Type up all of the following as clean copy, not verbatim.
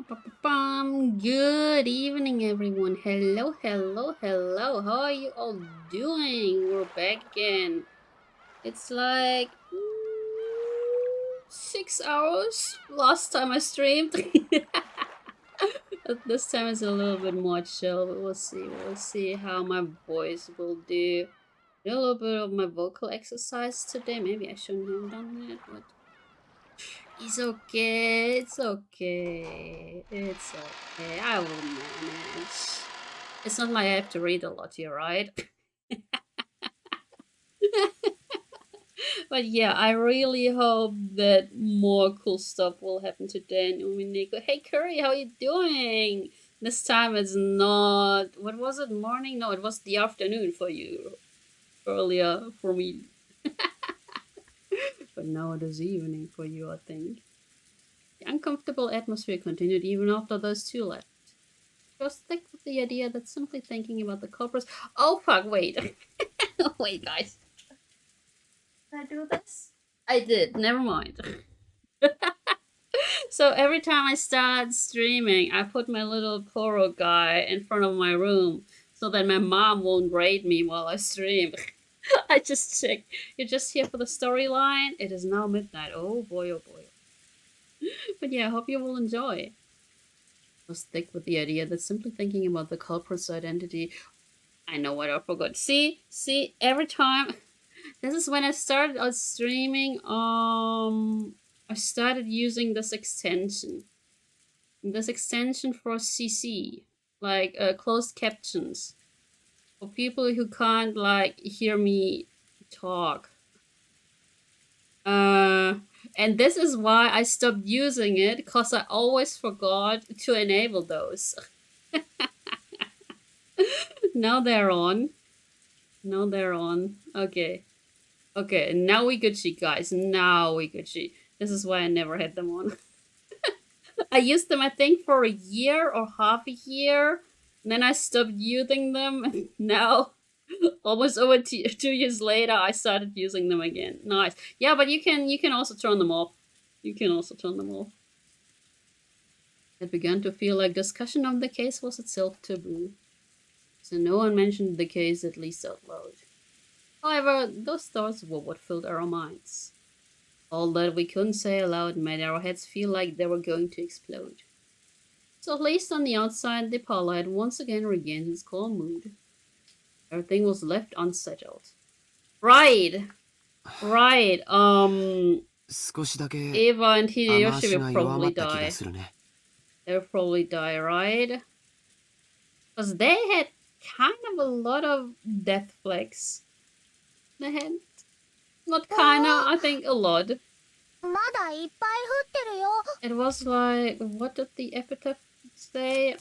Good evening, everyone. Hello, hello, hello. How are you all doing? We're back again. It's like 6 hours. Last time I streamed. But this time is a little bit more chill. But we'll see. We'll see how my voice will do. Do a little bit of my vocal exercise today. Maybe I shouldn't have done that, but it's okay. It's okay. It's okay. I will manage. It's not like I have to read a lot here, right? But yeah, I really hope that more cool stuff will happen today in Umineko. Hey Curry, how you doing? This time it's not, what was it, morning? No, it was the afternoon for you. Earlier for me. But now it is evening for you, I think. The uncomfortable atmosphere continued even after those two left. Just stick with the idea that simply thinking about the culprits. Oh fuck! Wait, wait, guys. Did I do this? I did. Never mind. So every time I start streaming, I put my little Poro guy in front of my room so that my mom won't grade me while I stream. I just checked. You're just here for the storyline. It is now midnight. Oh boy, oh boy. But yeah, I hope you will enjoy. I'll stick with the idea that simply thinking about the culprit's identity. I know what I forgot. See, every time. This is when I started out streaming. I started using this extension. This extension for CC, like closed captions, for people who can't like hear me talk. And this is why I stopped using it, because I always forgot to enable those. Now they're on. Now they're on. Okay. Okay, now we Gucci, guys. Now we Gucci. This is why I never had them on. I used them, I think, for a year or half a year. And then I stopped using them. And now, almost over 2 years later, I started using them again. Nice. Yeah, but you can also turn them off. You can also turn them off. It began to feel like discussion of the case was itself taboo. So no one mentioned the case, at least out loud. However, those thoughts were what filled our minds. All that we couldn't say aloud made our heads feel like they were going to explode. So at least on the outside, the parlor had once again regained its calm mood. Everything was left unsettled. Right! Right, Eva and Hideyoshi will probably die. They'll probably die, right? Because they had kind of a lot of death flags. They had, not kinda, I think a lot. It was like, what did the epitaph say?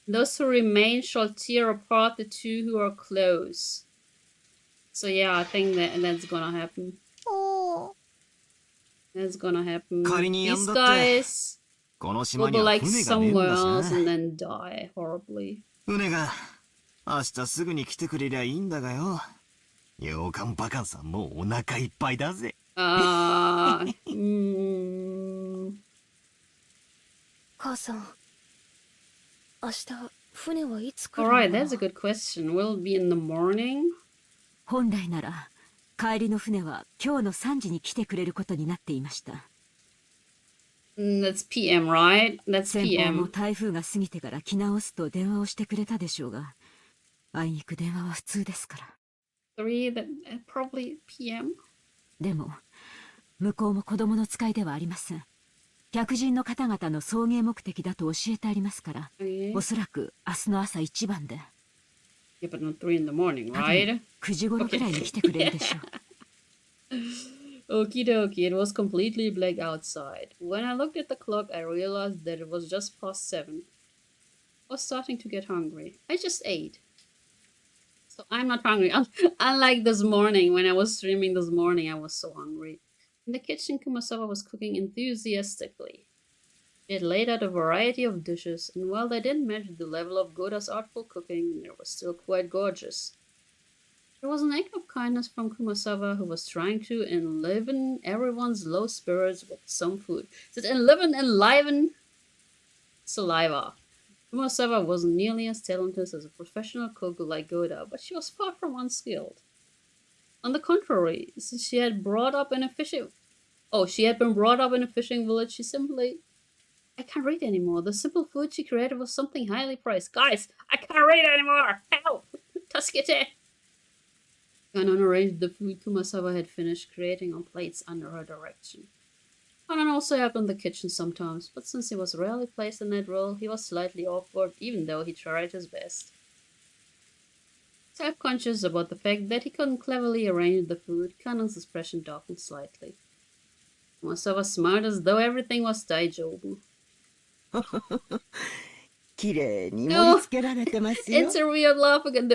Those who remain shall tear apart the two who are close. So yeah, I think that's gonna happen. That's gonna happen. These guys will be like somewhere else and then die horribly. 船が明日すぐに来てくれりゃいいんだがよ。洋館バカンさんもうお腹いっぱいだぜ。母さん、明日船はいつ来るの？ Alright, that's a good question. Will it be in the morning? 本来なら帰りの船は今日の3時に来てくれることになっていました。That's PM, right? That's 先方も PM. 台風が過ぎてから来直すと電話をしてくれたでしょうが、あいにく電話は普通ですから。3, that probably PM. でも向こうも子供の使いではありません。客人の方々の送迎目的だと教えてありますから、おそらく明日の朝一番で。Yeah, but not 3 in the morning, right? 9時頃くらいに来てくれるでしょう。Okie dokie, it was completely black outside. When I looked at the clock, I realized that it was just past 7. I was starting to get hungry. I just ate. So I'm not hungry. Unlike this morning, when I was streaming this morning, I was so hungry. In the kitchen, Kumasawa was cooking enthusiastically. She had laid out a variety of dishes, and while they didn't match the level of Goda's artful cooking, they were still quite gorgeous. It was an act of kindness from Kumasawa, who was trying to enliven everyone's low spirits with some food. Did enliven saliva. Kumasawa wasn't nearly as talented as a professional cook like Goda, but she was far from unskilled. On the contrary, since she had brought up in a fishing she had been brought up in a fishing village, she simply I can't read anymore. The simple food she created was something highly prized. Guys, I can't read anymore! Help! Tasukete! Kanon arranged the food Kumasawa had finished creating on plates under her direction. Kanon also helped in the kitchen sometimes, but since he was rarely placed in that role, he was slightly awkward, even though he tried his best. Self-conscious about the fact that he couldn't cleverly arrange the food, Kanon's expression darkened slightly. Kumasawa smiled as though everything was daijoubu. 綺麗に盛り付けられてますよ。 It's a weird laugh again.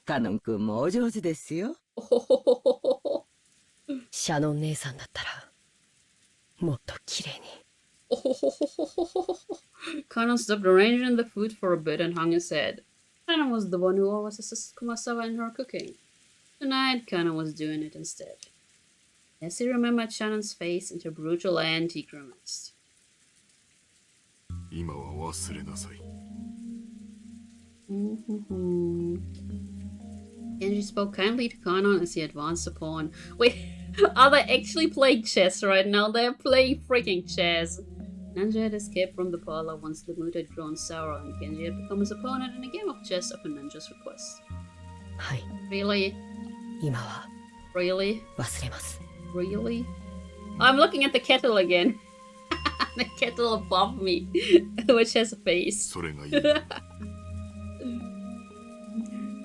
カノン君もお上手ですよ。シャノン姉さんだったらもっと綺麗に。Kanon stopped arranging the food for a bit and hung his head. Kanon was the one who always assisted Kumasawa in her cooking. Tonight, Kanon was doing it instead. As he remembered Shannon's face and her brutal end, he grimaced. 今は忘れなさい。Genji spoke kindly to Kanon as he advanced upon. Wait, are they actually playing chess right now? They're playing freaking chess. Nanja had escaped from the parlor once the mood had grown sour and Genji had become his opponent in a game of chess upon Nanja's request. はい、 Really? 今は Really? 忘れます。 Really? I'm looking at the kettle again. The kettle above me, which has a face. それがいい。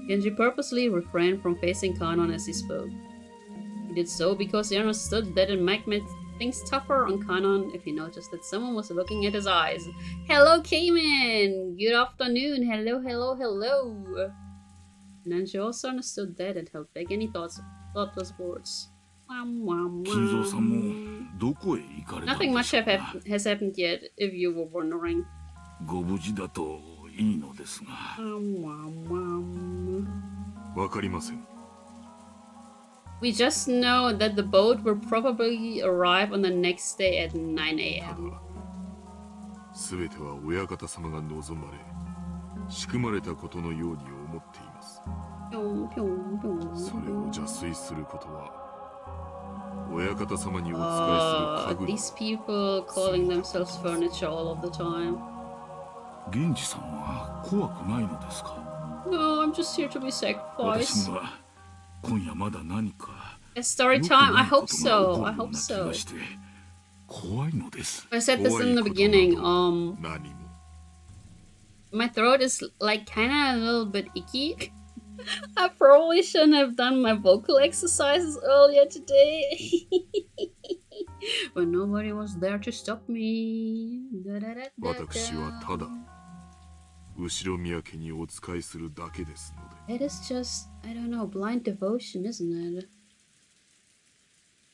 Genji purposely refrained from facing Kanon as he spoke. He did so because he understood that it might make things tougher on Kanon if he noticed that someone was looking at his eyes. Hello, Cayman! Good afternoon! Hello, hello, hello! Nanji also understood that and held back any thoughtless words. Nothing much has happened yet, if you were wondering. ご無事だといいのですが。わかりません。 We just know that the boat will probably arrive on the next day at 9 a.m. すべては親方様が望まれ、仕組まれたことのように思っています。それを邪推することは。 These people calling themselves furniture all of the time. 源氏さんは怖くないのですか? No, I'm just here to be sacrificed. 私には今夜まだ何か It's story time. I hope so. I hope so. 怖いのです。 I said this in the beginning. 何も My throat is like kinda a little bit icky. I probably shouldn't have done my vocal exercises earlier today. But nobody was there to stop me. 私はただ後ろ宮家にお仕えするだけですので。 It is just, I don't know, blind devotion, isn't it?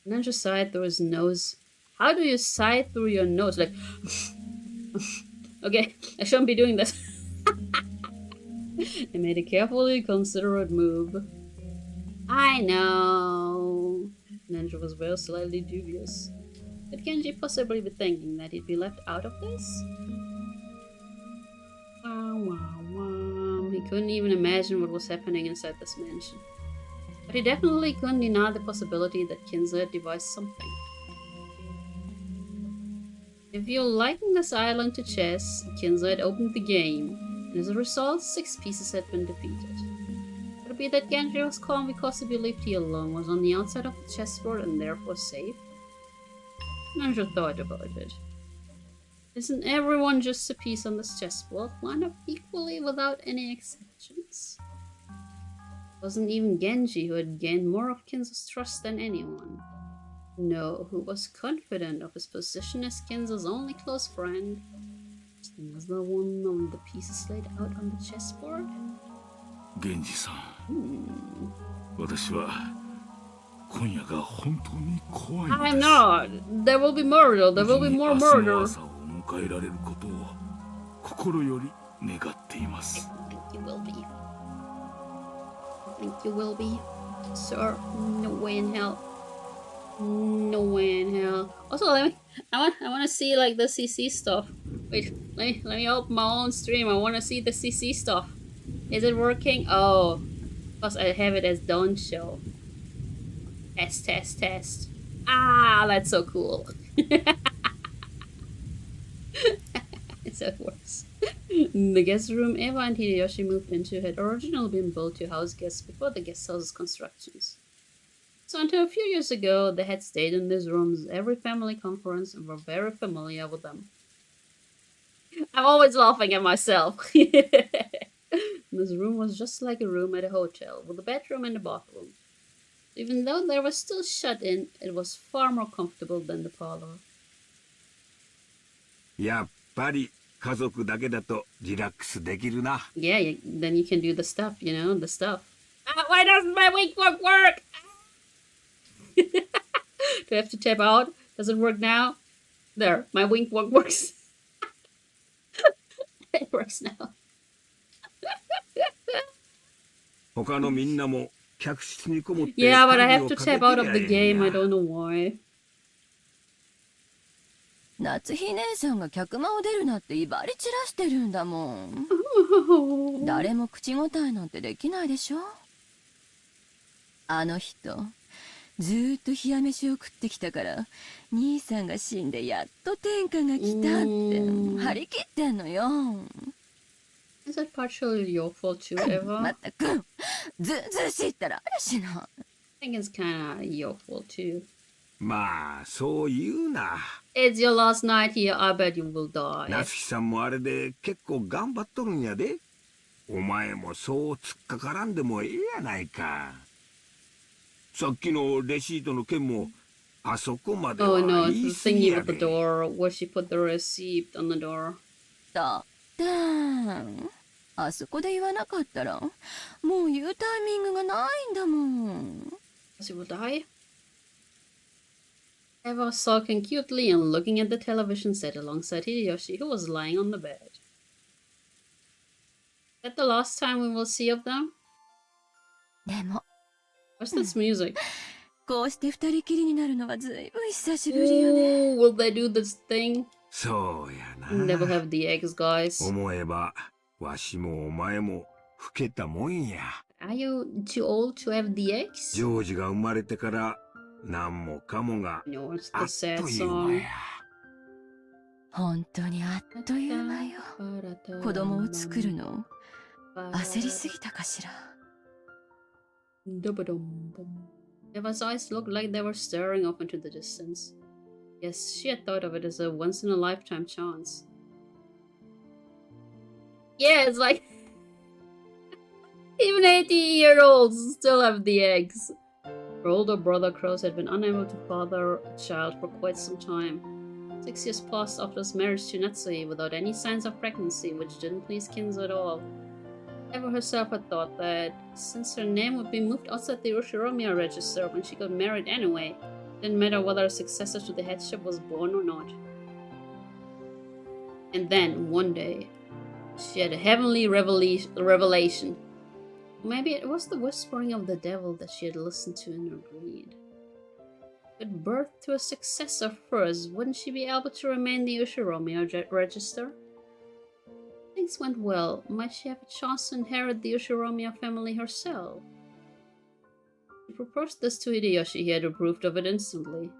Ninja sighed through his nose. How do you sigh through your nose? Like, okay, I shouldn't be doing this. He made a carefully considerate move. I know. Ninja was very slightly dubious. Could Genji possibly be thinking that he'd be left out of this? He couldn't even imagine what was happening inside this mansion. But he definitely couldn't deny the possibility that Kinzo had devised something. If you're liking this island to chess, Kinzo had opened the game, and as a result, 6 pieces had been defeated. Could it be that Genji was calm because he believed he alone was on the outside of the chessboard and therefore safe? Ninja thought about it. Isn't everyone just a piece on this chessboard, lined up equally without any exceptions? It wasn't even Genji who had gained more of Kinzo's trust than anyone. No, who was confident of his position as Kinzo's only close friend. Just another one of the pieces laid out on the chessboard? Genji-san, 私は今夜が本当に怖いのです。 I'm not. There will be murder. There will be more murder. 迎えられることを心より願っています。 I think you will be. think you will be, sir. No way in hell. No way in hell. Also, I want to see like the CC stuff. Wait, let me open my own stream. I want to see the CC stuff. Is it working? Oh, because I have it as don't show. Test. Ah, that's so cool. So it works. The guest room Eva and Hideyoshi moved into had originally been built to house guests before the guest house's constructions. So until a few years ago, they had stayed in these rooms every family conference and were very familiar with them. I'm always laughing at myself. This room was just like a room at a hotel, with a bedroom and a bathroom. Even though they were still shut in, it was far more comfortable than the parlor. やっぱり家族だけだとリラックスできるな。 Yeah, then you can do the stuff, you know, the stuff. Why doesn't my wink work? Do I have to tap out? Does it work now? There, my wink works. It works now. 他のみんなも客室にこもって Yeah, but I 鍵 have を to かけ tap て out of りゃ the ええん game. や I don't know why. 夏日姉さんが客間を出るなって威張り散らしてるんだもん。誰も口答えなんてできないでしょ。あの人ずーっと冷や飯を食ってきたから兄さんが死んでやっと天下が来たって張り切ってんのよ。 Is that partially your fault too, Eva? まったくずうずうしいったら嵐の。 I think it's kinda your fault too. まあそう言うな。 It's your last night here. I bet you will die. 夏希さんもあれで結構頑張っとるんやで。お前もそう突っかからんでもええやないか。さっきのレシートの件もあそこまで Oh は no, 言い it's 過 the ぎ thingy や with the で。 door where she put the receipt on the door. だってあそこで言わなかったらもう言うタイミングがないんだもん。 She will die. Eva was sulking cutely and looking at the television set alongside Hideyoshi, who was lying on the bed. Is that the last time we will see of them? でも What's this music? こうして二人きりになるのはずいぶん久しぶりよね。 Ooh, will they do this thing? そうやな。 They will have the eggs, guys. 思えばわしもお前も老けたもんや。 Are you too old to have the eggs? ジョージが生まれてから何もかもが No, it's あ the っ sad という間 song. や。本当にあっという間よ。子供を作るの焦りすぎたかしら。 Eva's eyes looked like they were staring off into the distance. Yes, she had thought of it as a once-in-a-lifetime chance. Yeah, it's like... Even 80-year-olds still have the eggs. Her older brother Crows had been unable to father a child for quite some time. 6 years passed after his marriage to Natsui without any signs of pregnancy, which didn't please Kinzo at all. Eva herself had thought that since her name would be moved outside the Ushiromiya register when she got married anyway, it didn't matter whether a successor to the headship was born or not. And then, one day, she had a heavenly revelation. Maybe it was the whispering of the devil that she had listened to in her greed. With birth to a successor first, wouldn't she be able to remain the Ushiromiya register? Things went well. Might she have a chance to inherit the Ushiromiya family herself? She proposed this to Hideyoshi. He had approved of it instantly.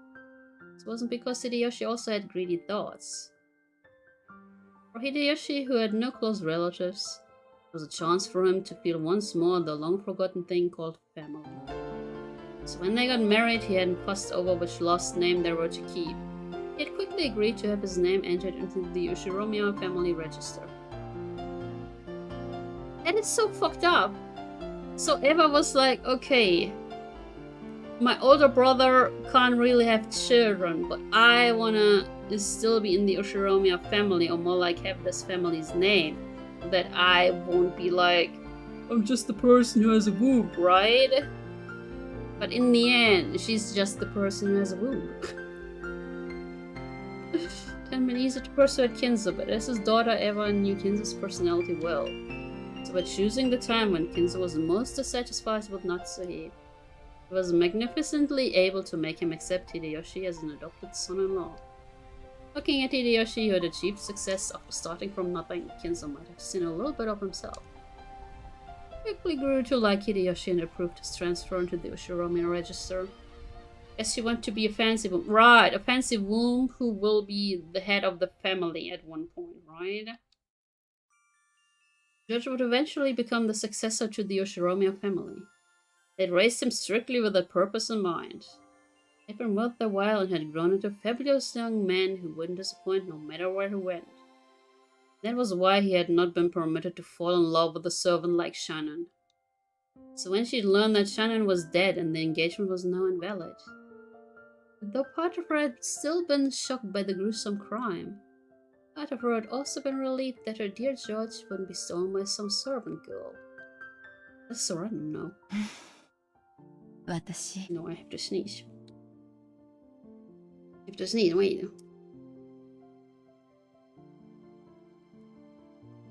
This wasn't because Hideyoshi also had greedy thoughts. For Hideyoshi, who had no close relatives, it was a chance for him to feel once more the long-forgotten thing called family. So when they got married, he hadn't fussed over which last name they were to keep. He had quickly agreed to have his name entered into the Ushiromiya family register. That is so fucked up. So Eva was like, okay, my older brother can't really have children, but I wanna still be in the Ushiromiya family, or more like have this family's name, that I won't be like, I'm just the person who has a womb, right? But in the end, she's just the person who has a womb. It had been easy to persuade Kinzo, but as his daughter Eva knew Kinzo's personality well. So by choosing the time when Kinzo was most dissatisfied with Natsuhi, he was magnificently able to make him accept Hideyoshi as an adopted son-in-law. Looking at Hideyoshi, who had achieved success after starting from nothing, Kinzo might have seen a little bit of himself. He quickly grew to like Hideyoshi and approved his transfer into the Ushiromi register. Guess she wanted to be a fancy woman. Right, a fancy woman who will be the head of the family at one point, right? George would eventually become the successor to the Ushiromi family. They'd raised him strictly with a purpose in mind. They'd been worth their while and had grown into a fabulous young man who wouldn't disappoint no matter where he went. That was why he had not been permitted to fall in love with a servant like Shannon. So when she'd learned that Shannon was dead and the engagement was now invalid, though part of her had still been shocked by the gruesome crime, part of her had also been relieved that her dear George wouldn't be stolen by some servant girl. That's so random now. No, I have to sneeze. I have to sneeze, wait.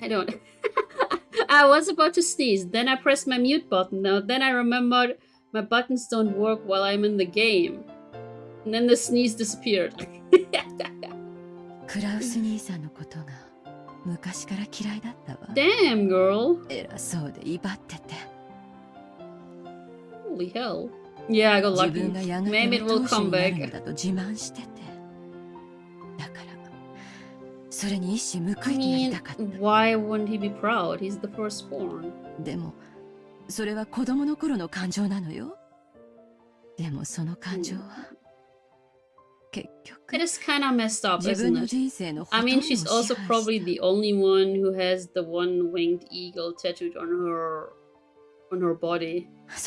I don't. I was about to sneeze, then I pressed my mute button. Now, then I remembered my buttons don't work while I'm in the game. And then the sneeze disappeared. Damn, girl. Holy hell. Yeah, I got lucky. Maybe it will come back. I mean, why wouldn't he be proud? He's the firstborn. It is kinda messed up, isn't it? I mean, she's also probably the only one who has the one-winged eagle tattooed on her body. Yeah,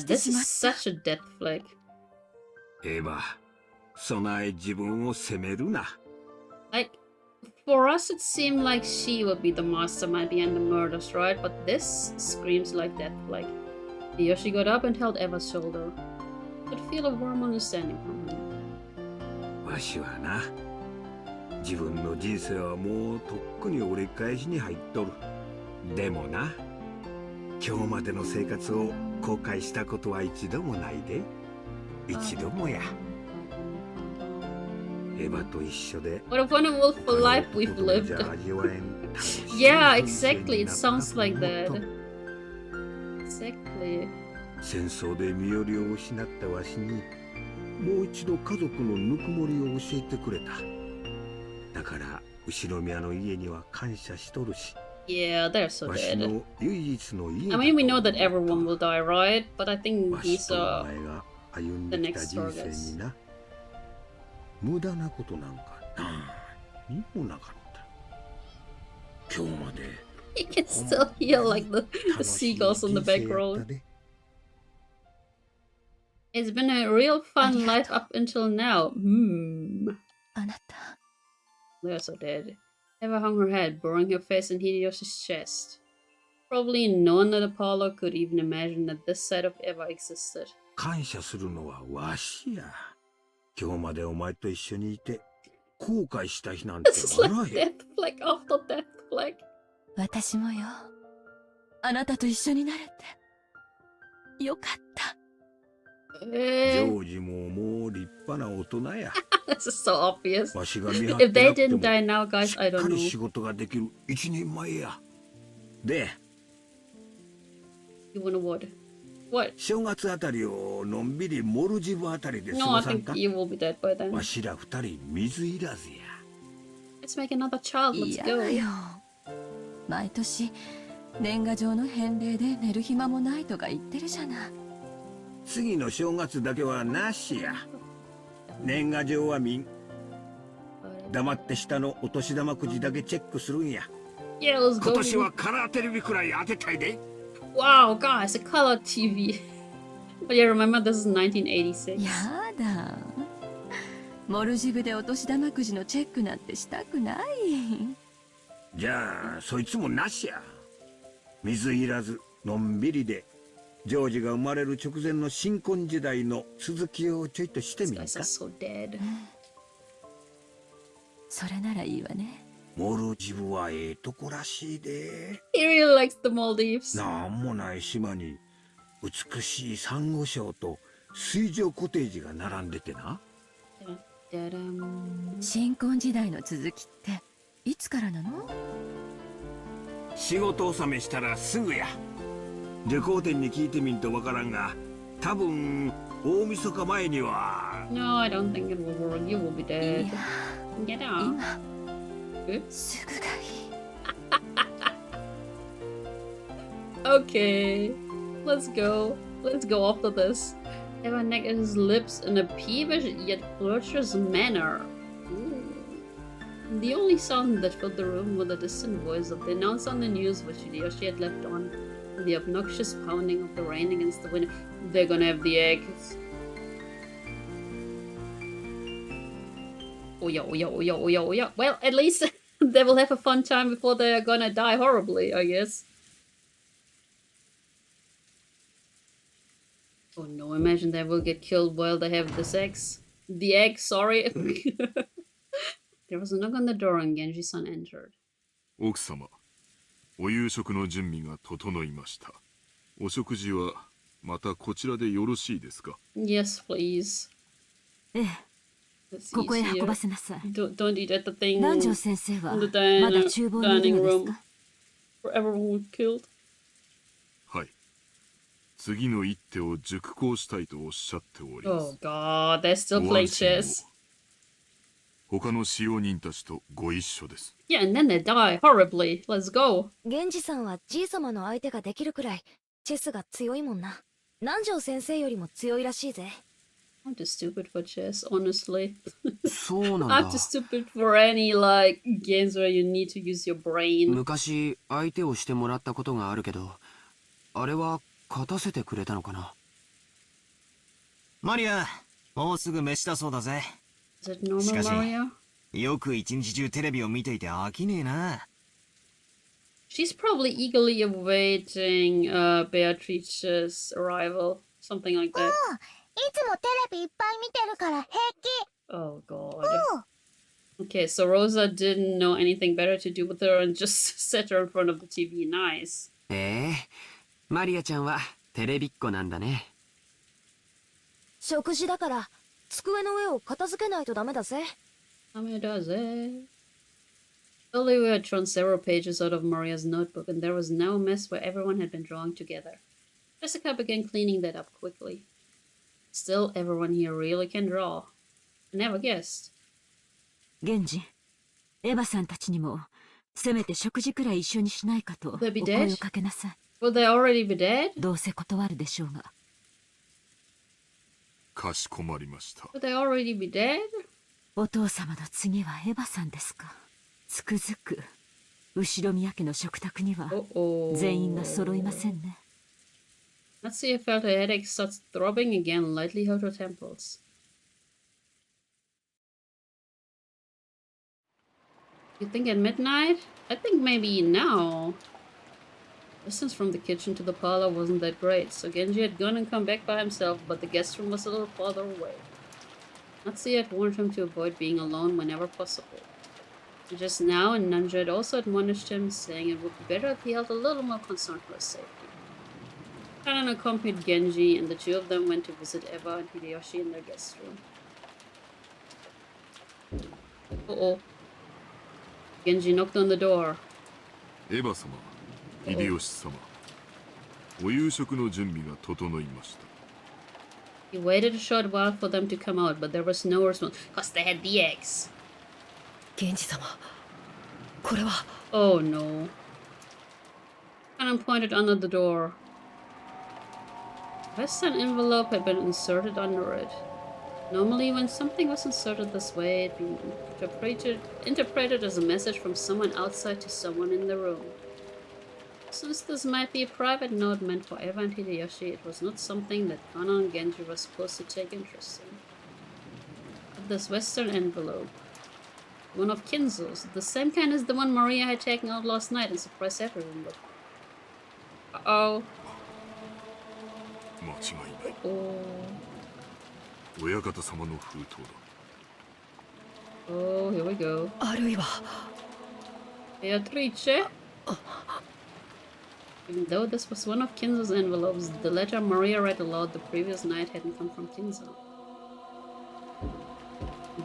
this is such a death flag. Like, for us it seemed like she would be the mastermind behind the murders, right? But this screams like death flag. Hideyoshi got up and held Eva's shoulder. Could feel a warm understanding from him. わしはな、自分の人生はもうとっくに折り返しに入っとる。でもな、今日までの生活を後悔したことは一度もないで。一度もや。エヴァと一緒で。What a wonderful life we've lived. Yeah, exactly. It sounds like that. Exactly. 戦争で身寄りを失ったわしに、もう一度家族のぬくもりを教えてくれた。だから後宮の家には感謝しとるし。Yeah, they're so dead. I mean, we know that everyone will die, right? But I think he's the next Torgus. 無駄なことなんか何もなかった。今日まで。You can still hear like the seagulls on the back road. It's been a real fun life up until now. They're so dead. Eva hung her head, burying her face in Hideyoshi's chest. Probably no one at Apollo could even imagine that this side of Eva existed. 感謝するのはわしや。今日までお前と一緒にいて後悔した日なんて This is like death flag after death flag. 私もよ。あなたと一緒になれてよかった。ジョージももう立派な大人や。This is so obvious. If they didn't die now, guys, I don't know. 仕事ができる一人前や。で、You wanna what? What? 正月あたりをのんびりモルジブあたりで過 No, ご I さんか。 think you will be dead by then. わしら二人水いらずや。Let's make another child. Let's go. いやよ。毎年年賀状の返礼で寝る暇もないとか言ってるじゃない。次の正月だけはなしや。年賀状はみん。黙って下のお年玉くじだけチェックするんや。Yeah, let's go. 今年はカラーテレビくらい当てたいで。Wow, guys, a color TV. But yeah, remember this is 1986. やだ。モルジブでお年玉くじのチェックなんてしたくない。じゃあそいつもなしや。水いらずのんびりで。ジョージが生まれる直前の新婚時代の続きをちょいとしてみるか。So dead. それならいいわね。モルジブはええとこらしいで。He really likes the Maldives. なんもない島に美しいサンゴ礁と水上コテージが並んでてな。新婚時代の続きっていつからなの？仕事納めしたらすぐや。旅行店に聞いてみんとわからんが、多分大晦日前には。 No, I don't think it will work. You will be い dead. や Get out. 今 Eh? すぐがいい。 Okay, let's go. Let's go after this. Evan necked his lips in a peevish yet virtuous manner. Ooh. The only sound that filled the room was the distant voice of the announcer on the news which Hideyoshi had left on, and the obnoxious pounding of the rain against the window. They're gonna have the eggs. Oh yeah, oh yeah, oh yeah, oh yeah, oh yeah. Well, at least they will have a fun time before they are gonna die horribly, I guess. Oh no, imagine they will get killed while they have this eggs. The egg, sorry. There was a knock on the door and Genji-san entered. 奥様、お夕食の準備が整いました。お食事はまたこちらでよろしいですか？ Yes, please. ええ、 Let's ここへ eat 運ば here. せなさい。 Don't eat at the thing. 南條先生は The まだ厨房にいる dining のです room か？ where everyone was killed. はい。次の一手を熟考したいとおっしゃっておりま Oh す。 god, they're still ご playing 安心を。 chess. 他の使用人たちとご一緒です。 Yeah, and then they die horribly. Let's go. 源氏さんはじいさまの相手ができるくらいチェスが強いもんな。南條先生よりも強いらしいぜ。I'm too stupid for chess, honestly. そうなん I'm だ too。stupid for any like games where you need to use your brain. 昔相手をしてもらったことがあるけど、あれは勝たせてくれたのかな。マリア、もうすぐ飯だそうだぜ。 Is it normal, しかし、 Mario? よく一日中テレビを見ていて飽きねえな。She's probably eagerly awaiting Beatrice's arrival. Something like that. いつもテレビいっぱい見てるから平気。 Oh god. Okay, so Rosa didn't know anything better to do with her and just set her in front of the TV. Nice. マリアちゃんはテレビっ子なんだね。食事だから机の上を片付けないとダメだぜ。Earlier we had drawn several pages out of Maria's notebook, and there was now a mess where everyone had been drawing together. Jessica began cleaning that up quickly. Still, everyone here really can draw. I never guessed. 源氏、エヴァさんたちにもせめて食事くらい一緒にしないかとお They'll be 声 dead? をかけなさい。 Will they already be dead? どうせ断るでしょうが。かしこまりました。 Will they already be dead? お父様の次はエヴァさんですか。つくづく後ろ宮家の食卓には Uh-oh. 全員が揃いませんね。 Natsuya felt her headache start throbbing again, lightly held her temples. You think at midnight? I think maybe now. Distance from the kitchen to the parlor wasn't that great, so Genji had gone and come back by himself, but the guest room was a little farther away. Natsuya had warned him to avoid being alone whenever possible. And just now, Nanjo had also admonished him, saying it would be better if he held a little more concern for his safety. Kanan accompanied Genji, and the two of them went to visit Eva and Hideyoshi in their guest room. Uh-oh. Genji knocked on the door. エヴァ様、秀吉様、お夕食の準備が整いました。 He waited a short while for them to come out, but there was no response, because they had the eggs. 源氏様、これは。 Oh no. Kanan pointed under the door. A Western envelope had been inserted under it. Normally, when something was inserted this way, it'd be interpreted as a message from someone outside to someone in the room. Since this might be a private note meant for Eva and Hideyoshi, it was not something that Kanan and Genji were supposed to take interest in. But this Western envelope, one of Kinzo's, the same kind as the one Maria had taken out last night and surprised everyone with. Uh-oh. 間違いない。 Oh. 親方様の封筒だ。 親方様の封筒だ。 Oh. 親方様の封筒だ。 親方様の封筒だ。 Oh. 親方様の封筒だ。 親方様の封筒だ。 Oh. 親方様の封筒だ。 Oh. 親方様の封筒だ。 Oh. Oh, here we go. あるいは Beatrice? Even though this was one of Kinzo's envelopes, the letter Maria read aloud the previous night hadn't come from Kinzo.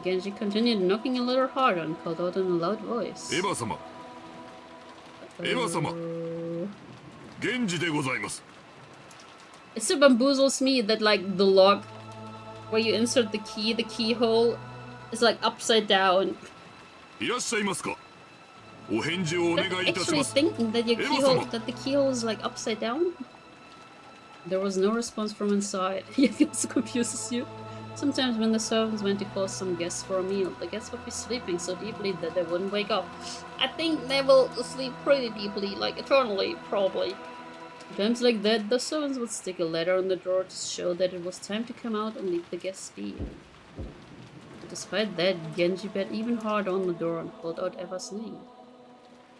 Genji continued knocking a little harder and called out in a loud voice. Eva-sama. Eva-sama. Genji de gozaimasu. It still bamboozles me that like the lock where you insert the keyhole is like upside down. いらっしゃいますか。お返事をお願いいたし Actually ます。 thinking that your the keyhole is like upside down? There was no response from inside. It also confuses you. Sometimes when the servants went to call some guests for a meal, the guests would be sleeping so deeply that they wouldn't wake up. I think they will sleep pretty deeply, like eternally, probably. Times like that, the servants would stick a letter on the door to show that it was time to come out and leave the guests be. Despite that, Genji bet even harder on the door and called out Eva's name.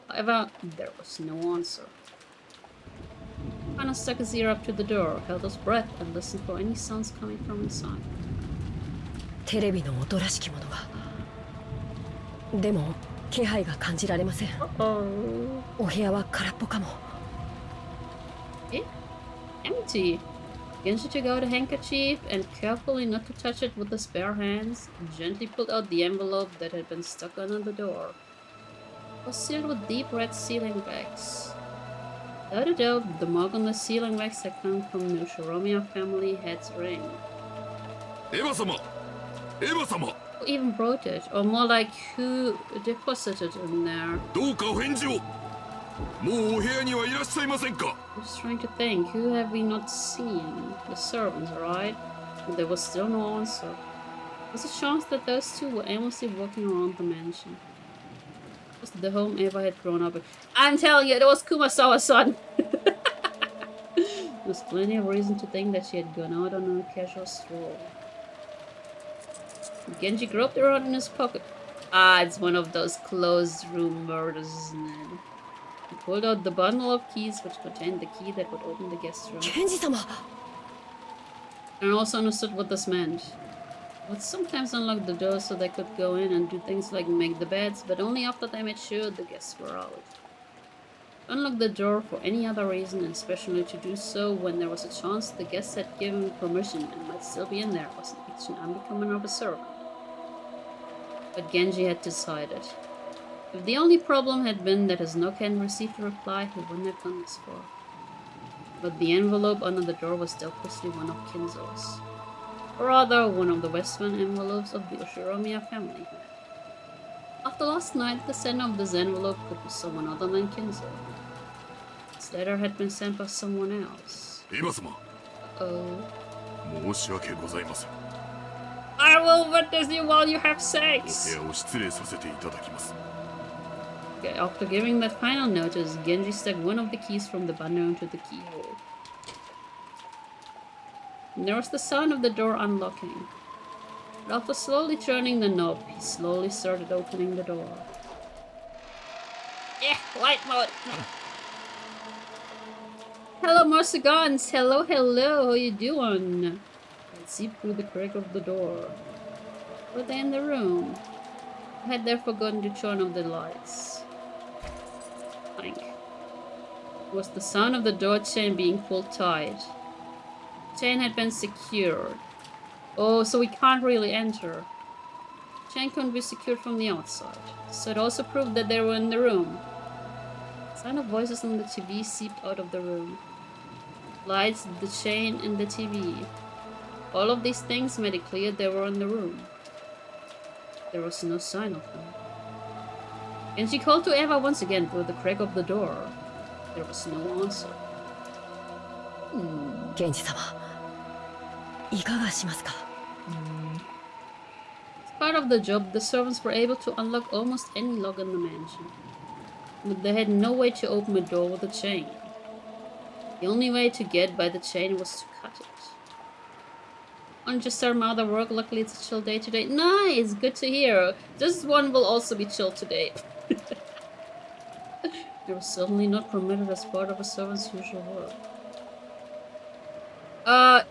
However, there was no answer. Hana stuck his ear up to the door, held his breath, and listened for any sounds coming from inside. テレビの音らしきものが。でも気配が感じられません。お部屋は空っぽかも。Empty. Genji took out a handkerchief and, carefully not to touch it with his bare hands, gently pulled out the envelope that had been stuck under the door. It was sealed with deep red sealing wax. Without a doubt, the mark on the sealing wax had come from the Shiromiya family head's ring. Eva-sama! Eva-sama! Who even brought it? Or more like, who deposited it in there? どうかお返事を。もうお部屋にはいらっしゃいませんか。 I'm just trying to think, who have we not seen? The servants, right? But there was still no answer. There's a chance that those two were aimlessly walking around the mansion. It was the home Eva had grown up in. I'm telling you, it was Kumasawa's son! There's plenty of reason to think that she had gone out on a casual stroll. Genji groped around in his pocket. Ah, it's one of those closed room murders, isn't it? He pulled out the bundle of keys which contained the key that would open the guest room. ケンジ様。 And also understood what this meant. Would sometimes unlock the door so they could go in and do things like make the beds, but only after they made sure the guests were out. Unlock the door for any other reason, and especially to do so when there was a chance the guests had given permission and might still be in there, was an action unbecoming of a servant. But Genji had decided. If the only problem had been that his knock hadn't received a reply, he wouldn't have done this for. But the envelope under the door was doubtlessly one of Kinzo's. Or rather, one of the Westman envelopes of the Ushiromiya family. After last night, the sender of this envelope could be someone other than Kinzo. This letter had been sent by someone else. Eva-sama. Uh-oh. 申し訳ございません。 I will witness you while you have sex! お部屋を失礼させていただきます。 Okay, after giving that final notice, Genji stuck one of the keys from the bundle into the keyhole. And there was the sound of the door unlocking. But after slowly turning the knob, he slowly started opening the door. Yeah, light mode! Hello, Morsegons! Hello, hello! How you doing? I seeped through the crack of the door. Were they in the room? I had there forgotten to turn off the lights. It was the sound of the door chain being pulled tight. The chain had been secured. Oh, so we can't really enter. The chain couldn't be secured from the outside. So it also proved that they were in the room. The sound of voices on the TV seeped out of the room. Lights, the chain, and the TV. All of these things made it clear they were in the room. There was no sign of them. And she called to Eva once again through the crack of the door. There was no answer. ケンジ様。いかがしますか。 As part of the job, the servants were able to unlock almost any lock in the mansion. But they had no way to open a door with a chain. The only way to get by the chain was to cut it. On just our mother work, luckily it's a chill day today. Nice! Good to hear. This one will also be chill today. They were certainly not permitted as part of a servant's usual work.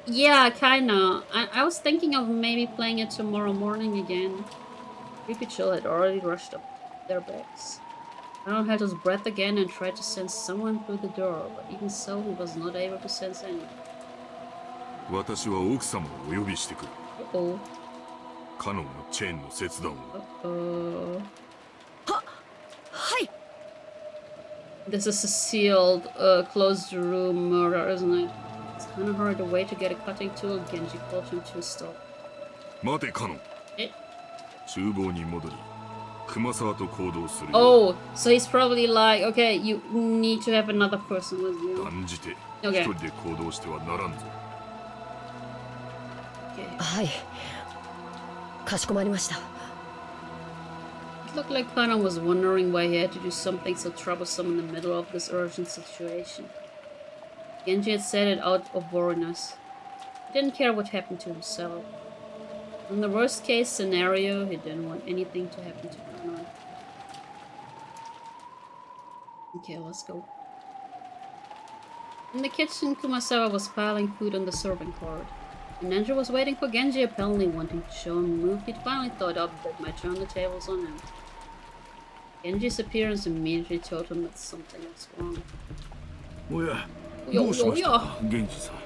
Yeah, kinda. I was thinking of maybe playing it tomorrow morning again. Creepy chill had already rushed up their backs. Kanon held his breath again and tried to sense someone through the door, but even so, he was not able to sense anyone. 私は奥様をお呼びしてくる。Uh-oh. カノンのチェーンの切断を。はい。 This is a sealed, closed room murder, isn't it? It's kind of hard to wait to get a cutting tool. Genji called him to a stop. 待てカノン。え？厨房に戻り、熊沢と行動する。Oh, so he's probably like, okay, you need to have another person with you. 断じて、一 Okay. 人で行動してはならんぞ。Okay. はい。かしこまりました。 It looked like Kanon was wondering why he had to do something so troublesome in the middle of this urgent situation. Genji had said it out of worriness. He didn't care what happened to himself. In the worst case scenario, he didn't want anything to happen to Kanon. Okay, let's go. In the kitchen, Kumasawa was piling food on the serving cart. And Ninja was waiting for Genji, apparently wanting to show him a move he'd finally thought up that might turn the tables on him. Genji's appearance immediately told him that something was wrong. おや、どうしましたか、源氏さん。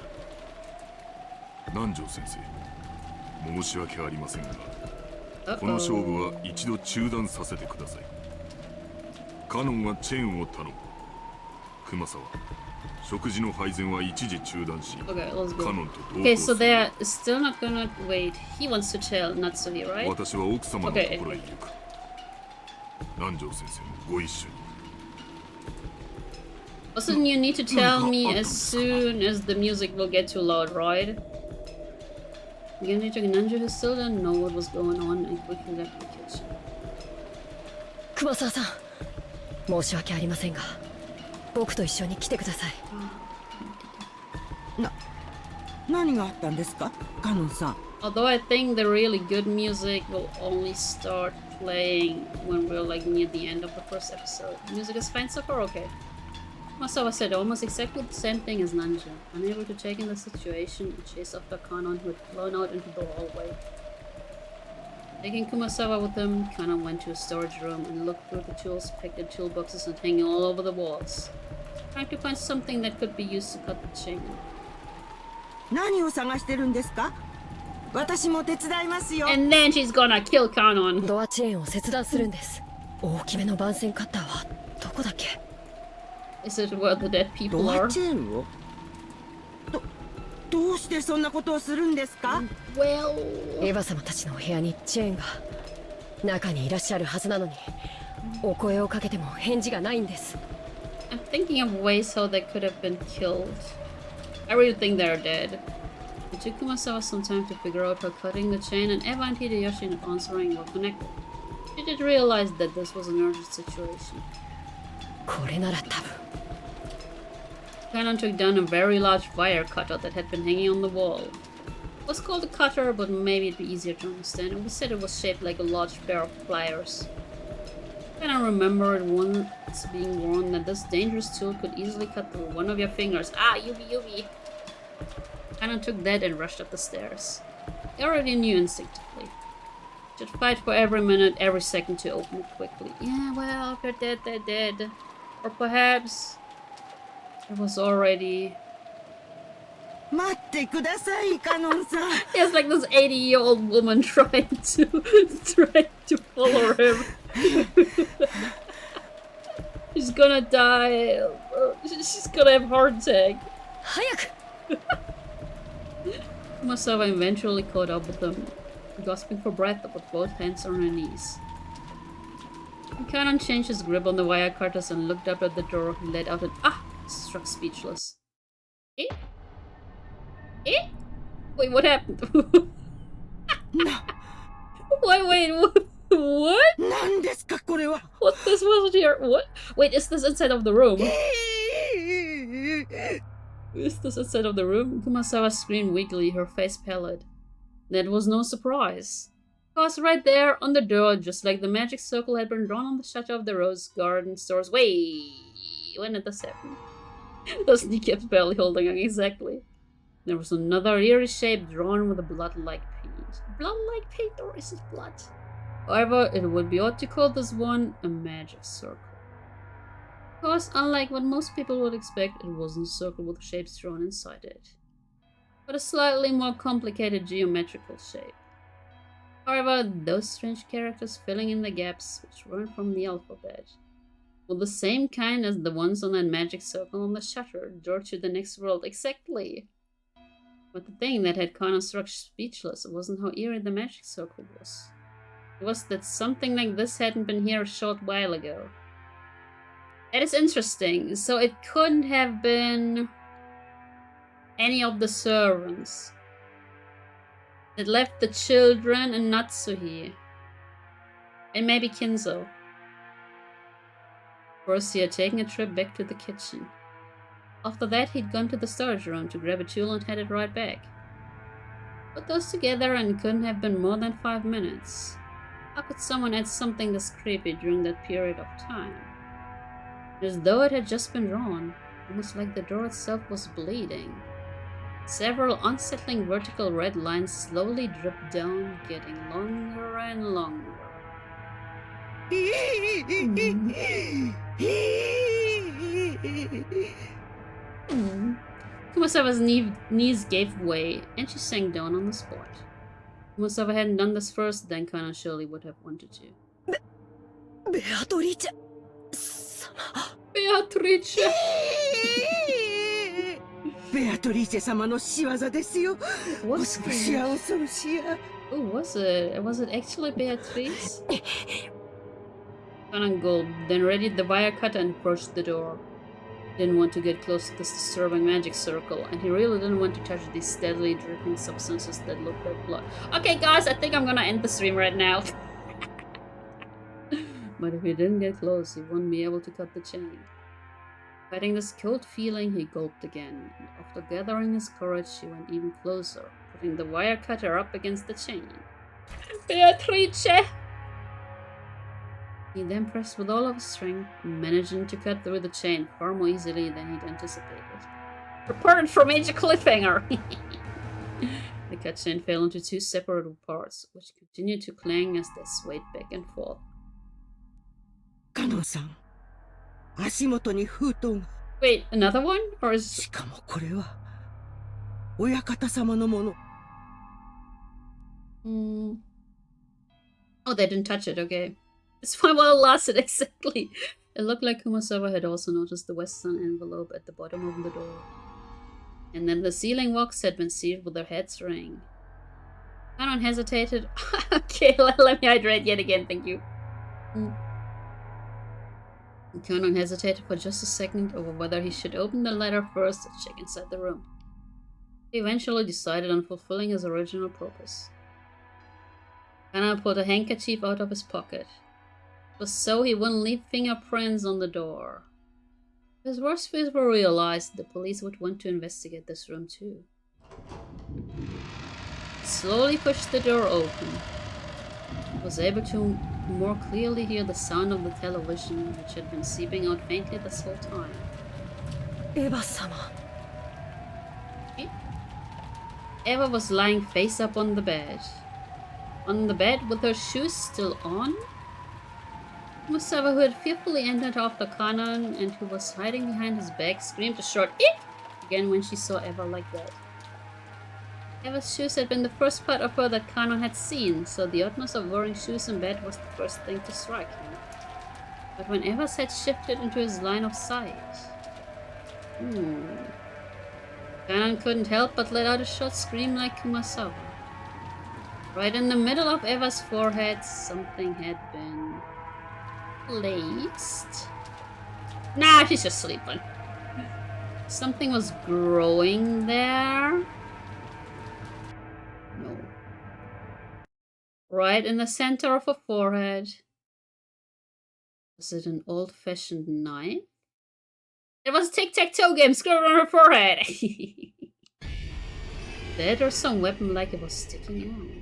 南條先生、申し訳ありませんが、 Uh-oh. この勝負は一度中断させてください。カノンはチェーンを頼む。熊沢、食事の配膳は一時中断し、 Okay, let's カ go. ノンと同 Okay, 行 so する。 they're still not gonna wait. He wants to tell Natsuri, right? 私は奥様のところへ行く。南條先生もご一緒に。 Also, you need to tell me as soon as the music will get too loud, right? Genji took Nanjo, who still didn't know what was going on, and quickly left the kitchen. 熊沢さん、申し訳ありませんが、僕と一緒に来てください。何があったんですか、カノンさん。 Although I think the really good music will only start playing when we're like near the end of the first episode. Music is fine so far, okay. Masawa said almost exactly the same thing as Nanja, unable to take in the situation and chase after Kanon, who had flown out into the hallway. Taking Kumasawa with him, Kanon went to a storage room and looked through the tools packed in toolboxes and hanging all over the walls, trying to find something that could be used to cut the chain. 何を探してるんですか。私も手伝いますよ。 And then she's gonna kill Kanon. ドアチェーンを切断するんです。大きめの番線カッターはどこだっけ？ Is it where the dead people ドア are? チェーンをどうしてそんなことをするんですか。 Well... エヴァ様たちのお部屋にチェーンが中にいらっしゃるはずなのに、お声をかけても返事がないんです。 I'm thinking of ways how they could have been killed. I really think they're dead. It took Kumasawa some time to figure out how cutting the chain and Eva and Hideyoshi not answering were connected. She did realize that this was an urgent situation. これなら多分。 Kanon took down a very large wire cutter that had been hanging on the wall. It was called a cutter, but maybe it'd be easier to understand. It was said it was shaped like a large pair of pliers. Kanon remembered once being warned that this dangerous tool could easily cut through one of your fingers. Ah, Yubi! Kanon took that and rushed up the stairs. He already knew instinctively. Should fight for every minute, every second to open it quickly. Yeah, well, if they're dead, they're dead. Or perhaps... it was already... 待ってください、カノンさん。 There's like this 80-year-old woman trying to follow him. She's gonna die. She's gonna have a heart attack. 早く。 Kumasawa eventually caught up with them, gasping for breath with both hands on her knees. Kanon changed his grip on the wire cutters and looked up at the door. He let out an ah, struck speechless. Eh? Eh? Wait, what happened? Wait, what? 何ですかこれは。 What? This wasn't here. What? Wait, is this inside of the room? Is this inside of the room? Kumasawa screamed weakly, her face pallid. That was no surprise. It was right there on the door, just like the magic circle had been drawn on the shutter of the Rose Garden store's. Wait, when did this happen? The sneak kept barely holding on exactly. There was another eerie shape drawn with a blood-like paint. Blood-like paint, or is it blood? However, it would be odd to call this one a magic circle. Of course, unlike what most people would expect, it wasn't a circle with shapes drawn inside it, but a slightly more complicated geometrical shape. However, those strange characters filling in the gaps, which weren't from the alphabet, were the same kind as the ones on that magic circle on the shutter, door to the next world, exactly. But the thing that had Connor struck speechless wasn't how eerie the magic circle was. It was that something like this hadn't been here a short while ago. That is interesting. So it couldn't have been any of the servants. It left the children and Natsuhi. And maybe Kinzo. First, he had taken a trip back to the kitchen. After that, he'd gone to the storage room to grab a tool and headed right back. Put those together and it couldn't have been more than 5 minutes. How could someone add something this creepy during that period of time? As though it had just been drawn, almost like the door itself was bleeding. Several unsettling vertical red lines slowly dripped down, getting longer and longer. Kumasawa's knees gave way, and she sank down on the spot. Kumasawa hadn't done this first, then Kana surely would have wanted to. Beatrice! Beatrice! ベアトリーチェ様の仕業ですよ。恐ろしや恐ろしや。 Who was it? Was it actually Beatrice? Kanan gulped, then readied the wire cutter and approached the door. Didn't want to get close to this disturbing magic circle, and he really didn't want to touch these steadily dripping substances that looked like blood. Okay, guys, I think I'm gonna end the stream right now. But if he didn't get close, he wouldn't be able to cut the chain. Fighting this cold feeling, he gulped again, and after gathering his courage, he went even closer, putting the wire cutter up against the chain. Beatrice! He then pressed with all of his strength, managing to cut through the chain far more easily than he'd anticipated. Prepared for major cliffhanger! The cut chain fell into 2 separate parts, which continued to clang as they swayed back and forth. カノンさん、足元に封筒が。 Wait, another one? Or is... しかもこれは親方様のもの。Oh, they didn't touch it, okay. It's fine while it lasted, exactly. It looked like Kumasawa had also noticed the western envelope at the bottom of the door. And then the ceiling wax had been sealed with their heads ring. Kanon hesitated. Okay, let me hydrate yet again, thank you. Kanon hesitated for just a second over whether he should open the letter first or check inside the room. He eventually decided on fulfilling his original purpose. Kanon pulled a handkerchief out of his pocket. It was so he wouldn't leave fingerprints on the door. If his worst fears were realized, the police would want to investigate this room too. He slowly pushed the door open. He was able to more clearly hear the sound of the television, which had been seeping out faintly this whole time. Eva-sama. Eva was lying face up on the bed. On the bed with her shoes still on? Kumasawa, who had fearfully entered after Kanan and who was hiding behind his back, screamed a short "eek" again when she saw Eva like that. Eva's shoes had been the first part of her that Kanon had seen, so the oddness of wearing shoes in bed was the first thing to strike him. But when Eva's had shifted into his line of sight... Kanon couldn't help but let out a short scream like Kumasawa. Right in the middle of Eva's forehead, something had been... placed? Nah, she's just sleeping. Something was growing there? No. Right in the center of her forehead. Was it an old-fashioned knife? It was a tic-tac-toe game screwed on her forehead! That or some weapon like it was sticking out.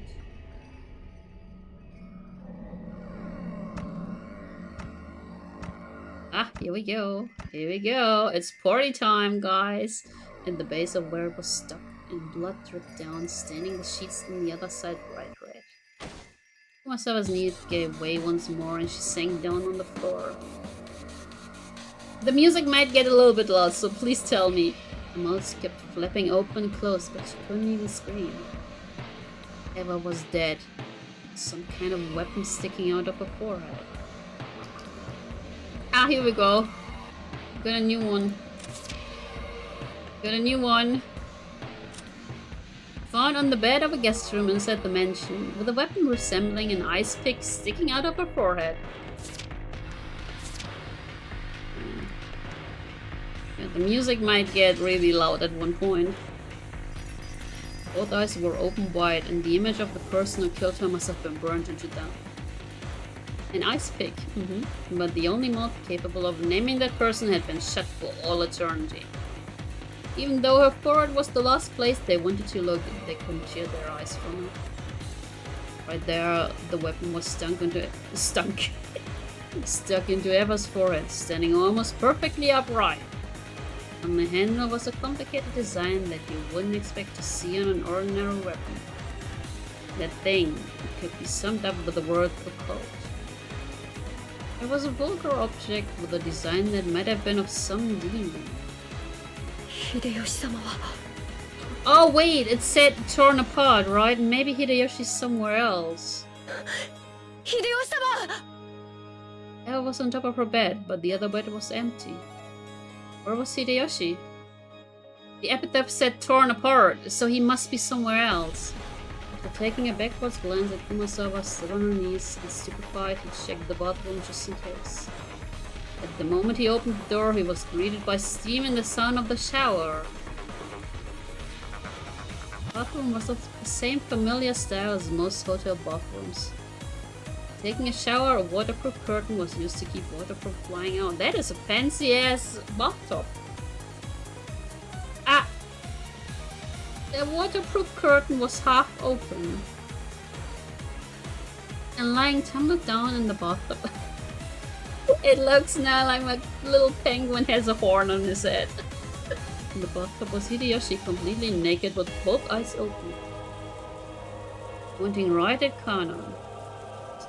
Ah, here we go. Here we go. It's party time, guys. In the base of where it was stuck, and blood dripped down, staining the sheets on the other side bright red. Masawa's knees gave way once more and she sank down on the floor. The music might get a little bit loud, so please tell me. The mouth kept flapping open and closed, but she couldn't even scream. Eva was dead. Some kind of weapon sticking out of her forehead. Ah, here we go. Got a new one. Got a new one. Found on the bed of a guest room inside the mansion, with a weapon resembling an ice pick sticking out of her forehead. Yeah, the music might get really loud at one point. Both eyes were open wide, and the image of the person who killed her must have been burned into them. An ice pick, but the only mouth capable of naming that person had been shut for all eternity. Even though her forehead was the last place they wanted to look, they couldn't tear their eyes from her. Right there, the weapon was stuck into Eva's forehead, standing almost perfectly upright. On the handle was a complicated design that you wouldn't expect to see on an ordinary weapon. That thing could be summed up with the word occult. It was a vulgar object with a design that might have been of some demon. Oh wait, it said torn apart, right? Maybe Hideyoshi's somewhere else. Hideo-sama! Eva was on top of her bed, but the other bed was empty. Where was Hideyoshi? The epitaph said torn apart, so he must be somewhere else. After taking a backwards glance at Kumasawa stood on her knees and stupefied, he checked the bathroom just in case. At the moment he opened the door, he was greeted by steam and the sound of the shower. The bathroom was of the same familiar style as most hotel bathrooms. Taking a shower, a waterproof curtain was used to keep water from flying out. That is a fancy-ass bathtub. Ah! The waterproof curtain was half open. And lying tumbled down in the bathtub. It looks now like my little penguin has a horn on his head. In the bathtub was Hideyoshi, completely naked with both eyes open. Pointing right at Kana.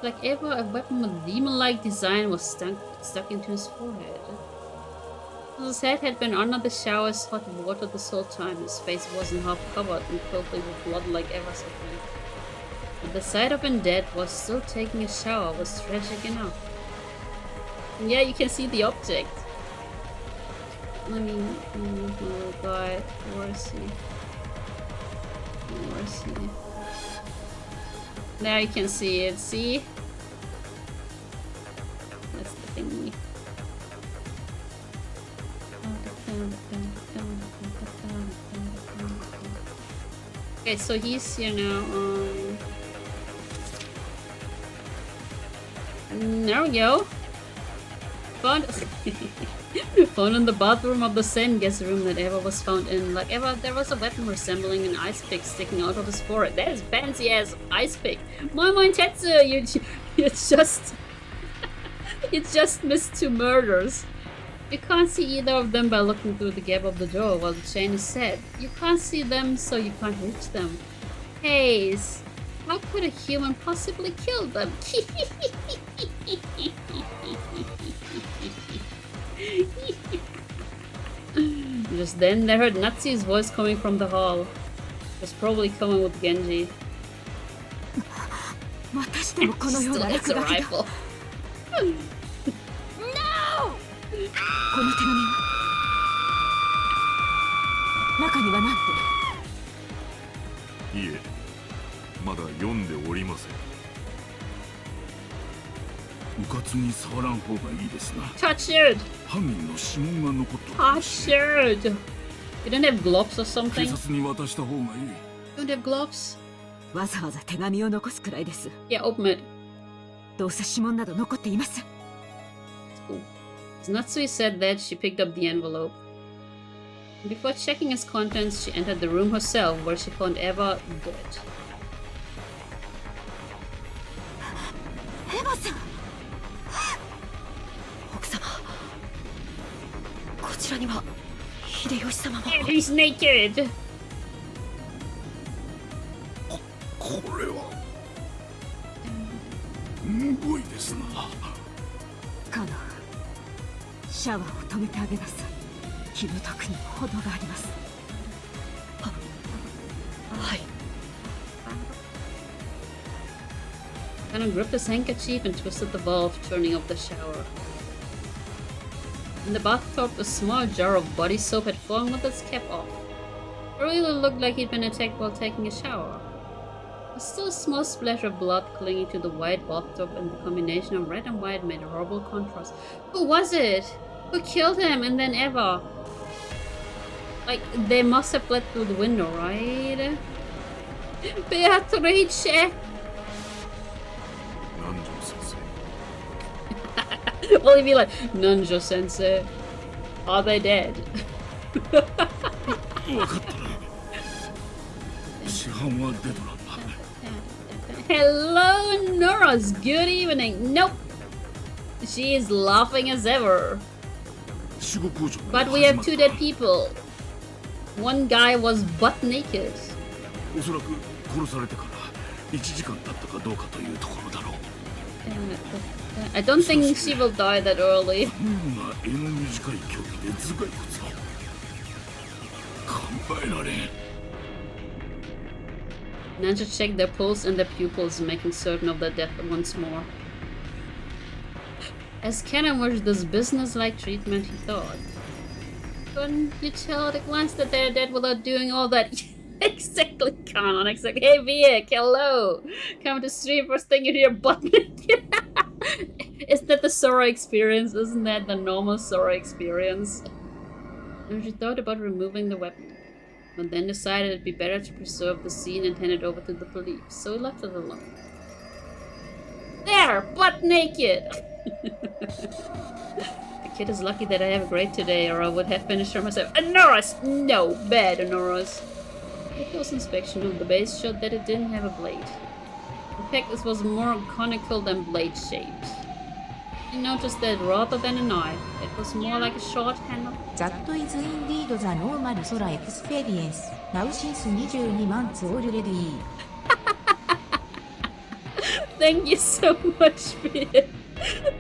Like ever, a weapon with demon-like design was stuck into his forehead. His head had been under the shower's hot water this whole time. His face wasn't half covered and filled with blood like Eva's had been. But the sight of him dead was still taking a shower was tragic enough. And yeah, you can see the object. I mean, oh god, where is he? Where is he? There you can see it, see? That's the thingy. Okay, so he's here now. There we go. Found found in the bathroom of the same guest room that Eva was found in. Like Eva, there was a weapon resembling an ice pick sticking out of his forehead. That is fancy ass ice pick. Moin Tetsu, you just you just missed 2 murders. You can't see either of them by looking through the gap of the door while the chain is set. You can't see them, so you can't reach them. Hey, how could a human possibly kill them? Just then, they heard Natsu's voice coming from the hall. It was probably coming with Genji. Still has a rifle. No! この手紙は中には何て？いえ、まだ読んでおりません。うかつに触らん方がいいですな。Touch it! 犯人の指紋が残っております。Touch it! You don't have gloves or something? 警察に渡した方がいい。You don't have gloves? わざわざ手紙を残すくらいです。Yeah, open it. どうせ指紋など残っていません。As Natsui said that, she picked up the envelope. Before checking its contents, she entered the room herself, where she found Eva dead. エヴァさん。奥様、こちらには秀吉様も。And he's naked! これはごいですな。カノ、シャワーを止めてあげなさい。気の毒にも程があります。はい。Kana gripped his handkerchief and twisted the valve, turning off the shower. In the bathtub, a small jar of body soap had fallen with its cap off. It really looked like he'd been attacked while taking a shower. There was still a small splash of blood clinging to the white bathtub, and the combination of red and white made a horrible contrast. Who was it? Who killed him and then Eva? Like, they must have fled through the window, right? Beatrice! Well, he'd be like, Nanjo Sensei, are they dead? Hello, Nora's. Good evening. Nope. She is laughing as ever. But we have 2 dead people. One guy was butt naked. I don't think she will die that early. Nanja checked their pulse and their pupils, making certain of their death once more. As Kenan watched this business-like treatment, he thought, couldn't you tell at a glance that they're dead without doing all that? Exactly, Kanon, exactly. Hey, Vic, hello! Come to stream, first thing you hear butt naked. Isn't that the Sora experience? Isn't that the normal Sora experience? And she thought about removing the weapon, but then decided it'd be better to preserve the scene and hand it over to the police, so left it alone. There! Butt naked! The kid is lucky that I have a grade today, or I would have finished her myself. Anora's! No! Bad Anora's. A close inspection of the base showed that it didn't have a blade. In fact, this was more conical than blade-shaped. You noticed that rather than a knife, it was more like a short handle. That is indeed the normal Sora experience. Now since 22 months already. Thank you so much, Peter.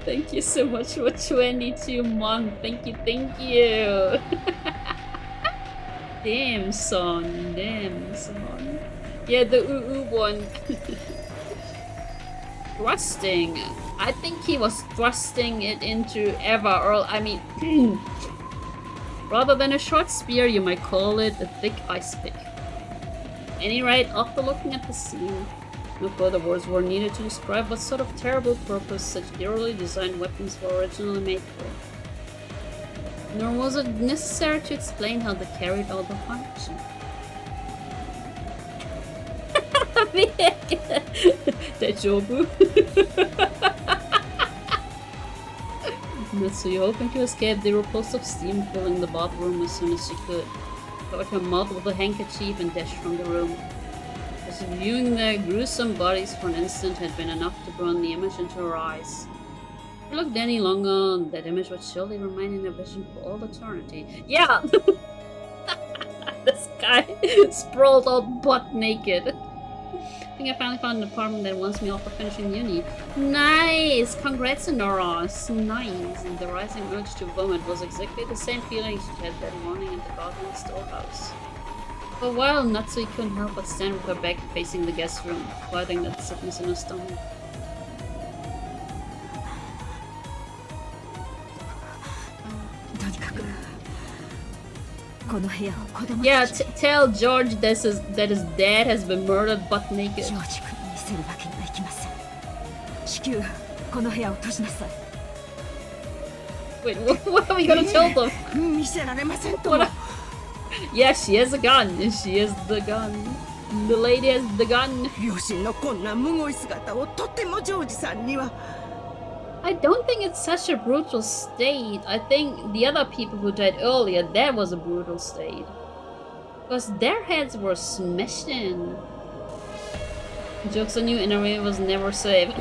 Thank you so much for 22 months. Thank you, thank you. Damn, son. Damn, son. Yeah, the one. Thrusting. I think he was thrusting it into Eva, or I mean, rather than a short spear, you might call it a thick ice pick. At any rate, after looking at the scene, no further words were needed to describe what sort of terrible purpose such eerily designed weapons were originally made for. Nor was it necessary to explain how they carried out the function. Dejobu. Natsuyo, hoping to escape the repulse of steam filling the bathroom as soon as she could, covered her mouth with a handkerchief and dashed from the room. Just viewing their gruesome bodies for an instant had been enough to burn the image into her eyes. If she looked any longer, that image would surely remain in her vision for all eternity. Yeah! This guy sprawled out butt naked. I think I finally found an apartment that wants me after finishing uni. Nice! Congrats, Noros! Nice! And the rising urge to vomit was exactly the same feeling she had that morning in the garden of the storehouse. For a while, Natsui couldn't help but stand with her back facing the guest room, fighting that sickness in her stomach. Yeah, tell George that his dad has been murdered butt naked. Wait, what are we gonna tell them? Yeah, she has a gun. She has the gun. The lady has the gun. I don't think it's such a brutal state. I think the other people who died earlier, that was a brutal state. Because their heads were smashed in. Joke's on you, Inari was never saved.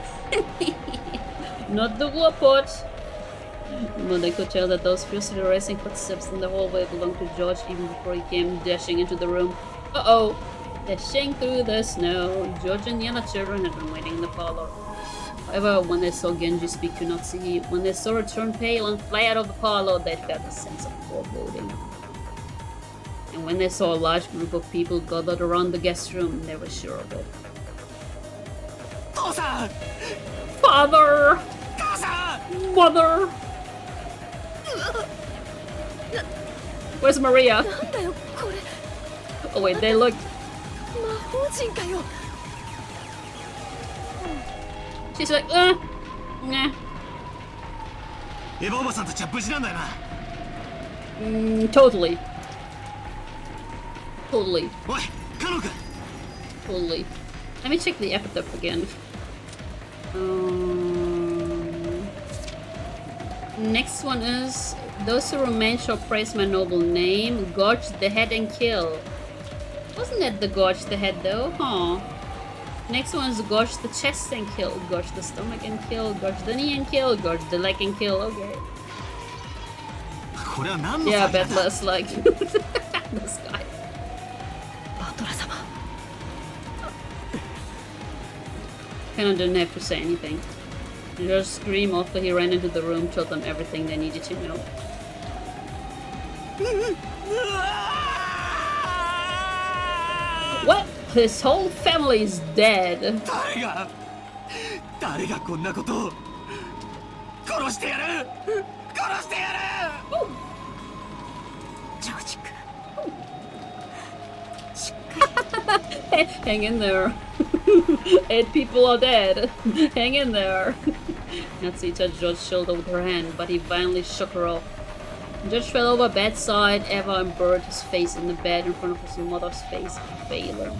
Not the warport. But they could tell that those fiercely racing footsteps in the hallway belonged to George even before he came dashing into the room. Uh-oh! Dashing through the snow. George and the other children had been waiting in the parlor. However, when they saw Genji speak to Natsuki, when they saw her turn pale and fly out of the parlor, they felt a sense of foreboding. And when they saw a large group of people gathered around the guest room, they were sure of it. Father! Mother! Where's Maria? Oh wait, they look... She's like, nah. エヴァおばさんたちは無事なんだよな。Totally. Totally. おい、カノ君。 Totally. Let me check the epitaph again. Next one is those who remain shall praise my noble name, gorge the head and kill. Wasn't that the gorge the head though? Huh. Next one is gorge the chest and kill, gorge the stomach and kill, gorge the knee and kill, gorge the leg and kill. Okay. Yeah, Bedler's like this guy. Kinda didn't have to say anything. He just screamed after he ran into the room, told them everything they needed to know. What? His whole family is dead. Hang in there. 8 people are dead. Hang in there. Natsuki touched George's shoulder with her hand, but he violently shook her off. George fell over bedside, Eva, and buried his face in the bed in front of his mother's face. Failure.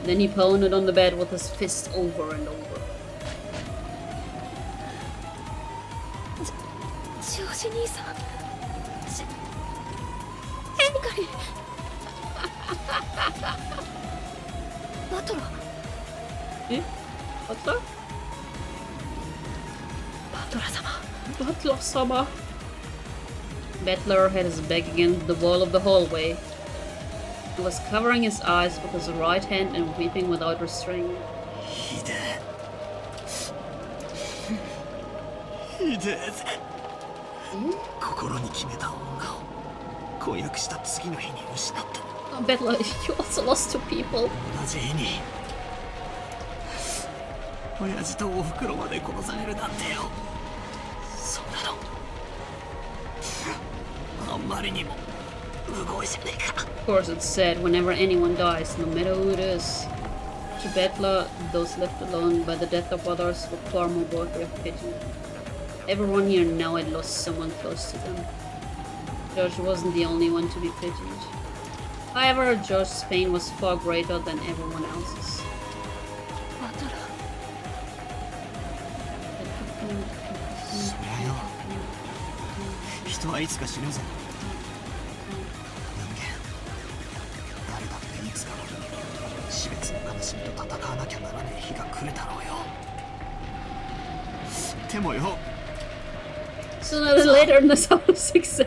Then he pounded on the bed with his fist over and over. Eh? Butler? Butler-sama. Butler had his back against the wall of the hallway. He was covering his eyes with his right hand and weeping without restraint. Oh, Butler, you also lost 2 people. 親父とおふくろまで殺されるなんてよ。そんなのあんまりにもむごいじゃねえか。 Of course, it's sad whenever anyone dies, no matter who it is. To Butler, those left alone by the death of others were far more worthy of pity. Everyone here now had lost someone close to them. George wasn't the only one to be pitied. However, George's pain was far greater than everyone else's. そりゃよ、人はいつか死ぬぜ。人間、誰だっていつか死別の悲しみと戦わなきゃならねえ日が来るだろうよ。でもよ。Sooner than later in the summer 6.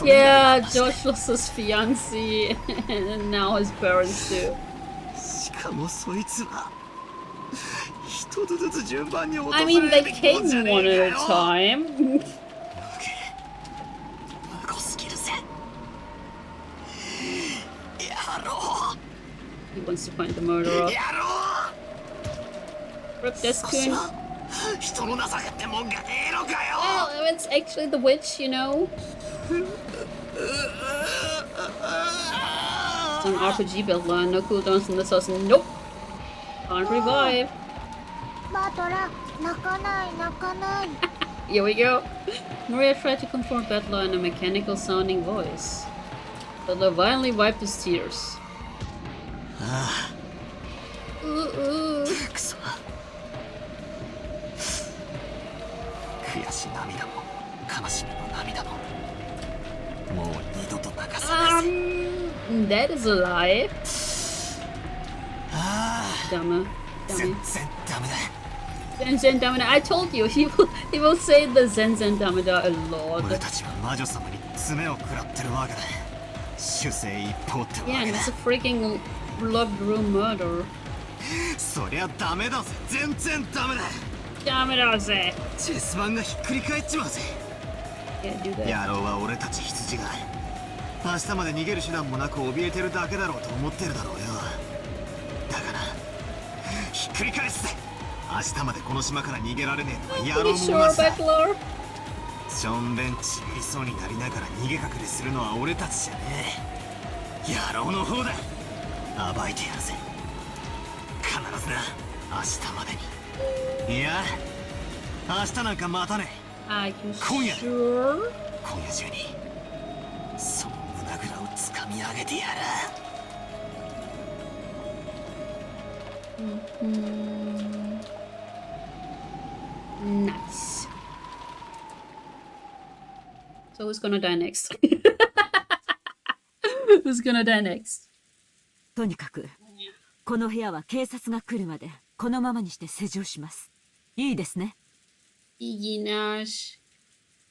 Yeah, George lost his fiancée, and now his parents too. しかもそいつは。I mean, they came one at a time. He wants to find the murderer. Rip this coon. Well, it's actually the witch, you know. It's an RPG build line, no cooldowns in this house. Nope. Can't revive. Here we go. Maria tried to comfort Butler in a mechanical sounding voice. Butler violently wiped his tears. That is a lie. Dummy. Zen Damida. I told you, he will say the Zen Damida a lot. Yeah, and it's a freaking locked room murder. そりゃダメだぜ。全然ダメだ。ダメだぜ。チェス盤がひっくり返っちまうぜ。野郎は俺たち羊が明日まで逃げる手段もなく怯えてるだけだろうと思ってるだろうよ。だからひっくり返すぜ。明日までこの島から逃げられねえのは野郎も同じだ。しょんべんちびりそうになりながら逃げ隠れするのは俺たちじゃねえ。野郎の方だ。暴いてやるぜ。必ずな、明日までに。いや、明日なんか待たねえ。今夜、今夜中にその胸ぐらをつかみ上げてやる。Nice. So who's gonna die next? Who's gonna die next? とにかくこの部屋は警察が来るまでこのままにして施錠します。いいですね。Iginash.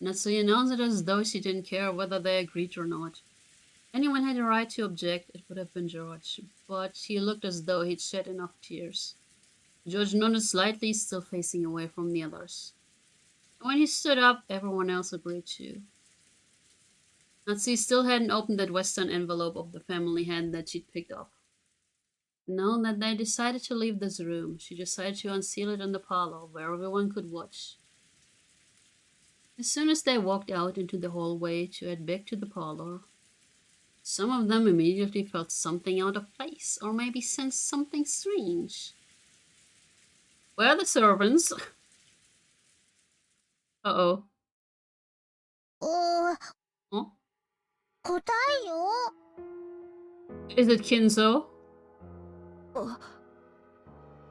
Natsui announced it as though she didn't care whether they agreed or not. Anyone had a right to object, it would have been George, but he looked as though he'd shed enough tears. George nodded slightly, still facing away from the others. When he stood up, everyone else agreed too. Natsui still hadn't opened that western envelope of the family hand that she'd picked up. Now that they decided to leave this room, she decided to unseal it in the parlor where everyone could watch. As soon as they walked out into the hallway to head back to the parlor, some of them immediately felt something out of place, or maybe sensed something strange. Where are the servants? Uh-oh. Huh? Is it Kinzo?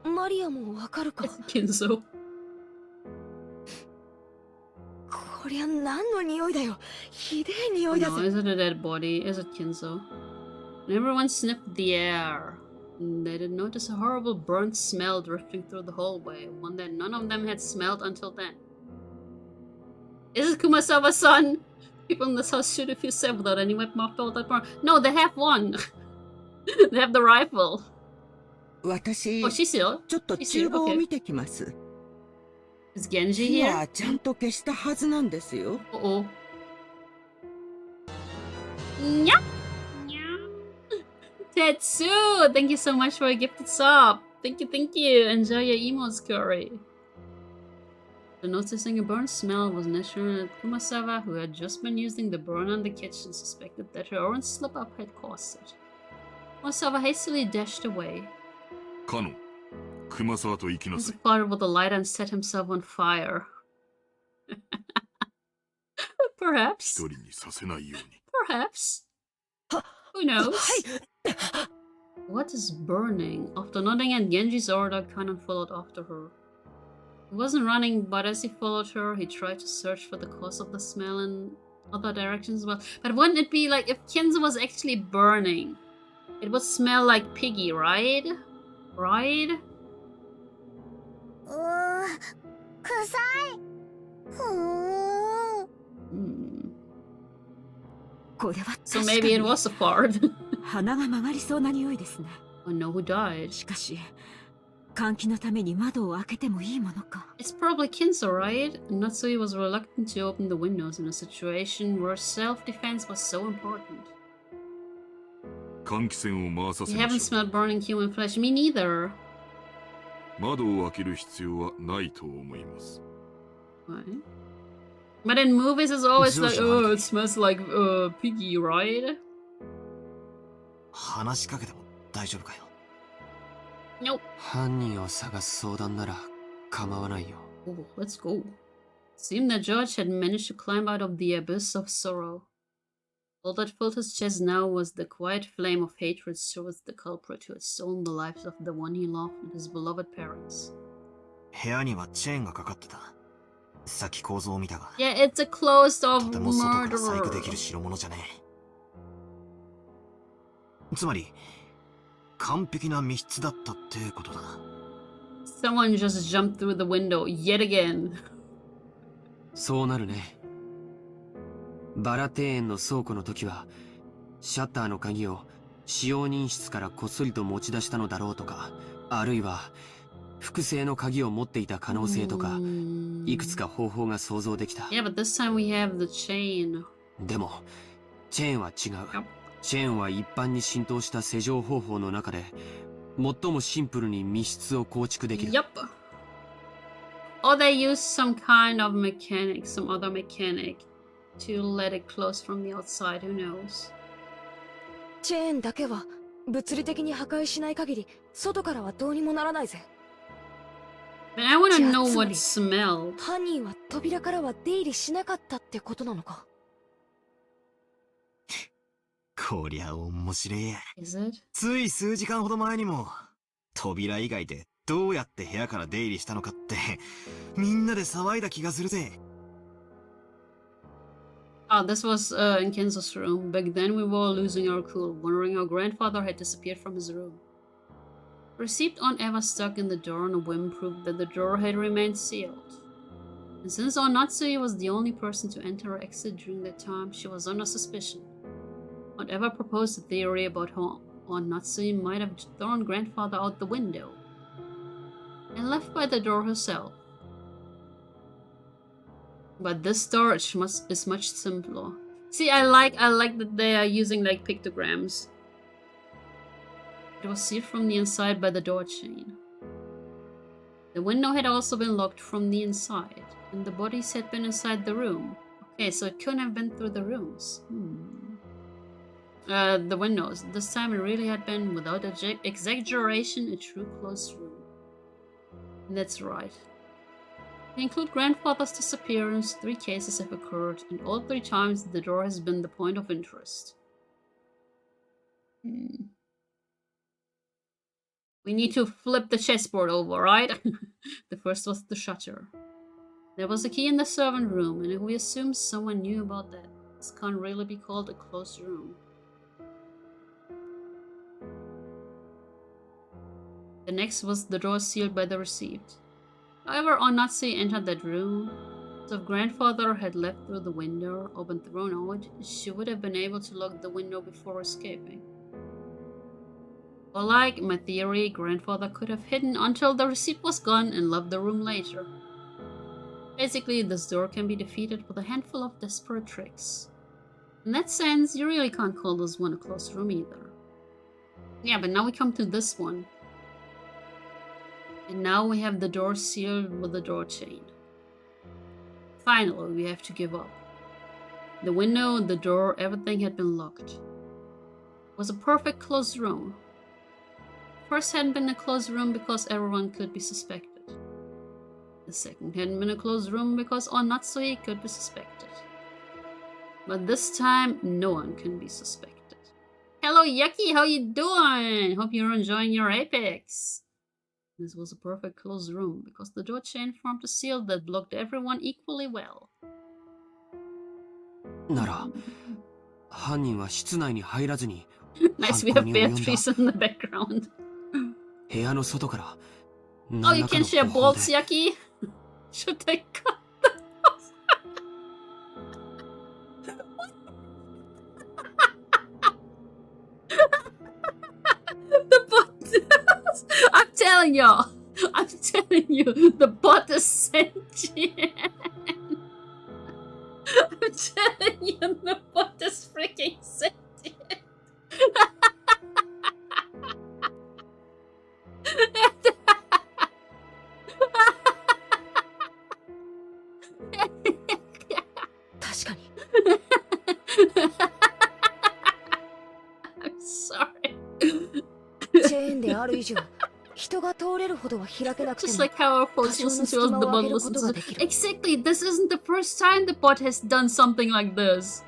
マリアもわかるか。 Kinzo. こりゃ何の匂いだよ。ひでえ匂いだ No, ぜ。 is it a dead body? Is it Kinzo? And everyone sniffed the air. And they did notice a horrible burnt smell drifting through the hallway, one that none of them had smelled until then. Is it Kumasawa's son? People in this house shoot if you said without any weapon after all that burn. No, they have one. They have the rifle. 私、 Oh, she's still. ちょっと厨房を見てきます。 Is Genji 火 here? はちゃんと消したはずなんですよ。Uh-oh. Nyah! Tetsu! Thank you so much for a gifted sub. Thank you, thank you. Enjoy your emotes, curry. The noticing a burnt smell was natural that Kumasawa, who had just been using the burner in the kitchen, suspected that her own slip-up had caused it. Kumasawa hastily dashed away. Kano, Kumasawa to He ikinasai. spotted with a lighter and set himself on fire. Perhaps. 一人にさせないように。 Perhaps. Who knows? What is burning? After nodding at Genji's order, Kanon followed after her. He wasn't running, but as he followed her, he tried to search for the cause of the smell in other directions as well. But wouldn't it be like if Kenzo was actually burning? It would smell like piggy, right? Right? 臭い。これは So 確か maybe に it was a fart. 鼻が曲がりそうな匂いですね。 I know who died. しかし換気のために窓を開けてもいいものか。 It's probably Kinzo, right? Natsui was reluctant to open the windows in a situation where self-defense was so important. 換気扇を回さ You せま haven't しょう。 smelled burning human flesh. Me neither. 窓を開ける必要はないと思います。 Right. But in movies, it's always like, Zero-shot. oh, it smells like piggy, right? 話しかけても大丈夫かよ。 Nope. 犯人を探す相談なら構わないよ。 Oh, let's go. Seemed that George had managed to climb out of the abyss of sorrow. All that filled his chest now was the quiet flame of hatred towards the culprit who had stolen the lives of the one he loved and his beloved parents. 部屋にはチェーンがかかってた。さっき構造を見たが。 Yeah, it's a closed-off とても外から細工でき murderer. る代物じゃねえ。つまり完璧な密室だったってことだ。 Someone just jumped through the window yet again. そうなるね。バラ庭園の倉庫の時はシャッターの鍵を使用人室からこっそりと持ち出したのだろうとかあるいは複製の鍵を持っていた可能性とか、いくつか方法が想像できた。Yeah, but this time we have the chain. でもチェーンは違う。チェーンは一般に浸透した施錠方法の中で最もシンプルに密室を構築できる。Yup. Or they use some kind of mechanic, some other mechanic to let it close from the outside, who knows. チェーンだけは物理的に破壊しない限り外からはどうにもならないぜ。But I wanna know what smelled. 犯人は扉からは出入りしなかったってことなのか。こりゃ面白いや。Is it? つい数時間ほど前にも扉以外でどうやって部屋から出入りしたのかってみんなで騒いだ気がするぜ。Oh, this was in Kenzo's room. Back then we were all losing our cool, wondering how grandfather had disappeared from his room. Receipt on Eva stuck in the door on a whim proved that the door had remained sealed. And since Onatsui was the only person to enter or exit during that time, she was under suspicion. Aunt Eva proposed a theory about how Onatsui might have thrown grandfather out the window and left by the door herself. But this storage is much simpler. See, I like that they are using like pictograms. It was sealed from the inside by the door chain. The window had also been locked from the inside, and the bodies had been inside the room. Okay, so it couldn't have been through the rooms. The windows. This time it really had been, without exaggeration, a true closed room. And that's right. To include grandfather's disappearance, 3 cases have occurred, and all 3 times the door has been the point of interest. We need to flip the chessboard over, right? The first was the shutter. There was a key in the servant room, and if we assume someone knew about that, this can't really be called a closed room. The next was the door sealed by the receipt. However, Onatsui entered that room, so if grandfather had left through the window or been thrown out, she would have been able to lock the window before escaping. Or like my theory, grandfather could have hidden until the receipt was gone and left the room later. Basically, this door can be defeated with a handful of desperate tricks. In that sense, you really can't call this one a closed room either. Yeah, but now we come to this one. And now we have the door sealed with the door chain. Finally, we have to give up. The window, the door, everything had been locked. It was a perfect closed room. First hadn't been a closed room because everyone could be suspected. The second hadn't been a closed room because Onatsui could be suspected. But this time, no one can be suspected. Hello Yucky, how you doing? Hope you're enjoying your Apex. This was a perfect closed room because the door chain formed a seal that blocked everyone equally well. なら、犯人は室内に入らずに Nice, we have Beatrice in the background. 部屋の外から Oh, you can share balls, Yucky? Should I cut those? The bot. I'm telling y'all. I'm telling you, the bot is sentient. I'm telling you, the bot is freaking sentient. I'm sorry. Just like how our host listens to us, the bot listens to us. Exactly, this isn't the first time the bot has done something like this.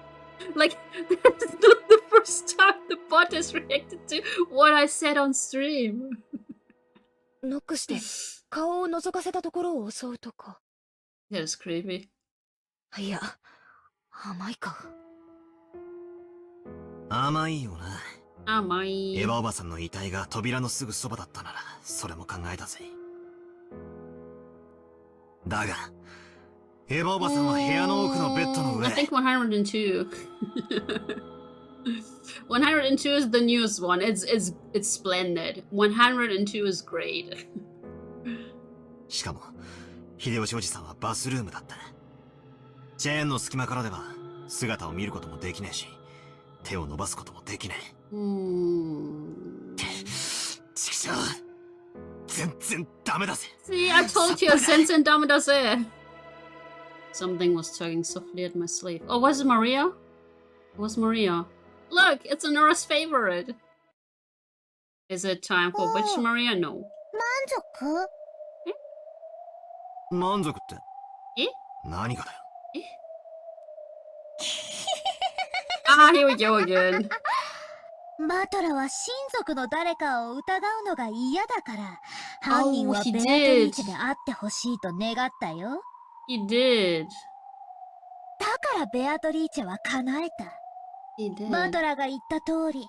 Like, this is not the first time the bot has reacted to what I said on stream. ノックして顔を覗かせたところを襲うとか。That is creepy. いや、甘いか。甘いよな。甘い。エヴァおばさんの遺体が扉のすぐそばだったなら、それも考えたぜ。だが、エヴァおばさんは部屋の奥のベッドの上。I think 102. 102 is the newest one. It's splendid. 102 is great. しかも秀吉おじさんはバスルームだった。チェーンの隙間からでは姿を見ることもできねえし、手を伸ばすこともできねえ。ちくしょう、全然ダメだぜ。 See, I told you, 全然ダメだぜ。 Something was tugging softly at my sleeve. Oh, was it Maria? It was Maria. Look, it's a Nora's favorite. Is it time for Witch Maria? No. 満足って。え？何がだよ。Ah, here we go again. バトラは親族の誰かを疑うのが嫌だから、犯人は he ベアト did. リーチェで会ってほしいと願ったよ。He did. だからベアトリーチェは叶えた。He did. バトラが言った通り、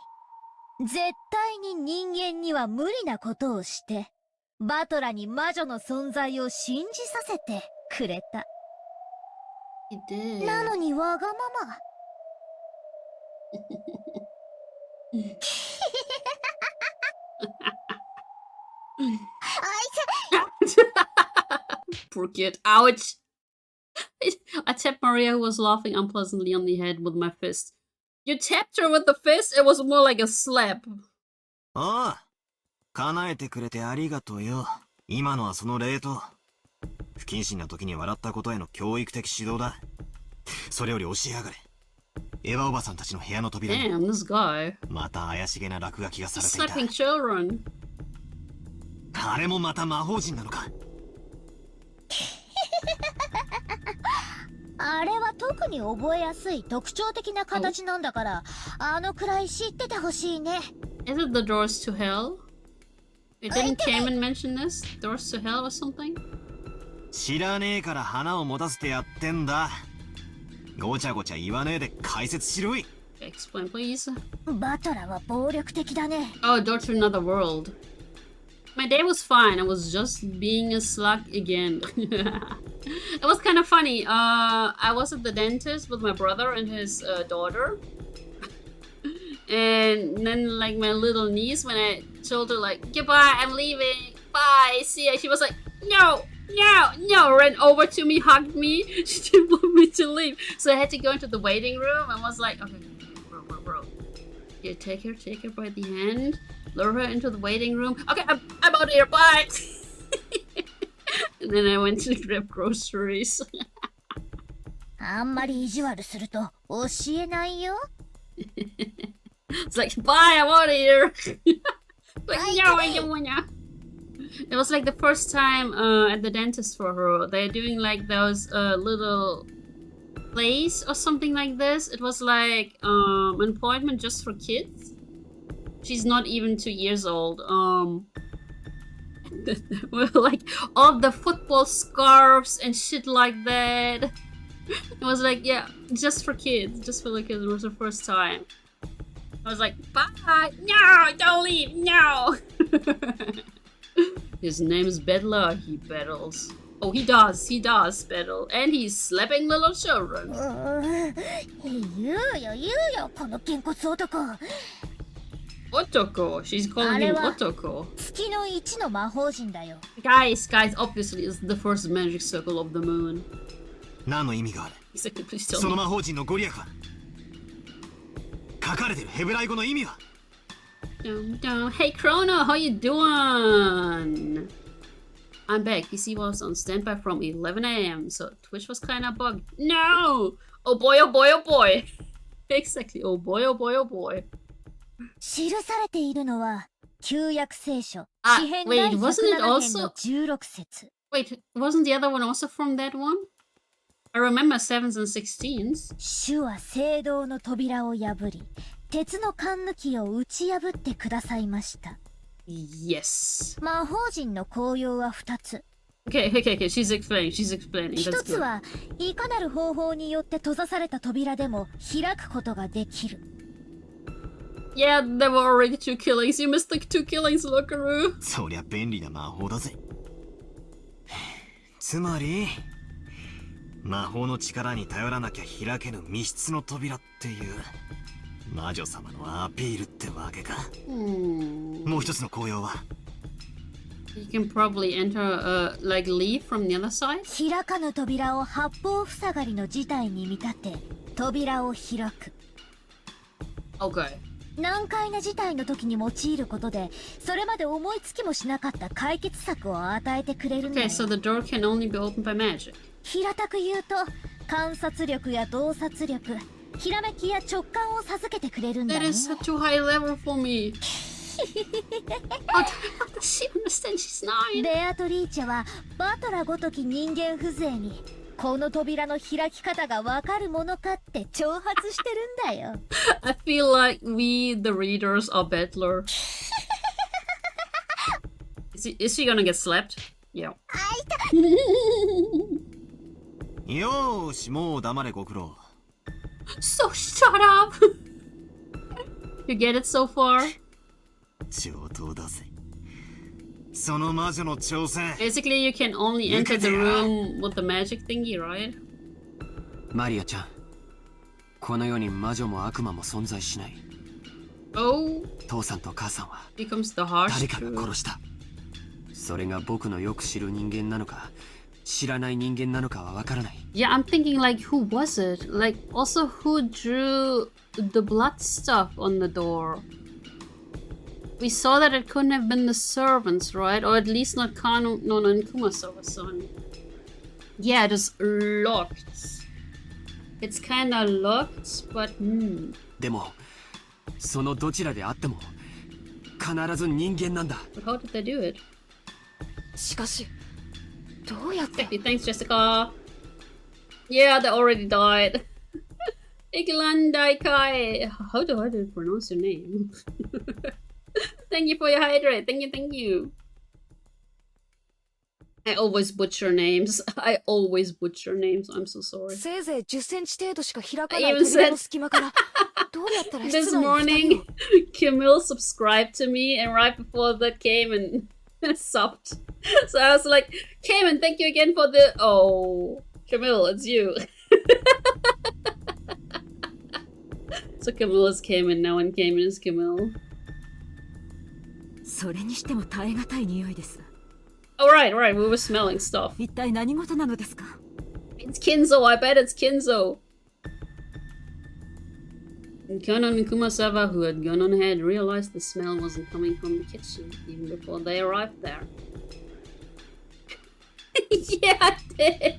絶対に人間には無理なことをして、バトラに魔女の存在を信じさせてくれた。He did. なのにわがまま。Poor kid. Ouch! I tapped Maria, who was laughing unpleasantly, on the head with my fist. You tapped her with the fist? It was more like a slap. ああ、叶えてくれてありがとうよ。今のはその礼と。不謹慎な時に笑ったことへの教育的指導だ。それより教えやがれ。エヴァおばさんたちの部屋の扉に Damn, this guy. また怪しげな落書きがさ He's れてい slapping children. た。あれもまた魔法陣なのか。あれは特に覚えやすい特徴的な形なんだから、あのくらい知っててほしいね。Is it the doors to hell? It didn't Cayman mention this? Doors to hell or something? 知らねえから花を持たせてやってんだ。ごちゃごちゃ言わねえで解説しろい。Explain, please. バトラは暴力的だね。Oh, door to another world. My day was fine. I was just being a slug again. It was kind of funny. I was at the dentist with my brother and his daughter. And then, like, my little niece, when I told her, like, goodbye, I'm leaving, bye, see ya, she was like, no, no, no, ran over to me, hugged me. She didn't want me to leave. So I had to go into the waiting room and was like, okay, bro. Yeah, take her by the hand, lure her into the waiting room. Okay, I'm out of here, bye. And then I went to grab groceries. あんまり意地悪すると教えないよ。It's like, bye, I'm out of here. Like, no, I don't wanna. It was like the first time at the dentist for her. They're doing like those little plays or something like this. It was like an appointment just for kids. She's not even 2 years old. Like all the football scarves and shit like that. It was like, yeah, just for kids, just for the kids. It was the first time. I was like, bye, no, don't leave, no. His name's Bedler, he battles. Oh, he does battle. And he's slapping little children. 言うよ、このげんこつ男。Otoko, she's calling him Otoko. 月の1の魔法陣だよ。Guys, obviously it's the first magic circle of the moon. 何の意味がある？ Exactly, please tell その me. 魔法陣のご利益は？書かれてるヘブライ語の意味は？ Hey Chrono, how you doing? I'm back. PC was on standby from 11 a.m. So Twitch was kinda bugged. No! Oh boy, oh boy, oh boy. Exactly, oh boy, oh boy, oh boy. 記されているのは旧約聖書詩編 wait, 第 wasn't it 107編の also... 16節。 Wait, wasn't the other one also from that one? I remember 7s and 16s. 主は聖堂の扉を破り、鉄の栓抜きを打ち破ってくださいました。Yes. 魔法陣の効用は2つ。Okay, she's explaining. 1つはいかなる方法によって閉ざされた扉でも開くことができる。Yeah, there were already 2 killings. You missed like 2 killings, Lokaru. そりゃ便利な魔法だぜ。つまり魔法の力に頼らなきゃ開けぬ密室の扉っていう。魔女様のアピールってわけか。もう一つの紅葉は You can probably enter, like, leave from the other side? 開かぬ扉を八方塞がりの事態に見立て、扉を開く。Okay. 難解な事態の時に用いることで、それまで思いつきもしなかった解決策を与えてくれるんだよ。Okay, so the door can only be opened by magic. 平たく言うと、観察力や洞察力、ひらめきや直感を授けてくれるんだよ。That is such a high level for me. How does she understand she's 9? ベアトリーチェはバトラごとき人間風情にこの扉の開き方がわかるものかって挑発してるんだよ。I feel like we, the readers, are battler. Is she gonna get slapped? Yeah. よーし、もう黙れご苦労。So shut up! You get it so far? 上等だぜ。その魔女の挑戦。Basically, you can only enter the room with the magic thingy, right? マリアちゃん、この世に魔女も悪魔も存在しない。Oh, 父さんと母さんは becomes the harsh 誰かが truth. 殺した。それが僕のよく知る人間なのか、知らない人間なのかはわからない。Yeah, I'm thinking like, who was it? Like, also who drew the blood stuff on the door? We saw that it couldn't have been the servants, right? Or at least not Kano, Nono, and Kumasawa's son. Yeah, it is locked. It's kinda locked, but でも、そのどちらであっても、必ず人間なんだ。But how did they do it? しかし、どうやって？ Thanks, Jessica. Yeah, they already died. Iglandai Kai. How do I pronounce your name? Thank you for your hydrate. Thank you. I always butcher names. I'm so sorry. せいぜい10センチ程度しか開かない扉の隙間からどうやったら室内 This に二人 morning, Camille subscribed to me, and right before that came and subbed. So I was like, Cayman, thank you again for the... Oh, Camille, it's you. So Camille is Cayman now, and Cayman is Camille. それにしても耐え難い匂いです。Oh, right, we were smelling stuff. 一体何事なのですか？ It's Kinzo, I bet it's Kinzo. And Konon and Kumasawa, who had gone on ahead, realized the smell wasn't coming from the kitchen, even before they arrived there. Yeah, I did.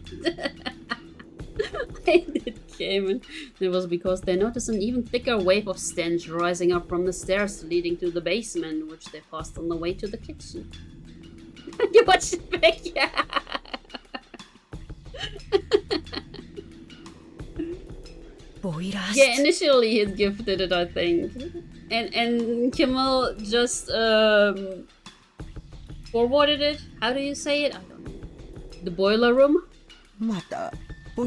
I did, Cayman. It was because they noticed an even thicker wave of stench rising up from the stairs leading to the basement, which they passed on the way to the kitchen. You watched it back, yeah. Yeah, initially he gifted it, I think. And Kimmel just forwarded it. How do you say it? I don't know. The boiler room? Oh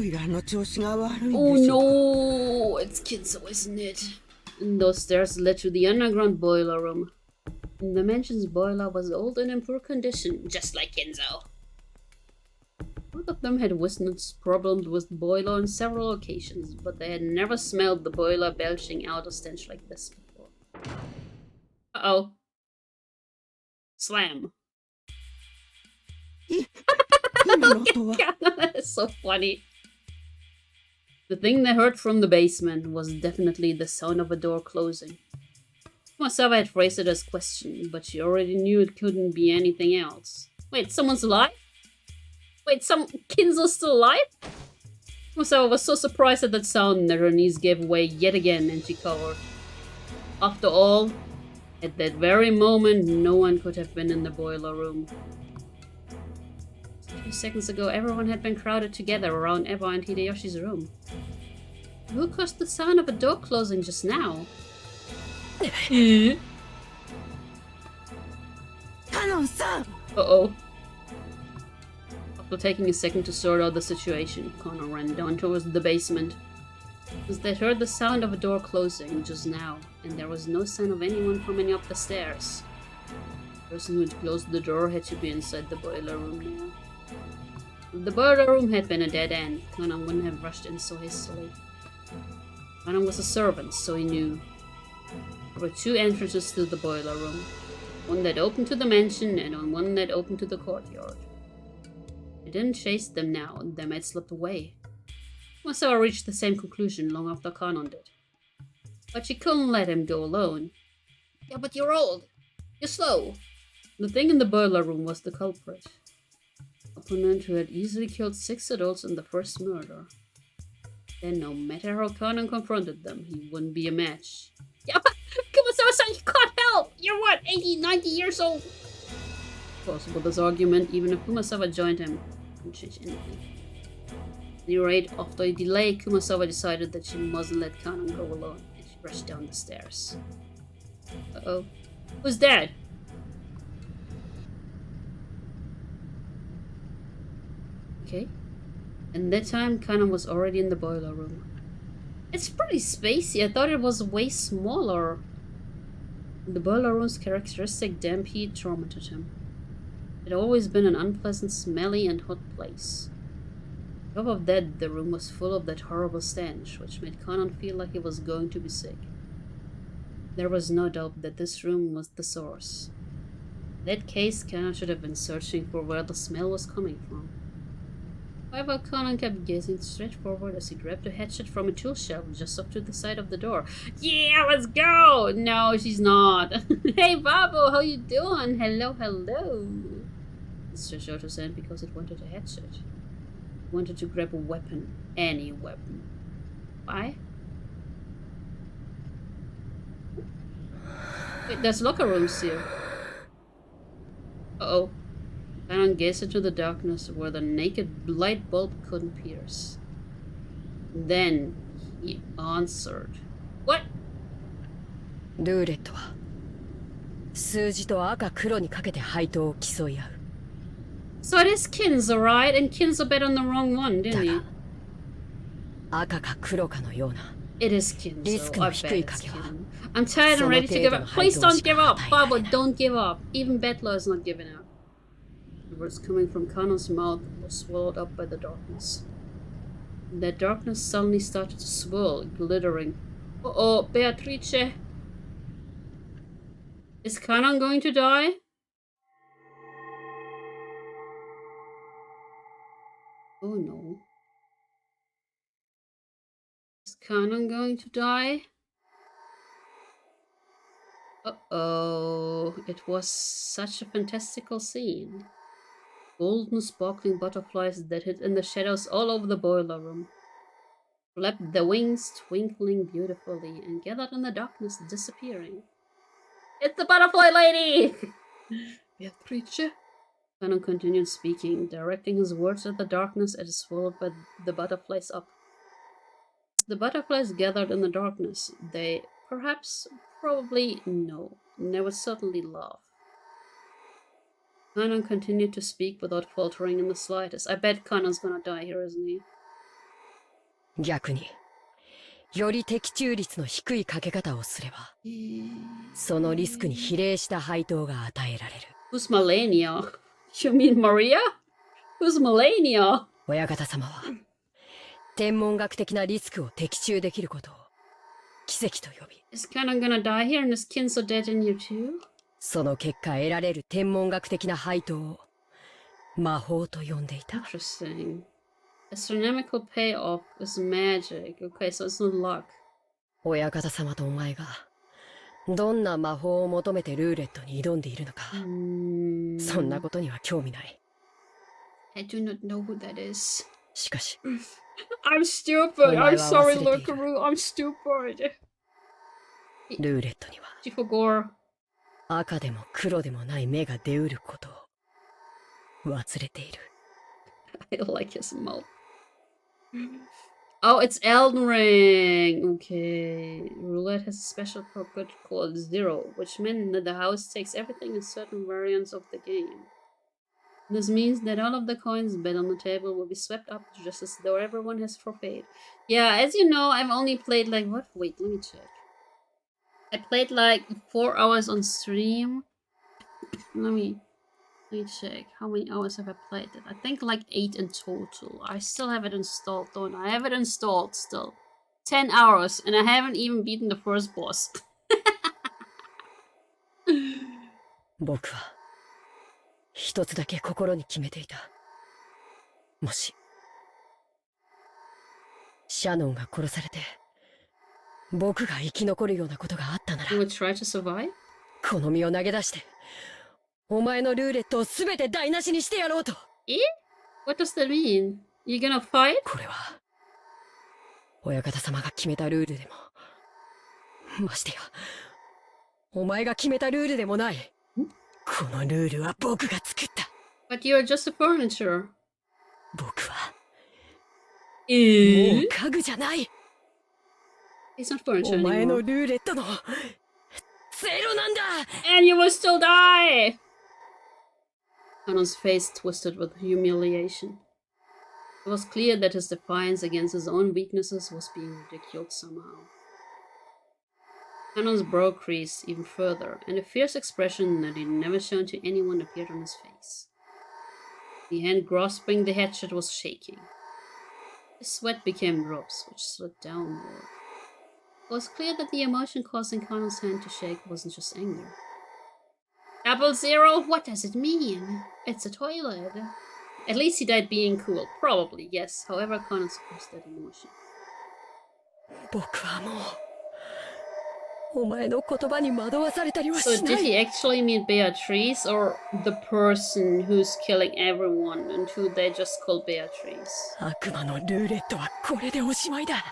no, it's Kinzo, isn't it? And those stairs led to the underground boiler room. And the mansion's boiler was old and in poor condition, just like Kinzo. Both of them had witnessed problems with the boiler on several occasions, but they had never smelled the boiler belching out a stench like this before. Uh-oh. Slam. That's so funny. The thing they heard from the basement was definitely the sound of a door closing. Kumasawa had phrased it as question, but she already knew it couldn't be anything else. Wait, someone's alive? Wait, Kinzo's still alive? Kumasawa was so surprised at that sound that her knees gave way yet again and she cowered. After all, at that very moment, no one could have been in the boiler room. A few seconds ago, everyone had been crowded together around Eva and Hideyoshi's room. Who caused the sound of a door closing just now? Uh-oh. After taking a second to sort out the situation, Connor ran down towards the basement. As they heard the sound of a door closing just now, and there was no sign of anyone coming up the stairs. The person who had closed the door had to be inside the boiler room now. If the boiler room had been a dead end, Conan wouldn't have rushed in so hastily. Conan was a servant, so he knew There were 2 entrances to the boiler room. One that opened to the mansion and one that opened to the courtyard. They didn't chase them now, they might slip away. Kumasawa reached the same conclusion long after Kanon did. But she couldn't let him go alone. Yeah, but you're old. You're slow. The thing in the boiler room was the culprit. Opponent who had easily killed 6 adults in the first murder. Then no matter how Kanon confronted them, he wouldn't be a match. Yeah, Kumasawa-san, you can't help! You're what, 80, 90 years old? Possible this argument, even if Kumasawa joined him, wouldn't change anything. At any rate, after a delay, Kumasawa decided that she mustn't let Kanon go alone, and she rushed down the stairs. Uh-oh. Who's that? Okay. And that time, Kanon was already in the boiler room. It's pretty spacey. I thought it was way smaller. The boiler room's characteristic damp heat tormented him. It had always been an unpleasant, smelly, and hot place. On top of that, the room was full of that horrible stench, which made Kanon feel like he was going to be sick. There was no doubt that this room was the source. In that case, Kanon should have been searching for where the smell was coming from. However, Kanon kept gazing straight forward as he grabbed a hatchet from a tool shelf just up to the side of the door. Yeah, let's go! No, she's not. Hey, Babu, how you doing? Hello, hello. It stretched out his hand because it wanted a hatchet. It wanted to grab a weapon. Any weapon. Why? Wait, there's locker rooms here. Uh-oh. Kanon gazed into the darkness where the naked light bulb couldn't pierce. Then he answered. What? ルーレットは数字と赤黒にかけて配当を競い合う。So it is Kinzo, right? And Kinzo bet on the wrong one, didn't he? 赤か黒かのような。 It is Kinzo. リスクの低い賭けは I'm tired and ready to give up. Please don't give up, Baba. Don't give up. Even Bettler is not giving up. The words coming from Kanon's mouth were swallowed up by the darkness. And that darkness suddenly started to swirl, glittering. Uh-oh, Beatrice. Is Kanon going to die? Oh no. Is Kanon going to die? Uh-oh. It was such a fantastical scene. Golden sparkling butterflies that hid in the shadows all over the boiler room. Flapped their wings, twinkling beautifully, and gathered in the darkness, disappearing. It's the butterfly lady! Beatrice? Kanon continued speaking, directing his words at the darkness as it swallowed by the butterflies up. As the butterflies gathered in the darkness, they probably, no, they would certainly laugh. Kanon continued to speak without faltering in the slightest. I bet Kanon's gonna die here, isn't he? 逆により的中率の低いかけ方をすればそのリスクに比例した配当が与えられる。 Who's Malenia? You mean Maria? Who's Malenia? 親方様は天文学的なリスクを的中できることを奇跡と呼び Is Kanon gonna die here and is Kinzo dead in here too? その結果得られる天文学的な配当を魔法と呼んでいた。 Interesting. Astronomical payoff is magic. Okay, so it's not luck. 親方様とお前がどんな魔法を求めてルーレットに挑んでいるのかそんなことには興味ない。 I do not know who that is. しかし I'm stupid. I'm sorry, Lukaru. I'm stupid. ルーレットには She forgot. 赤でも黒でもない目が出うることを忘れている。 I like his mouth. Oh, it's Elden Ring. Okay. Roulette has a special code called Zero, which meant that the house takes everything in certain variants of the game. This means that all of the coins bet on the table will be swept up just as though everyone has forfeit. Yeah, as you know, I've only played like what? Wait, let me check. I played like 4 hours on stream. Let me check. How many hours have I played it? I think like 8 in total. I still have it installed, don't I? I have it installed still. 10 hours, and I haven't even beaten the first boss. 僕は一つだけ心に決めていた。もしシャノンが殺されて僕が生き残るようなことがあったなら、You would try to survive? この身を投げ出してお前のルーレットを全て台無しにしてやろうと。え？ What does that mean? You gonna fight? これは親方様が決めたルールでも、ましてやお前が決めたルールでもない。このルールは僕が作った。 But you're just a furniture. 僕はもう家家具じゃない。 It's not furniture お前の anymore. ルーレットのゼロなんだ。 And you will still die! Kanon's face twisted with humiliation. It was clear that his defiance against his own weaknesses was being ridiculed somehow. Kanon's brow creased even further, and a fierce expression that he'd never shown to anyone appeared on his face. The hand grasping the hatchet was shaking. His sweat became drops, which slid downward. It was clear that the emotion causing Kanon's hand to shake wasn't just anger. 00? What does it mean? It's a toilet. At least he died being cool. Probably, yes. However, Kanon suppressed that emotion. 僕はもうお前の言葉に惑わされたりは So しな did い。 he actually meet Beatrice or the person who's killing everyone and who they just call Beatrice? 悪魔のルーレットはこれでおしまいだ。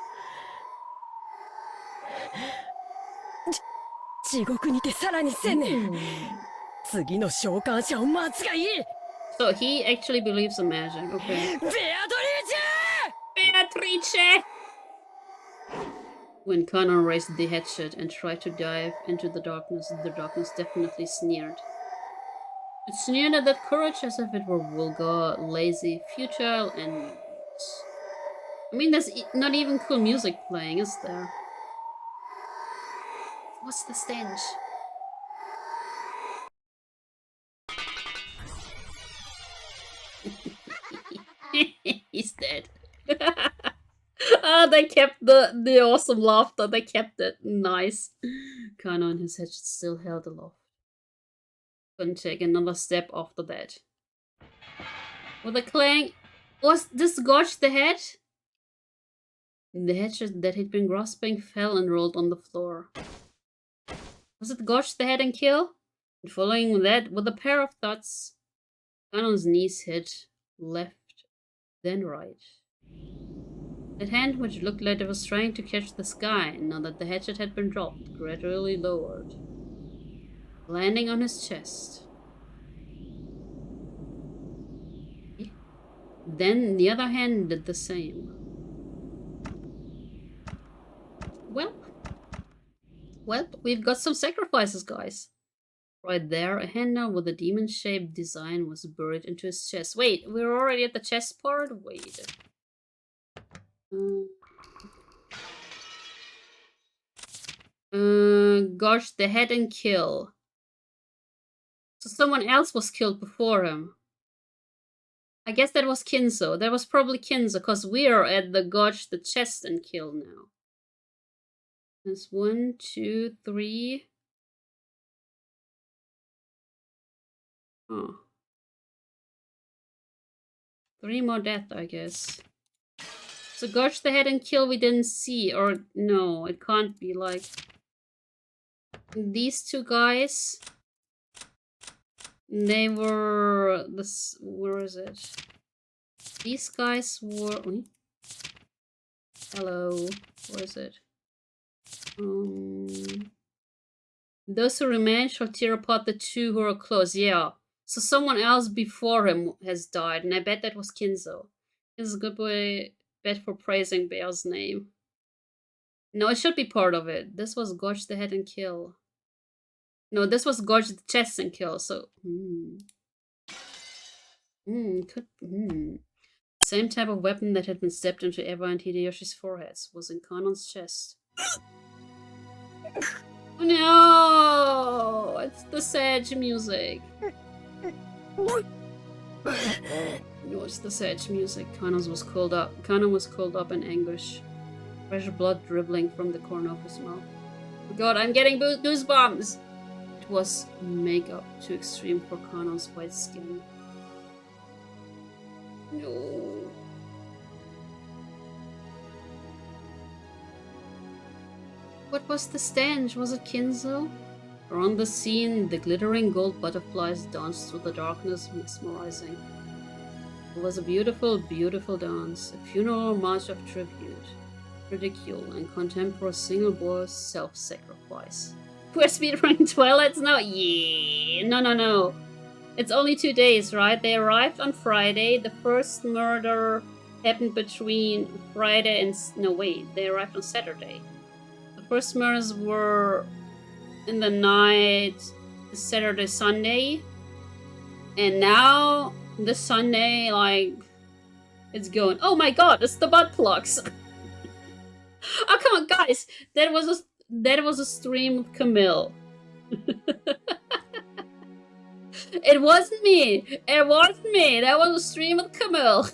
地獄にてさらに1000年。次の召喚者を待つがいい。 So he actually believes in magic, okay. ベアトリーチェ！ Beatrice! When Kanon raised the hatchet and tried to dive into the darkness definitely sneered. It sneered at that courage as if it were vulgar, lazy, futile, and useless. I mean, there's not even cool music playing, is there? What's the stench? He's dead. Ah, they kept the awesome laughter. They kept it. Nice. Kanon, his hatchet still held aloft. Couldn't take another step after that. With a clang, was this Gotch the head? The hatchet that he'd been grasping fell and rolled on the floor. Was it Gotch the head and kill? And following that, with a pair of thoughts, Kanon's knees hit left, then right. That hand, which looked like it was trying to catch the sky, now that the hatchet had been dropped, gradually lowered, landing on his chest. Then the other hand did the same. Well, we've got some sacrifices, guys. Right there, a handle with a demon-shaped design was buried into his chest. Wait, we're already at the chest part? Wait. Gosh, the head and kill. So someone else was killed before him. I guess that was Kinzo. That was probably Kinzo, because we are at the Gosh, the chest and kill now. There's 1, 2, 3. Oh. 3 more death, I guess. So Gosh the head and kill we didn't see, or no, it can't be like these two guys. They were this. Where is it? These guys were. Hello, where is it? Those who remain shall tear apart the two who are close. Yeah. So someone else before him has died, and I bet that was Kinzo. This is a good way bet for praising Bear's name. No, it should be part of it. This was Gorge the head and kill. No, this was Gorge the chest and kill, so... Same type of weapon that had been stepped into Eva and Hideyoshi's foreheads was in Kanon's chest. Oh no! It's the Sage music. No, it's the Sage music. Kanon was curled up in anguish. Fresh blood dribbling from the corner of his mouth. Oh god, I'm getting goosebumps! It was makeup too extreme for Kanon's white skin. No. What was the stench? Was it Kinzo? Around the scene, the glittering gold butterflies danced through the darkness, mesmerizing. It was a beautiful, beautiful dance, a funeral march of tribute, ridicule, and contempt for a single boy's self-sacrifice. We're speedrunning Twilights now? Yeah! No. It's only 2 days, right? They arrived on Friday. The first murder happened between Friday and... No, wait. They arrived on Saturday. The first murders were in the night Saturday, Sunday. And now, this Sunday, like... It's going... Oh my god, it's the butt plugs! Oh, come on, guys! That was a stream of Camille. It wasn't me! It wasn't me! That was a stream of Camille.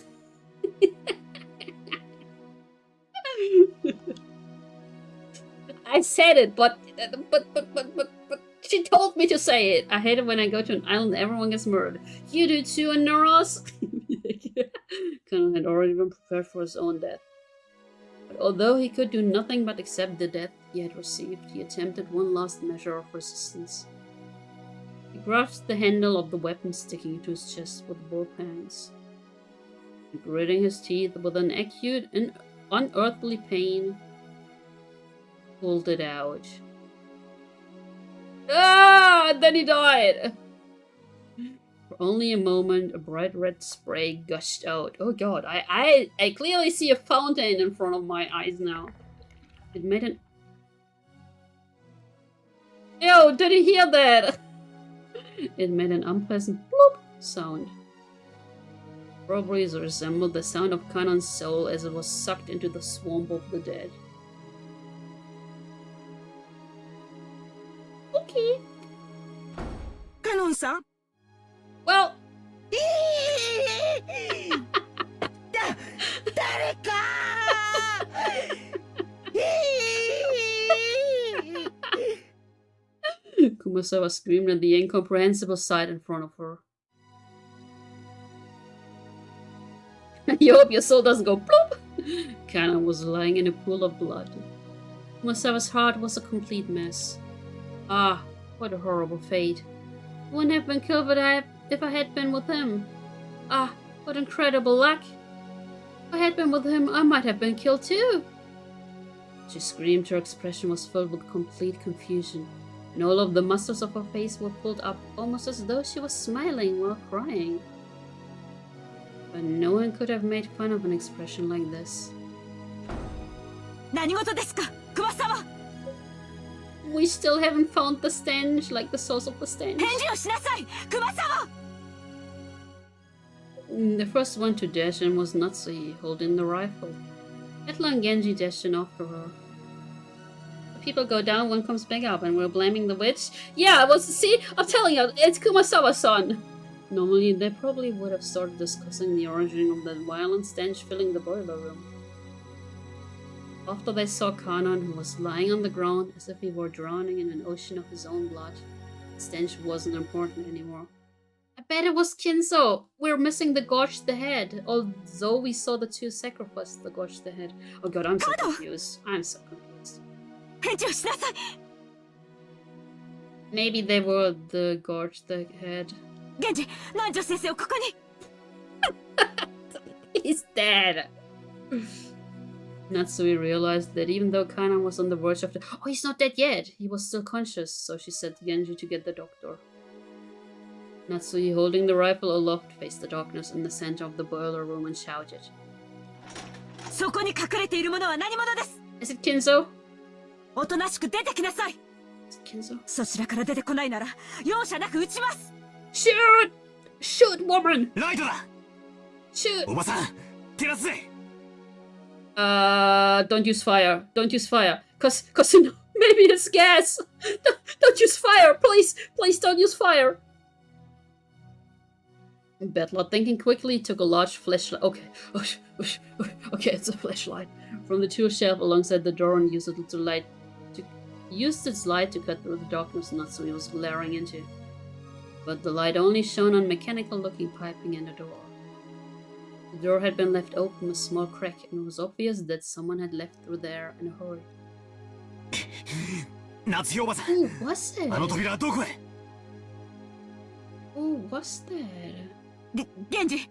I said it, but she told me to say it. I hate it when I go to an island and everyone gets murdered. You do too, Neuros? Kanon had already been prepared for his own death. But although he could do nothing but accept the death he had received, he attempted one last measure of resistance. He grasped the handle of the weapon sticking to his chest with both hands. And gritting his teeth with an acute and unearthly pain, pulled it out. Ah! And then he died! For only a moment, a bright red spray gushed out. Oh god, I clearly see a fountain in front of my eyes now. It made an... Ew, did you hear that? It made an unpleasant bloop sound. Probably resembled the sound of Kanon's soul as it was sucked into the swamp of the dead. Okay. Kanon-san? Well... Kumasawa screamed at the incomprehensible sight in front of her. You hope your soul doesn't go plop! Kanon was lying in a pool of blood. Kumasawa's heart was a complete mess. Ah, what a horrible fate. I wouldn't have been killed if I had been with him. Ah, what incredible luck. If I had been with him, I might have been killed too. She screamed. Her expression was filled with complete confusion, and all of the muscles of her face were pulled up almost as though she was smiling while crying. But no one could have made fun of an expression like this. We still haven't found the stench, like the source of the stench. The first one to dash in was Natsui, holding the rifle. Etla and Genji dashed in after her. The people go down, one comes back up, and we're blaming the witch? Yeah, see, I'm telling you, it's Kumasawa-san! Normally, they probably would have started discussing the origin of that violent stench filling the boiler room. After they saw Kanon, who was lying on the ground as if he were drowning in an ocean of his own blood, the stench wasn't important anymore. I bet it was Kinzo! We're missing the gorged the head, although we saw the two sacrifice the gorged the head. Oh god, I'm so confused. I'm so confused. Maybe they were the gorged the head. He's dead! Natsui realized that even though Kanon was on the verge of oh, he's not dead yet! He was still conscious, so she sent Genji to get the doctor. Natsui, holding the rifle aloft, faced the darkness in the center of the boiler room and shouted. Is it Kinzo? Is it Kinzo? Shoot! Shoot, woman! Shoot! Don't use fire. Don't use fire. Cause you know, maybe it's gas! Don't use fire! Please! Please don't use fire! Bedlot, thinking quickly, took a large flashlight. Okay, okay, it's a flashlight from the tool shelf alongside the door and used it to light He used its light to cut through the darkness Natsui was glaring into. But the light only shone on mechanical-looking piping in the door. The door had been left open with a small crack, and it was obvious that someone had left through there in a hurry. Who was it? Who was that? Genji!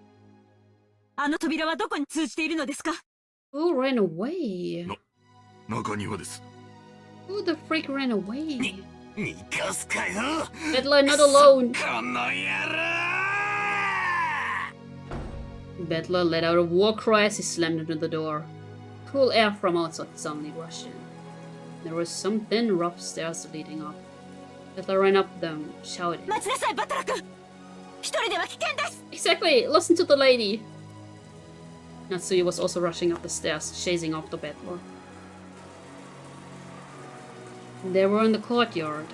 あの扉はどこに通じているのですか? Who ran away? 中庭です。 Who the freak ran away? 逃がすかよ。 Bettler not alone. この野郎。 Bettler let out a war cry as he slammed into the door. Cool air from outside suddenly rushed in. There was some thin, rough stairs leading up. Bettler ran up them, shouting. 待ちなさい、バトラ君。一人では危険です。 Exactly! Listen to the lady! Natsui was also rushing up the stairs, chasing after Bettler. They were in the courtyard.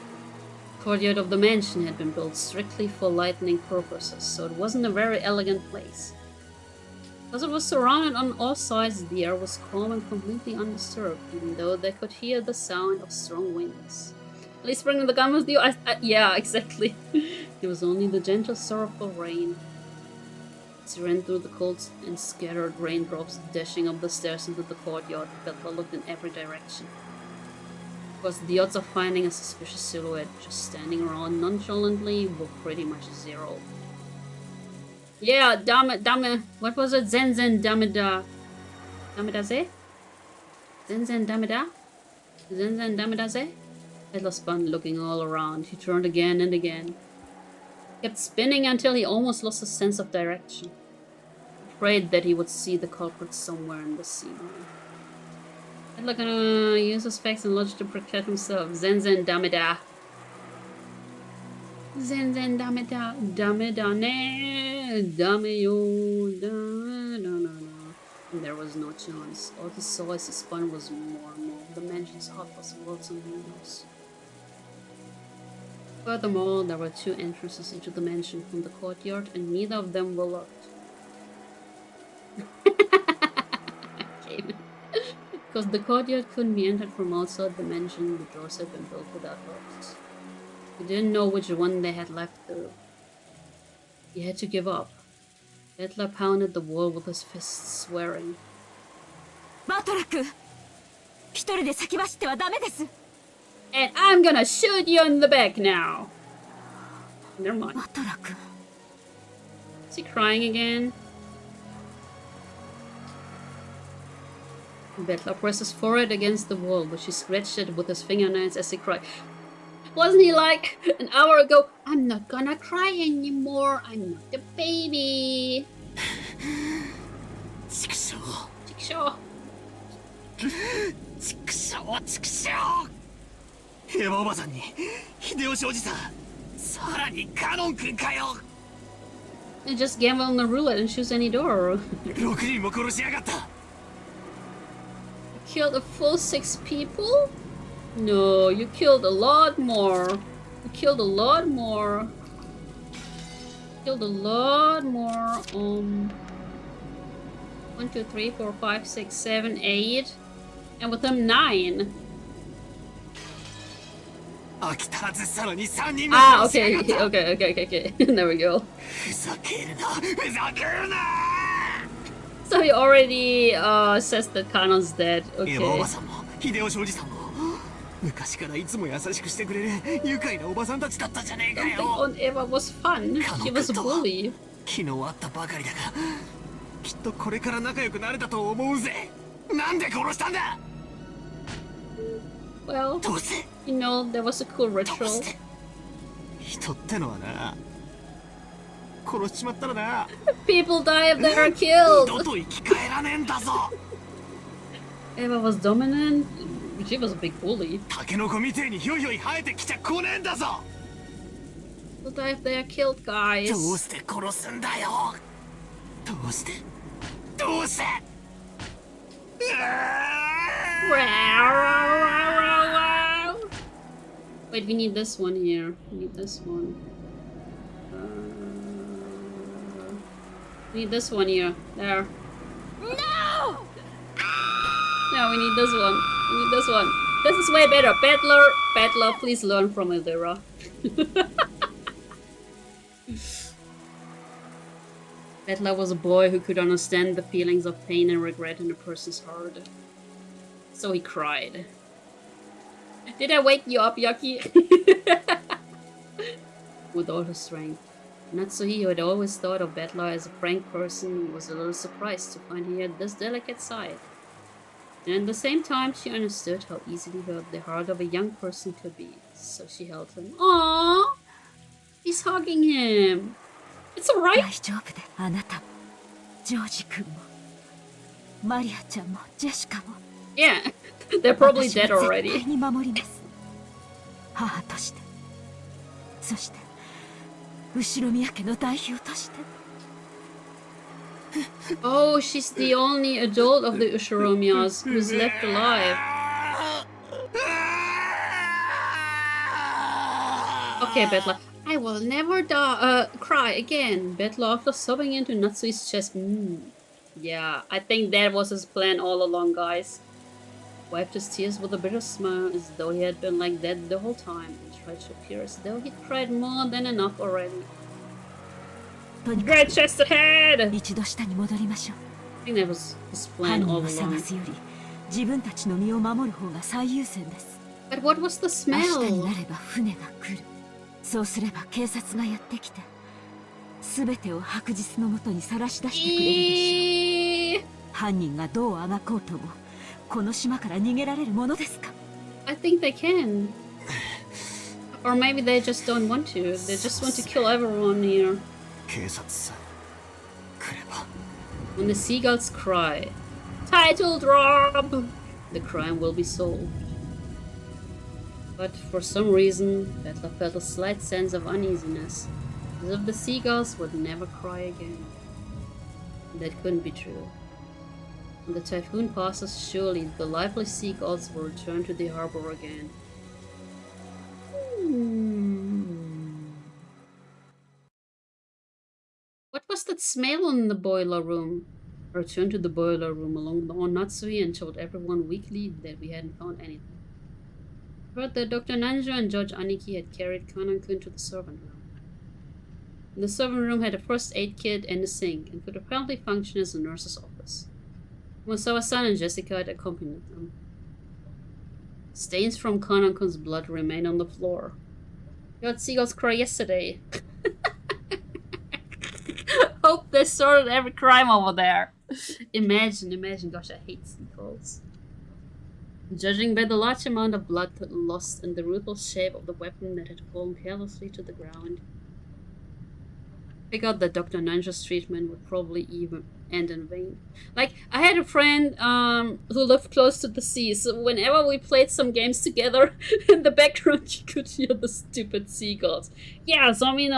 The courtyard of the mansion had been built strictly for lightning purposes, so it wasn't a very elegant place. Because it was surrounded on all sides, the air was calm and completely undisturbed, even though they could hear the sound of strong winds. At least bringing the gun with you? Yeah, exactly. It was only the gentle, sorrowful rain. As he ran through the cold and scattered raindrops, dashing up the stairs into the courtyard, Bettler looked in every direction. Because the odds of finding a suspicious silhouette just standing around nonchalantly were pretty much zero. Yeah, dame, what was it? Zenzen dameda. Damedaze? Zenzen dameda? Zenzen damedaze? Bettler spun, looking all around. He turned again and again. He kept spinning until he almost lost his sense of direction. Afraid that he would see the culprit somewhere in the sea. Bettler gonna use his facts and logic to protect himself. Zenzen dameda. Zenzen dameda. Dameda ne. Dameyo. Da. And there was no chance. All he saw as he spun was more and more of the mansion's hot-bus walls and windows. Furthermore, there were two entrances into the mansion from the courtyard, and neither of them were locked. Because the courtyard couldn't be entered from outside the mansion, the doors had been built without locks. He didn't know which one they had left through. He had to give up. Bettler pounded the wall with his fists, swearing. And I'm gonna shoot you in the back now! Never mind. Is he crying again? Bettler pressed his forehead against the wall, but he scratched it with his fingernails as he cried. Wasn't he like an hour ago, I'm not gonna cry anymore, I'm not a baby. Chickshaw. Chickshaw. Chickshaw. エヴァおばさんに秀吉おじさんさらにカノン君かよ And just gamble on the roulette and choose any door. 6人も殺しやがった Killed a full 6 people? No, you killed a lot more. You killed a lot more. Killed a lot more. 1, 2, 3, 4, 5, 6, 7, 8. And with them 9. Ah, okay. There we go. So he already says that Kanon's dead. Okay. 昔からいつも優しくしてくれる愉快なおばさんたちだったじゃねえかよ。 On Eva was fun. She was a bully. 昨日会ったばかりだが、きっとこれから仲良くなれたと思うぜ。なんで殺したんだ Well, you know, there was a cool ritual. 人ってのはな、殺しちまったらな。People die if they are killed. 二度と生き返らねえんだぞ。 Eva was dominant. She was a big bully. タケノコみてえにひょいひょい生えてきちゃ来ねえんだぞ。People die if they are killed, guys. どうして殺すんだよ。どうして。Wait, we need this one here. We need this one. We need this one here. There. No! No, we need this one. We need this one. This is way better. Battler, please learn from Elvira. Battler was a boy who could understand the feelings of pain and regret in a person's heart. So he cried. Did I wake you up, Yaki? With all her strength. Natsuhi, who had always thought of Battler as a frank person, was a little surprised to find he had this delicate side. And at the same time, she understood how easily hurt the heart of a young person could be. So she held him. Aww! He's hugging him. It's alright. 大丈夫で、あなたも、ジョージ君も、マリアちゃんも、ジェシカも。Yeah, they're probably dead 私は already. 絶対に守ります。母として、そして、後宮家の代表として。Oh, she's the only adult of the Ushiromias who's left alive. Okay, Battler. I will never cry again. Battler, after sobbing into Natsui's chest. Yeah, I think that was his plan all along, guys. Wiped his tears with a bitter smile, as though he had been like that the whole time, and tried to appear as though he'd cried more than enough already. Great chested head! I think that was his plan all along. But what was the smell? そうすれば警察がやってきて、すべてを白日のもとにさらし出してくれるでしょう。犯人がどうあがこうとも、この島から逃げられるものですか？ I think they can. Or maybe they just don't want to. They just want to kill everyone here. 警察さん、来れば。When the seagulls cry, title drop! The crime will be solved. But for some reason, Battler felt a slight sense of uneasiness, as if the seagulls would never cry again. That couldn't be true. When the typhoon passes, surely the lively seagulls will return to the harbor again. What was that smell in the boiler room? I returned to the boiler room along with Natsui and told everyone weakly that we hadn't found anything. I heard that Dr. Nanjo and Judge Aniki had carried Kanan-kun to the servant room. The servant room had a first aid kit and a sink, and could apparently function as a nurse's office. Musawa-san and Jessica had accompanied them. Stains from Kanan-kun's blood remained on the floor. You heard seagulls cry yesterday. Hope they sorted every crime over there. Imagine, gosh, I hate seagulls. Judging by the large amount of blood lost and the ruthless shape of the weapon that had fallen carelessly to the ground, I figured that Dr. Nanjo's treatment would probably even end in vain. Like, I had a friend who lived close to the sea, so whenever we played some games together, in the background you could hear the stupid seagulls. Yeah, so I mean,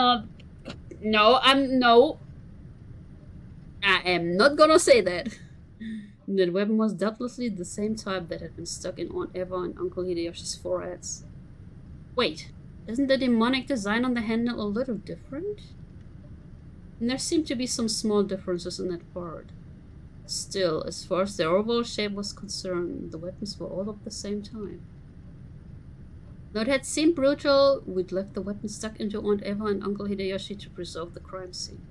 no, I am not gonna say that. That weapon was doubtlessly the same type that had been stuck in Aunt Eva and Uncle Hideyoshi's foreheads. Wait, isn't the demonic design on the handle a little different? And there seemed to be some small differences in that part. Still, as far as the overall shape was concerned, the weapons were all of the same time. Though it had seemed brutal, we'd left the weapon stuck into Aunt Eva and Uncle Hideyoshi to preserve the crime scene.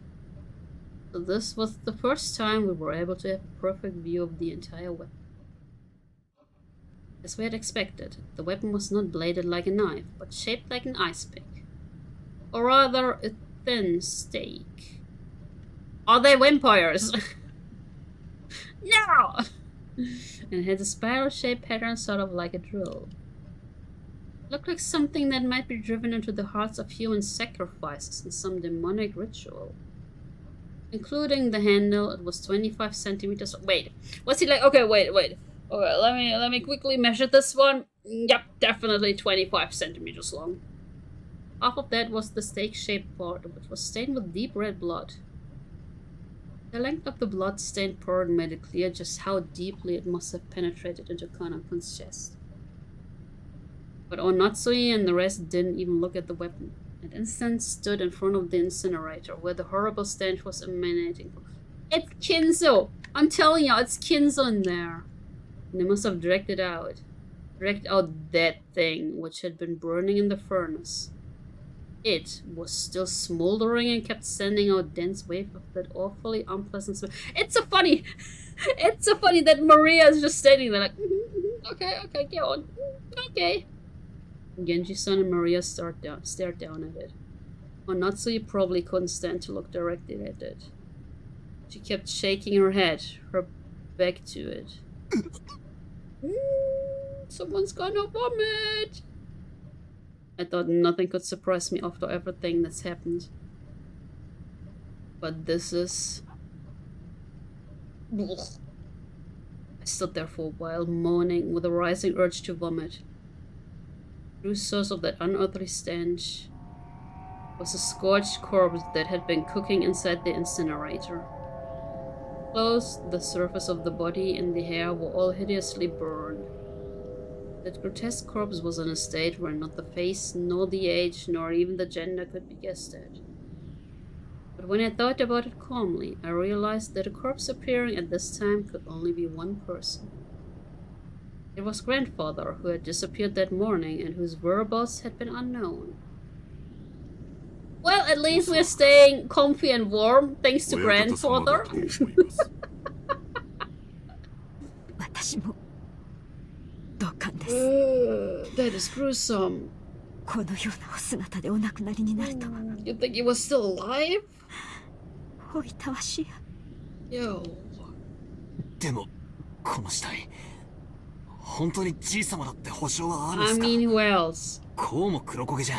So this was the first time we were able to have a perfect view of the entire weapon. As we had expected, the weapon was not bladed like a knife, but shaped like an ice pick. Or rather, a thin stake. Are they vampires? No! And it had a spiral-shaped pattern sort of like a drill. It looked like something that might be driven into the hearts of human sacrifices in some demonic ritual. Including the handle, it was 25 centimeters. Wait, was he like? Okay, wait. Okay, let me quickly measure this one. Yep, definitely 25 centimeters long. Half of that was the stake-shaped part, which was stained with deep red blood. The length of the blood-stained part made it clear just how deeply it must have penetrated into Kanan-kun's chest. But Onatsui and the rest didn't even look at the weapon. And instead stood in front of the incinerator, where the horrible stench was emanating from. It's Kinzo! I'm telling you, it's Kinzo in there. And they must have dragged it out. dragged out that thing which had been burning in the furnace. It was still smoldering and kept sending out a dense wave of that awfully unpleasant smell. It's so funny! It's so funny that Maria is just standing there like, okay, go on. Okay. Genji-san and Maria stared down at it. Onatsuki probably couldn't stand to look directly at it. She kept shaking her head, her back to it. Someone's gonna vomit! I thought nothing could surprise me after everything that's happened. But this is... Ugh. I stood there for a while, moaning, with a rising urge to vomit. The true source of that unearthly stench was a scorched corpse that had been cooking inside the incinerator. Clothes, the surface of the body, and the hair were all hideously burned. That grotesque corpse was in a state where not the face, nor the age, nor even the gender could be guessed at. But when I thought about it calmly, I realized that a corpse appearing at this time could only be one person. It was grandfather, who had disappeared that morning and whose whereabouts had been unknown. Well, at least we're staying comfy and warm, thanks to grandfather. That is gruesome. You think he was still alive? Yo. でも、この死体、本当にじいさまだって保証はあるんですか？ I mean, who else? こうも黒焦げじゃ、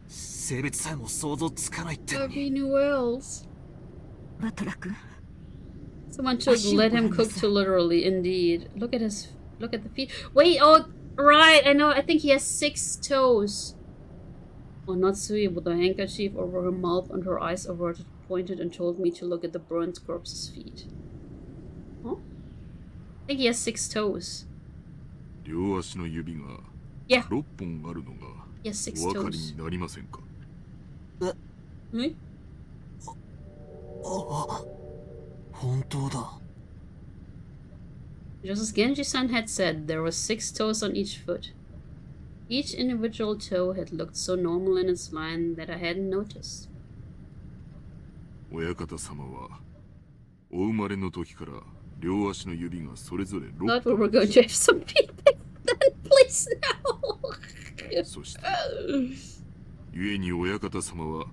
性別さえも想像つかないって。I mean, who else? バトラ君。 Someone should let him cook too literally, indeed. Look at the feet. Wait, oh, right, I know, I think he has 6 toes. Onatsui, with a handkerchief over her mouth and her eyes averted, pointed and told me to look at the burnt corpse's feet. Huh? I think he has 6 toes. Yeah. He has 6 toes. Hmm? 本当だ。 Just as Genji-san had said, there were 6 toes on each foot. Each individual toe had looked so normal in its line that I hadn't noticed. 親方様はお生まれの時から両足の指がそれぞれ6 Thought we were going to have some feedback then, please no. そして故に親方様は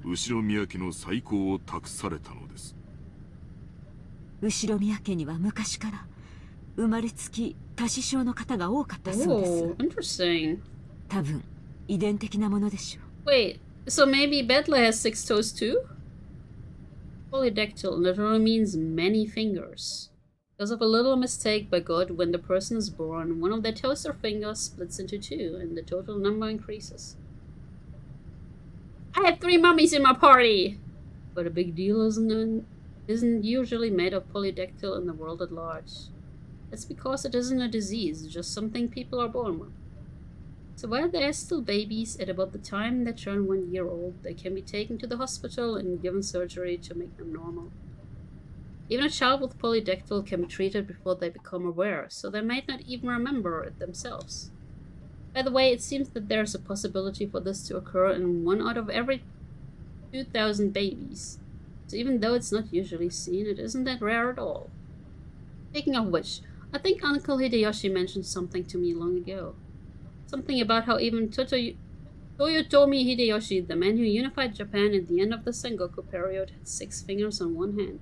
後宮家の再興を託されたのです。後宮家には昔から生まれつき多子症の方が多かったそうです。Oh, interesting. 多分遺伝的なものでしょう。Wait, so maybe Bettler has 6 toes too? Polydactyl literally means many fingers. Because of a little mistake by God, when the person is born, one of their toes or fingers splits into 2, and the total number increases. I have 3 mummies in my party! But a big deal isn't usually made of polydactyl in the world at large. That's because it isn't a disease, just something people are born with. So while they are still babies, at about the time they turn 1 year old, they can be taken to the hospital and given surgery to make them normal. Even a child with polydactyl can be treated before they become aware, so they might not even remember it themselves. By the way, it seems that there is a possibility for this to occur in 1 out of every 2,000 babies. So even though it's not usually seen, it isn't that rare at all. Speaking of which, I think Uncle Hideyoshi mentioned something to me long ago. Something about how even Toyotomi Hideyoshi, the man who unified Japan at the end of the Sengoku period, had 6 fingers on 1 hand.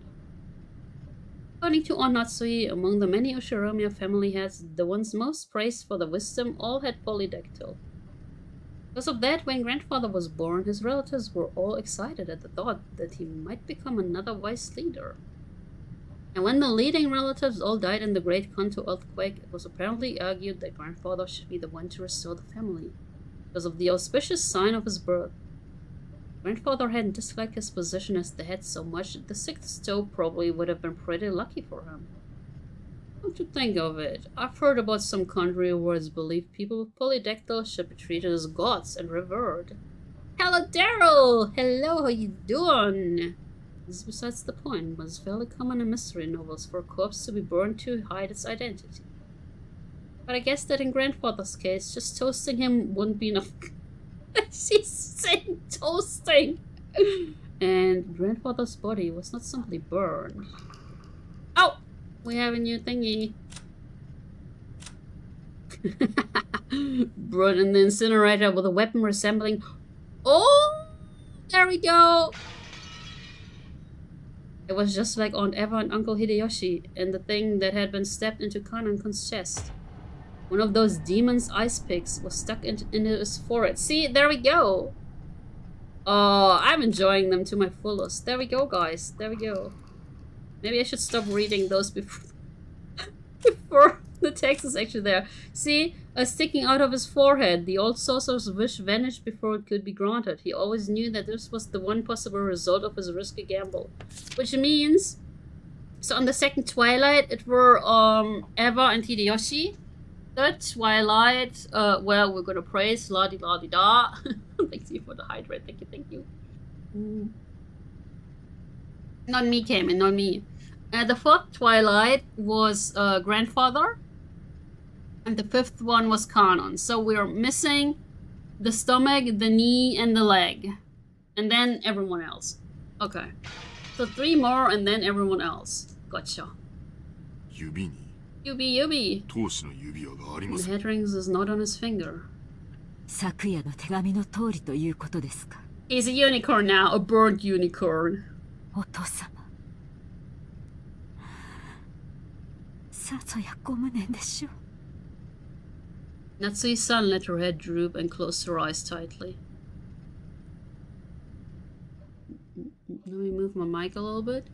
According to Onatsui, among the many Ushiromiya family heads, the ones most praised for their wisdom all had polydactyl. Because of that, when grandfather was born, his relatives were all excited at the thought that he might become another wise leader. And when the leading relatives all died in the Great Kanto earthquake, it was apparently argued that grandfather should be the one to restore the family, because of the auspicious sign of his birth. Grandfather hadn't disliked his position as the head so much that the 6th toe probably would have been pretty lucky for him. Come to think of it, I've heard about some country where it's believed people with polydactyl should be treated as gods and revered. Hello, Daryl! Hello, how you doing? This is besides the point, but it's fairly common in mystery novels for a corpse to be burned to hide its identity. But I guess that in grandfather's case, just toasting him wouldn't be enough. She's saying toasting! And grandfather's body was not simply burned. Oh! We have a new thingy. Brought in the incinerator with a weapon resembling... Oh! There we go! It was just like Aunt Eva and Uncle Hideyoshi, and the thing that had been stabbed into Kanankun's chest. One of those demon's ice picks was stuck into his forehead. See, there we go! Oh, I'm enjoying them to my fullest. There we go, guys. There we go. Maybe I should stop reading those before the text is actually there. See, sticking out of his forehead. The old sorcerer's wish vanished before it could be granted. He always knew that this was the one possible result of his risky gamble. Which means... So on the second Twilight, it were Eva and Hideyoshi. Third Twilight, well, we're gonna praise la-di-la-di-da. Thank you for the hydrate. Thank you, thank you. Not me, Cayman, not me. The fourth Twilight was grandfather. And the fifth one was Kanon. So we're missing the stomach, the knee, and the leg. And then everyone else. Okay. So 3 more and then everyone else. Gotcha. Yubi. The head rings is not on his finger. He's a unicorn now, a burnt unicorn. Natsui-san let her head droop and closed her eyes tightly. Let me move my mic a little bit.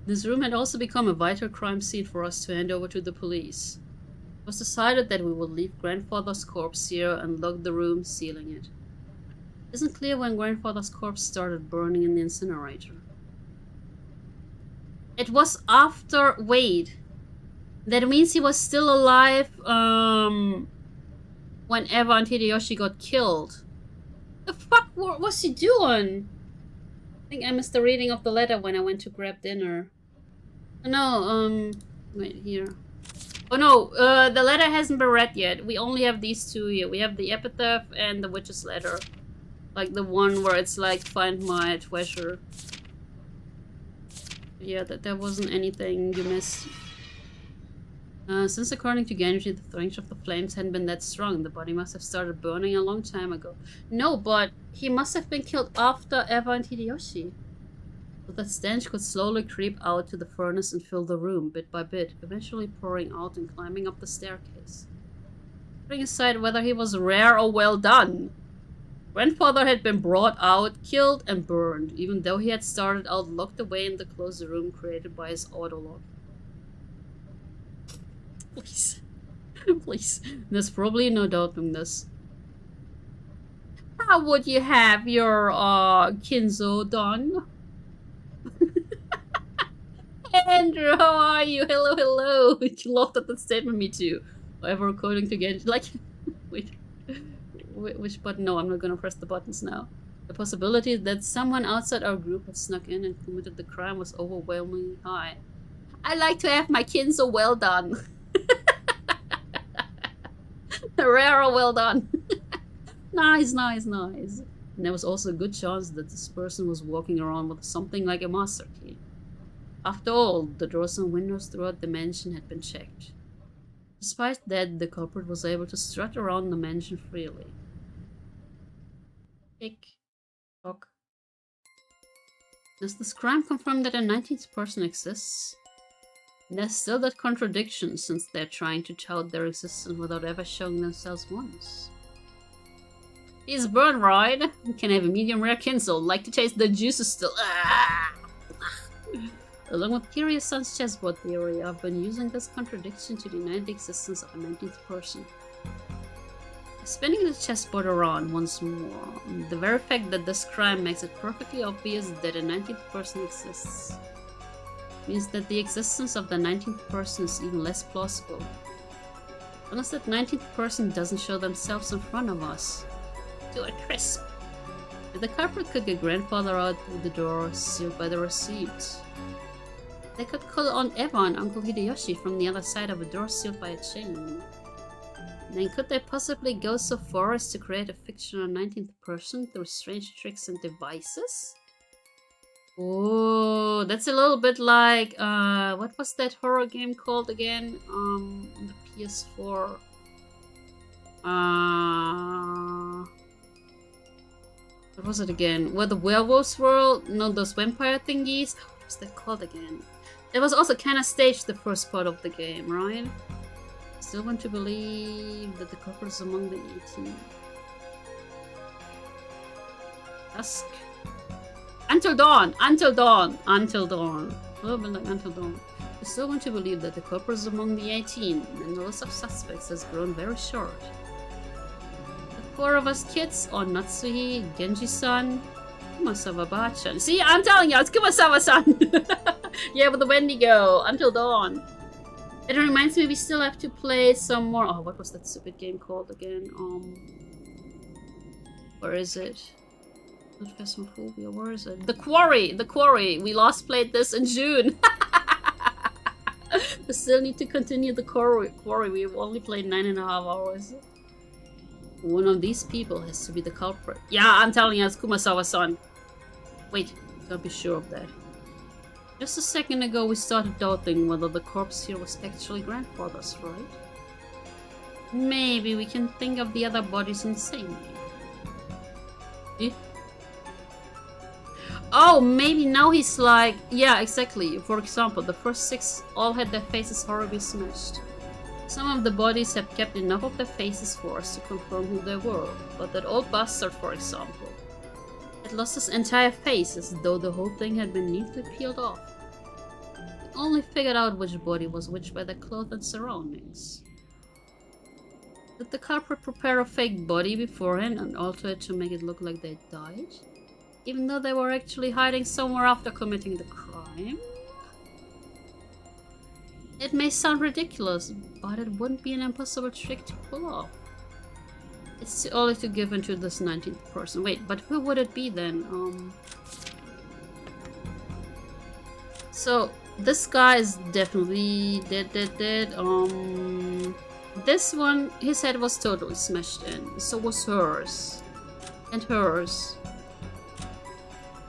This room had also become a vital crime scene for us to hand over to the police. It was decided that we would leave grandfather's corpse here and lock the room, sealing it. It isn't clear when grandfather's corpse started burning in the incinerator. It was after... Wait. That means he was still alive when Eva and Hideyoshi got killed. The fuck what was he doing? I think I missed the reading of the letter when I went to grab dinner. Oh, no, wait, here. Oh no, the letter hasn't been read yet. We only have these two here. We have the epitaph and the witch's letter. Like the one where it's like, find my treasure. Yeah, there wasn't anything you missed. Since according to Genji, the strength of the flames hadn't been that strong, the body must have started burning a long time ago. No, but he must have been killed after Eva and Hideyoshi. So that stench could slowly creep out to the furnace and fill the room, bit by bit, eventually pouring out and climbing up the staircase. Putting aside whether he was rare or well done, grandfather had been brought out, killed, and burned, even though he had started out locked away in the closed room created by his autolock. Please. Please. There's probably no doubt in this. How would you have your Kinzo done? Andrew, how are you? Hello, hello. You laughed at that statement, me too. However, according to Genji, like, wait, which button? No, I'm not gonna press the buttons now. The possibility that someone outside our group had snuck in and committed the crime was overwhelmingly high. I like to have my Kinzo well done. Rare or well done. Nice, nice, nice. And there was also a good chance that this person was walking around with something like a master key. After all, the doors and windows throughout the mansion had been checked. Despite that, the culprit was able to strut around the mansion freely. Tick tock. Does this crime confirm that a 19th person exists? There's still that contradiction, since they're trying to tout their existence without ever showing themselves once. He's burned, right? Can I have a medium rare Kinzo? Like to taste the juices still. Along with Kiryu-san's chessboard theory, I've been using this contradiction to deny the existence of a 19th person. Spinning the chessboard around once more, the very fact that this crime makes it perfectly obvious that a 19th person exists means that the existence of the 19th person is even less plausible. Unless that 19th person doesn't show themselves in front of us. To a crisp. If the culprit could get grandfather out through the door sealed by the receipt, they could call on Eva and Uncle Hideyoshi from the other side of a door sealed by a chain. Then could they possibly go so far as to create a fictional 19th person through strange tricks and devices? Oh, that's a little bit like, what was that horror game called again? On the PS4. What was it again? Where the werewolves were? No, those vampire thingies? What was that called again? It was also kind of staged the first part of the game, right? Still want to believe that the culprit is among the 18. Dusk. Until dawn! Until dawn! Until dawn. A little bit like until dawn. I still want to believe that the culprit is among the 18, and the list of suspects has grown very short. The 4 of us kids, or Natsuhi, Genji-san, Kumasawa-ba-chan. See, I'm telling you, it's Kumasawa-san! Yeah, with the Wendigo, until dawn. It reminds me we still have to play some more. Oh, what was that stupid game called again? Where is it? Not Phasmophobia, where is it? The Quarry! The Quarry! We last played this in June! We still need to continue the Quarry. We've only played 9.5 hours. One of these people has to be the culprit. Yeah, I'm telling you, it's Kumasawa-san. Wait, can't be sure of that. Just a second ago we started doubting whether the corpse here was actually grandfather's, right? Maybe we can think of the other bodies in the same way. Eh? Oh, maybe now he's like... Yeah, exactly. For example, the first 6 all had their faces horribly smashed. Some of the bodies have kept enough of their faces for us to confirm who they were. But that old bastard, for example, had lost his entire face as though the whole thing had been neatly peeled off. We only figured out which body was which by their clothes and surroundings. Did the culprit prepare a fake body beforehand and alter it to make it look like they died? Even though they were actually hiding somewhere after committing the crime? It may sound ridiculous, but it wouldn't be an impossible trick to pull off. It's too early to give into this 19th person. Wait, but who would it be then? So, this guy is definitely dead. This one, his head was totally smashed in. So was hers. And hers.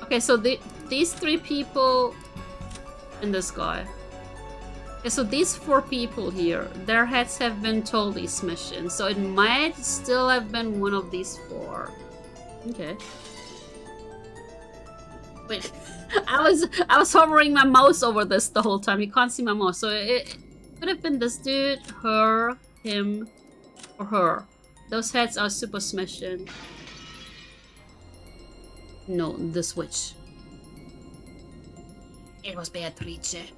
Okay, so these 3 people and this guy. Okay, so these 4 people here, their heads have been totally smashed in. So it might still have been one of these 4. Okay. Wait, I was hovering my mouse over this the whole time. You can't see my mouse. So it could have been this dude, her, him, or her. Those heads are super smashed in. No, this witch. It was Beatrice.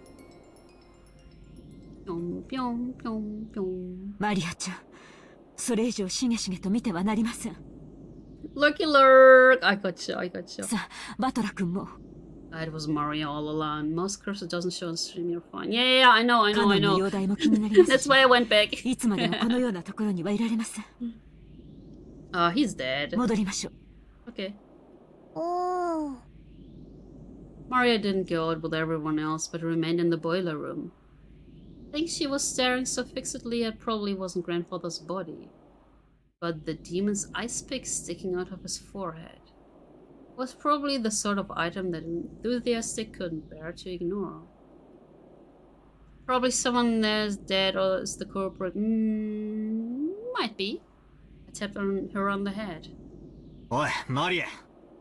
マリアちゃん、それ以上しげしげと見てはなりません。Lurky lurk! I got you. さあ、バトラ君も。It was Mario all along. Most curses doesn't show on stream, you're fine. Yeah, I know. That's why I went back. いつまでもこのようなところにはいられません。He's dead. 戻りましょう。Okay. Oh. Maria didn't go out with everyone else, but remained in the boiler room. I think she was staring so fixedly it probably wasn't grandfather's body. But the demon's ice pick sticking out of his forehead was probably the sort of item that enthusiastic couldn't bear to ignore. Probably someone that's dead or is the culprit. Might be. I tapped her on the head. Oi, Maria.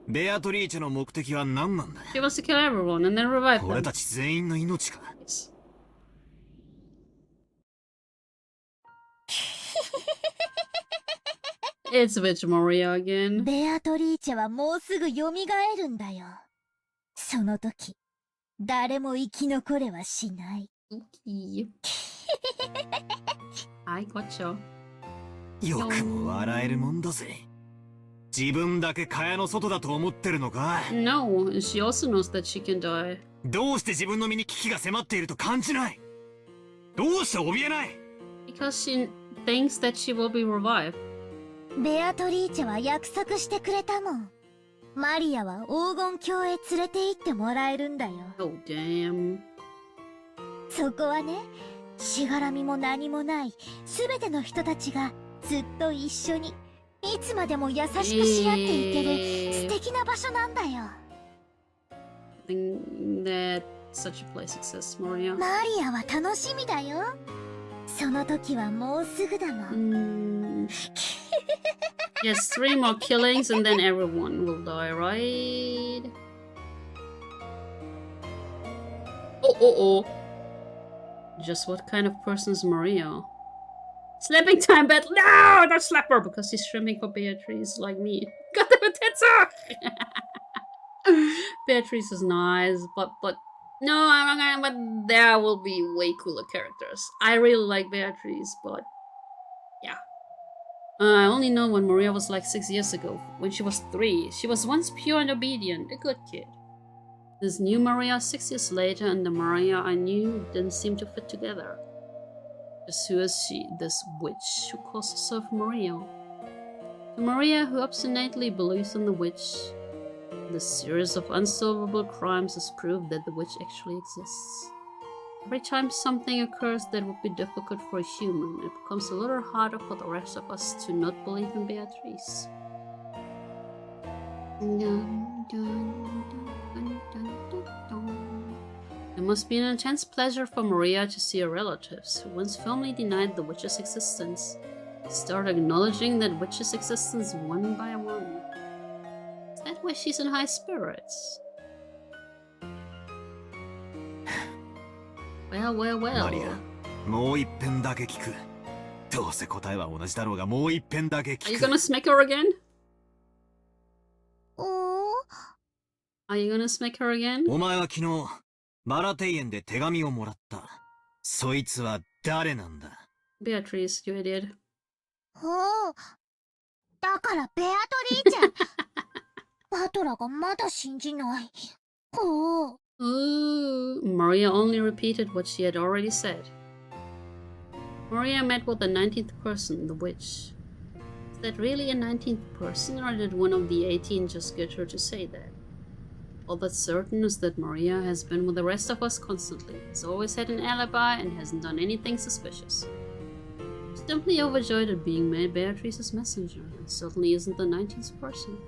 ベアトリーチェの目的は何なんだ? She wants to kill everyone and then revive them. 俺たち全員の命か? It's Witch Maria again. ベアトリーチェはもうすぐ蘇るんだよ。その時、誰も生き残れはしない。I got you. よくも笑えるもんだぜ。自分だけ蚊帳の外だと思ってるのか? No, she also knows that she can die. どうして自分の身に危機が迫っていると感じない? どうして怯えない? Because she thinks that she will be revived. ベアトリーチェは約束してくれたもん。マリアは黄金郷へ連れて行ってもらえるんだよ。Oh, damn. そこはね、しがらみも何もない、すべての人たちがずっと一緒にいつまでも優しくし合っていける素敵な場所なんだよ。Think that such a place exists, Maria. マリアは楽しみだよ。その時はもうすぐだもん。Yes, 3 more killings and then everyone will die, right? Oh. Just what kind of person is Maria? Slapping time battle. No, don't slap her because she's shrimping for Beatrice like me. God damn it, that's her. Beatrice is nice, but no, I'm not gonna. But there will be way cooler characters. I really like Beatrice, but yeah. I only know when Maria was like 6 years ago, when she was 3. She was once pure and obedient, a good kid. This new Maria 6 years later and the Maria I knew didn't seem to fit together. Just who is she, this witch who calls herself Maria? To Maria, who obstinately believes in the witch, this series of unsolvable crimes is proof that the witch actually exists. Every time something occurs that would be difficult for a human, it becomes a little harder for the rest of us to not believe in Beatrice. It must be an intense pleasure for Maria to see her relatives, who once firmly denied the witch's existence, start acknowledging that witch's existence one by one. Is that why she's in high spirits? Well. マリア、もう一遍だけ聞く。どうせ答えは同じだろうが、もう一遍だけ聞く。Are you gonna smack her again? Are you gonna smack her again? お前は昨日、マラ庭園で手紙をもらった。そいつは誰なんだ？ Beatrice, you idiot. おお、だからベアトリーチェ。バトラがまだ信じない。おお。Ooh, Maria only repeated what she had already said. Maria met with the 19th person, the witch. Is that really a 19th person, or did one of the 18 just get her to say that? All that's certain is that Maria has been with the rest of us constantly, has always had an alibi, and hasn't done anything suspicious. She's simply overjoyed at being made Beatrice's messenger, and certainly isn't the 19th person.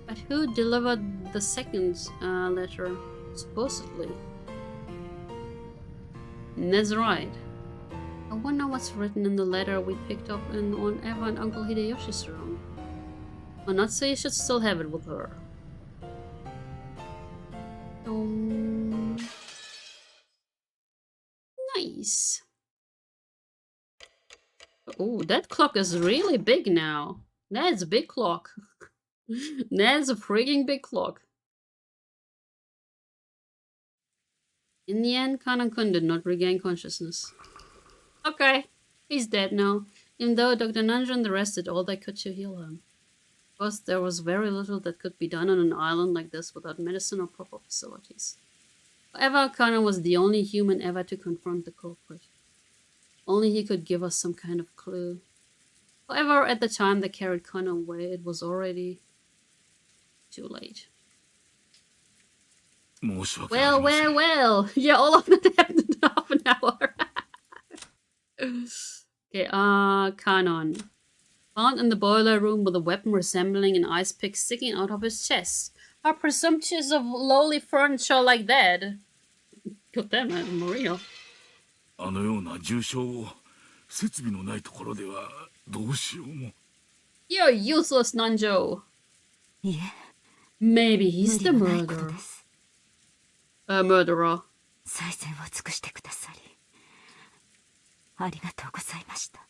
But who delivered the second letter? Supposedly. And that's right. I wonder what's written in the letter we picked up on Eva and Uncle Hideyoshi's room. Or not, so you should still have it with her. Nice. Oh, that clock is really big now. That's a big clock. That's a freaking big clock. In the end, Kanan-kun did not regain consciousness. Okay, he's dead now, even though Dr. Nanjo and the rest did all they could to heal him. Of course, there was very little that could be done on an island like this without medicine or proper facilities. However, Kanan was the only human ever to confront the culprit. Only he could give us some kind of clue. However, at the time they carried Kanan away, it was already too late. Well. Yeah, all of that happened in half an hour. Okay, Kanon. Found in the boiler room with a weapon resembling an ice pick sticking out of his chest. How presumptuous of lowly furniture like that? God damn it, Maria. あのような重傷を設備のないところではどうしようも。You're useless, Nanjo. いえ。 Maybe he's the murderer. A murderer. 最善を尽くしてくださりありがとうございました。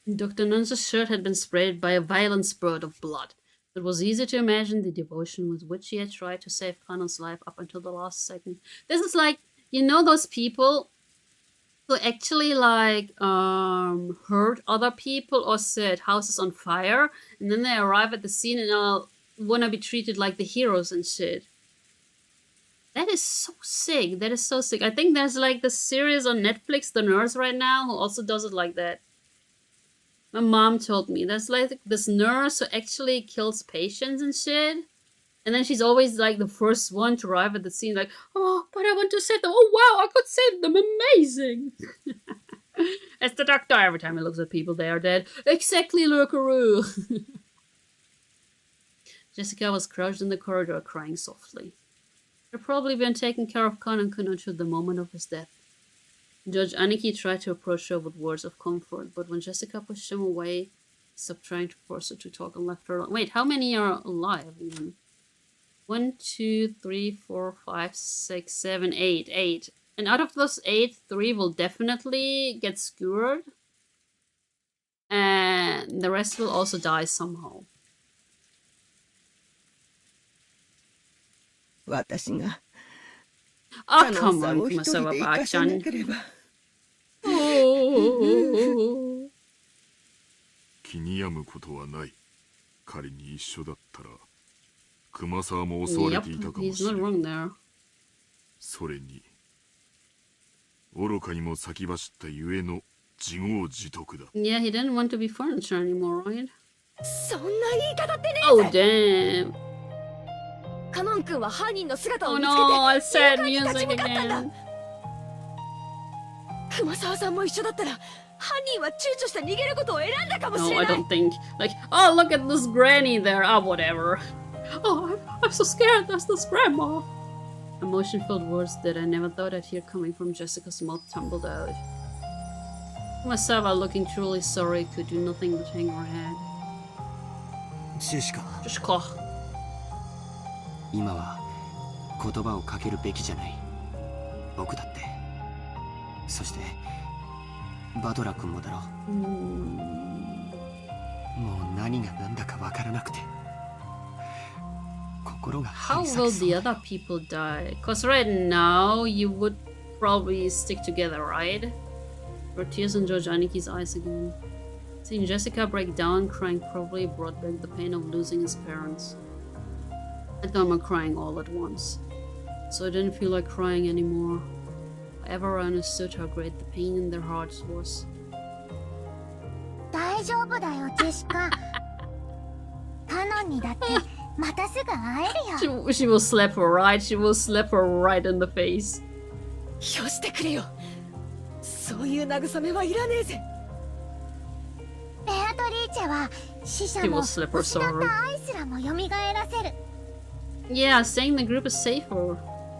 Dr. Nanjo's shirt had been sprayed by a violent spurt of blood. It was easy to imagine the devotion with which he had tried to save Kanon's life up until the last second. This is like, you know, those people who actually like hurt other people or set houses on fire, and then they arrive at the scene and wanna be treated like the heroes and shit. That is so sick. That is so sick. I think there's like the series on Netflix, The Nurse, right now, who also does it like that. My mom told me there's like this nurse who actually kills patients and shit. And then she's always like the first one to arrive at the scene, like, oh, but I want to save them. Oh, wow, I could save them. Amazing. It's the doctor. Every time he looks at people, they are dead. Exactly, Lurkaroo. Jessica was crouched in the corridor, crying softly. She'd probably been taking care of Kanon-kun until the moment of his death. Judge Aniki tried to approach her with words of comfort, but when Jessica pushed him away, he stopped trying to force her to talk and left her alone. Wait, how many are alive even? 1, 2, 3, 4, 5, 6, 7, 8. 8. And out of those 8, 3 will definitely get skewered. And the rest will also die somehow. 私が Oh, come on, Kumasawa-chan. Oh. 気に病むことはない。仮に一緒だったら、熊沢も襲われていたかもしれない。それに、愚かにも先走ったゆえの自業自得だ。Yeah, he didn't want to be furniture anymore, right? そんな言い方ってねえぜ。Oh, damn. カノン君は犯人の姿を見つけて、 Oh no, sad music again. 熊沢さんも一緒だったら、犯人は躊躇して逃げることを選んだかもし No, れない。 I don't think. Like, oh, look at this granny there. Oh, whatever. Oh, I'm so scared. That's this grandma. Emotion-filled words that I never thought I'd hear coming from Jessica's mouth tumbled out. Kumasawa, looking truly sorry, could do nothing but hang her head. Jessica. Jessica. 今は言葉をかけるべきじゃない。僕だって。そしてバトラ君もだろう。もう何が何だかわからなくて。心が張 How り裂け will そう the other people die? Because right now, you would probably stick together, right? Or tears in Judge Aniki's eyes again. Seeing Jessica break down, crying probably brought back the pain of losing his parents. I thought I'm crying all at once, so I didn't feel like crying anymore. However, I understood how great the pain in their hearts was. 大丈夫だよ、ジェシカ。カノンにだってまたすぐ会えるよ。She will slap her right. She will slap her right in the face. よしてくれよ。そういう慰めはいらねえぜ。ベアトリーチェは死者も失った愛すらも蘇らせる。Yeah, saying the group is safer,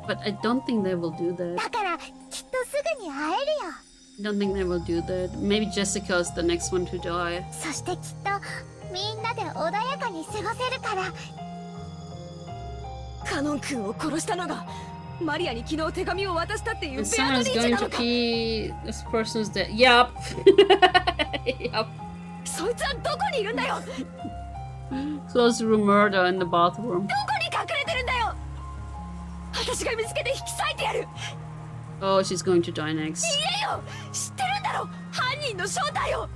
but I don't think they will do that. だからきっとすぐに会えるよ。 I don't think they will do that. Maybe Jessica is the next one to die. そしてきっとみんなで穏やかに過ごせるから。カノン君を殺したのがマリアに昨日手紙を渡したっていうベアトリー Someone's チェ going な to のか。 be this person's dead. Yup. Yup. そいつはどこにいるんだよ。 Close to a murder in the bathroom. どこに隠れてるんだよ。私が見つけて引き裂いてやる。 Oh, she's going to die next. 言えよ。知ってるんだろ。犯人の正体を。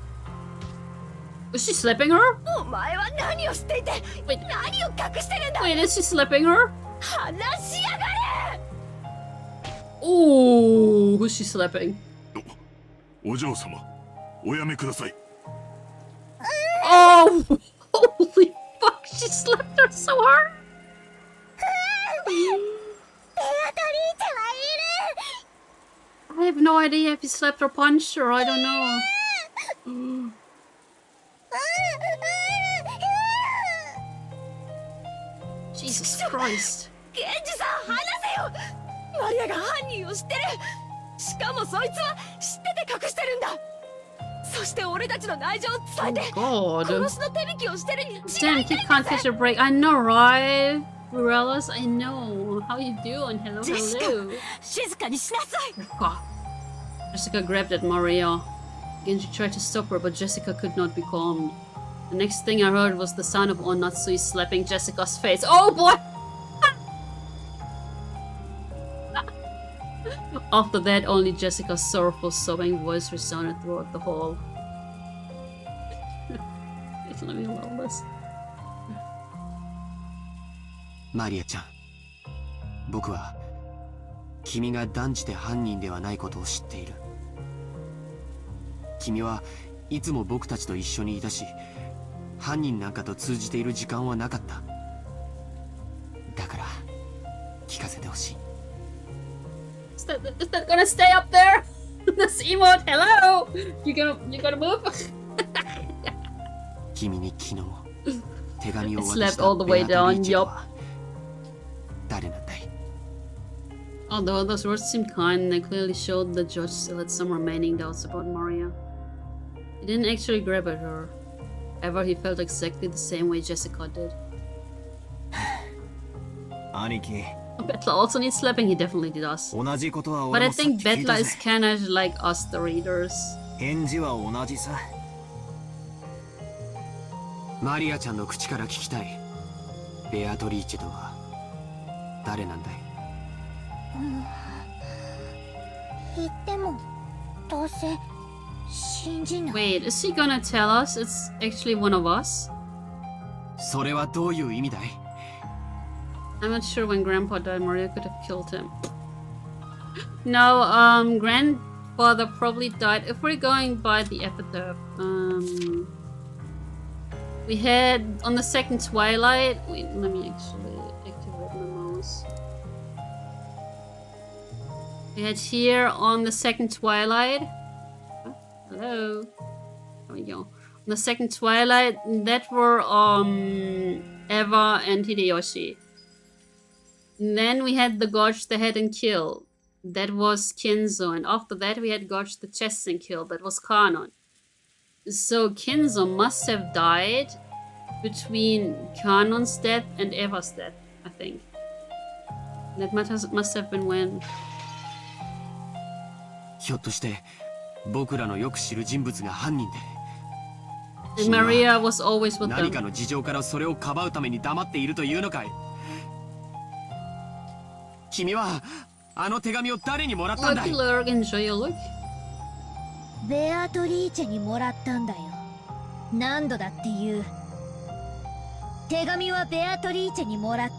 Is she slapping her? お前は何を知っていて、何を隠してるんだ。 Wait, is she slapping her? 話しやがれ。 Oh, who's she slapping? お嬢様、おやめください。 Oh, holy fuck! She slapped her so hard. ベアトリーチェはいる。 I have no idea if he slapped or punched her. I don't know. Jesus Christ. ケンジさん、話せよ。マリアが犯人を知ってる。しかもそいつは知ってて隠してるんだ。そして俺たちの内情を伝えて、 God. 殺しの手引きをしてるに違い Damn, ない kid ん can't だ catch ぜ。 a break. I know, right? Morellas, I know. How you doing? Hello, hello. 静かにしなさい。 God. Jessica grabbed at Maria. Genji tried to stop her, but Jessica could not be calmed. The next thing I heard was the sound of Onatsui slapping Jessica's face. Oh boy! After that, only Jessica's sorrowful, sobbing voice resounded throughout the hall. Please let me alone this. マリアちゃん、僕は君が断じて犯人ではないことを知っている。君はいつも僕たちと一緒にいたし、犯人なんかと通じている時間はなかった。だから聞かせてほしい。Is that gonna stay up there? This emote, hello! You gonna move? 君に昨日手紙を It 渡 slept した all the ベ way アトリ down, ーチェと yup. は誰なんだい？ Although those words seemed kind, they clearly showed the judge still had some remaining doubts about Maria. He didn't actually grab at her. However, he felt exactly the same way Jessica did. 兄貴 Bettler also needs slapping, he definitely does. 同じことは But 俺 I もさっき think 聞いた Bettler ぜ is kinda like us, the readers. 返事は同じさマリアちゃんの口から聞きたい。ベアトリーチェとは誰なんだい？言ってもどうせ信じない。 Wait, is she gonna tell us it's actually one of us? それはどういう意味だい？ I'm not sure when Grandpa died, Maria could have killed him. No, grandfather probably died. If we're going by the epitaph, we had on the second Twilight. Wait, let me actually activate my mouse. We had here on the second Twilight. Huh? Hello. There we go. On the second Twilight, that were Eva and Hideyoshi. And then we had the Gorge the Head and Kill. That was Kinzo. And after that we had Gorge the Chest and Kill. That was Kanon. So Kinzo must have died between Kanon's death and Eva's death, I think. That must have been when. ひょっとして僕らのよく知る人物が犯人で。 And Maria was always with 何か them. の事情からそれをかばうために黙っているというのかい？君はあの手紙を誰にもらったんだい？ Lucky Lurk, enjoy your look. ベアトリーチェにもらったんだよ。何度だって言う。手紙はベアトリーチェにもらった。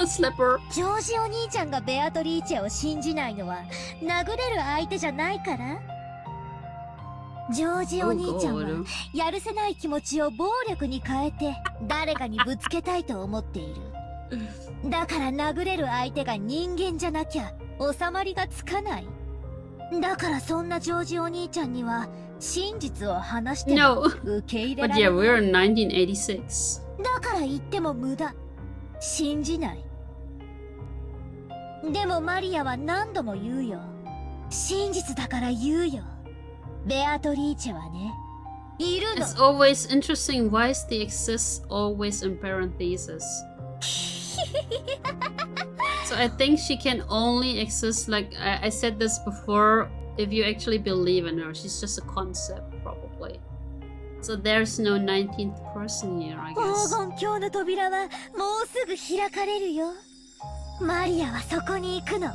A slipper. ジョージお兄ちゃんがベアトリーチェを信じないのは殴れる相手じゃないから？ジョージお兄ちゃんはやるせない気持ちを暴力に変えて誰かにぶつけたいと思っている。だから殴れる相手が人間じゃなきゃ収まりがつかない。だからそんなジョージお兄ちゃんには真実を話しても受け入れら But れ yeah, ない。 we're in 1986. だから言っても無駄。信じない。でもマリアは何度も言うよ。真実だから言うよ。ベアトリーチェはね、いるの。 It's always interesting why is the exists always in parentheses. So I think she can only exist, like I said this before, if you actually believe in her. She's just a concept, probably. So there's no 19th person here, I 黄 guess. 金鏡の扉はもうすぐ開かれるよ。マリアはそこに行くの。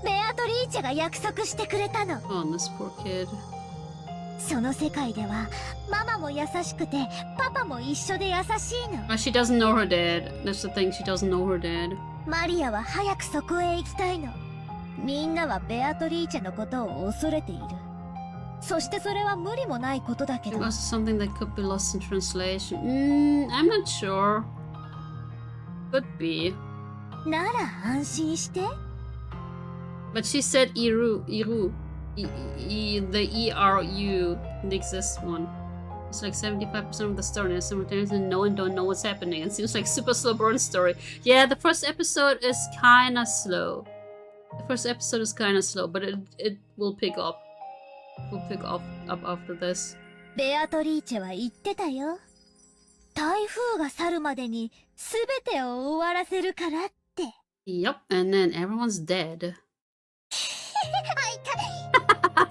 ベアトリーチェが約束してくれたの。 Oh, this poor kid. その世界ではママも優しくてパパも一緒で優しいの。 She doesn't know her dad. That's the thing, she doesn't know her dad. マリアは早くそこへ行きたいの。みんなはベアトリーチェのことを恐れている。そしてそれは無理もないことだけ It ど。 was something that could be lost in translation. I'm not sure. Could be. なら安心して。 But she said Iru. The ERU, the exist one. It's like 75% of the story, and simultaneously no one don't know what's happening. It seems like super slow burn story. Yeah, the first episode is kinda slow. The first episode is kinda slow, but it will pick up. It will pick up after this. ベアトリーチェは言ってたよ。台風が去るまでに全てを終わらせるからって。Yep, and then everyone's dead.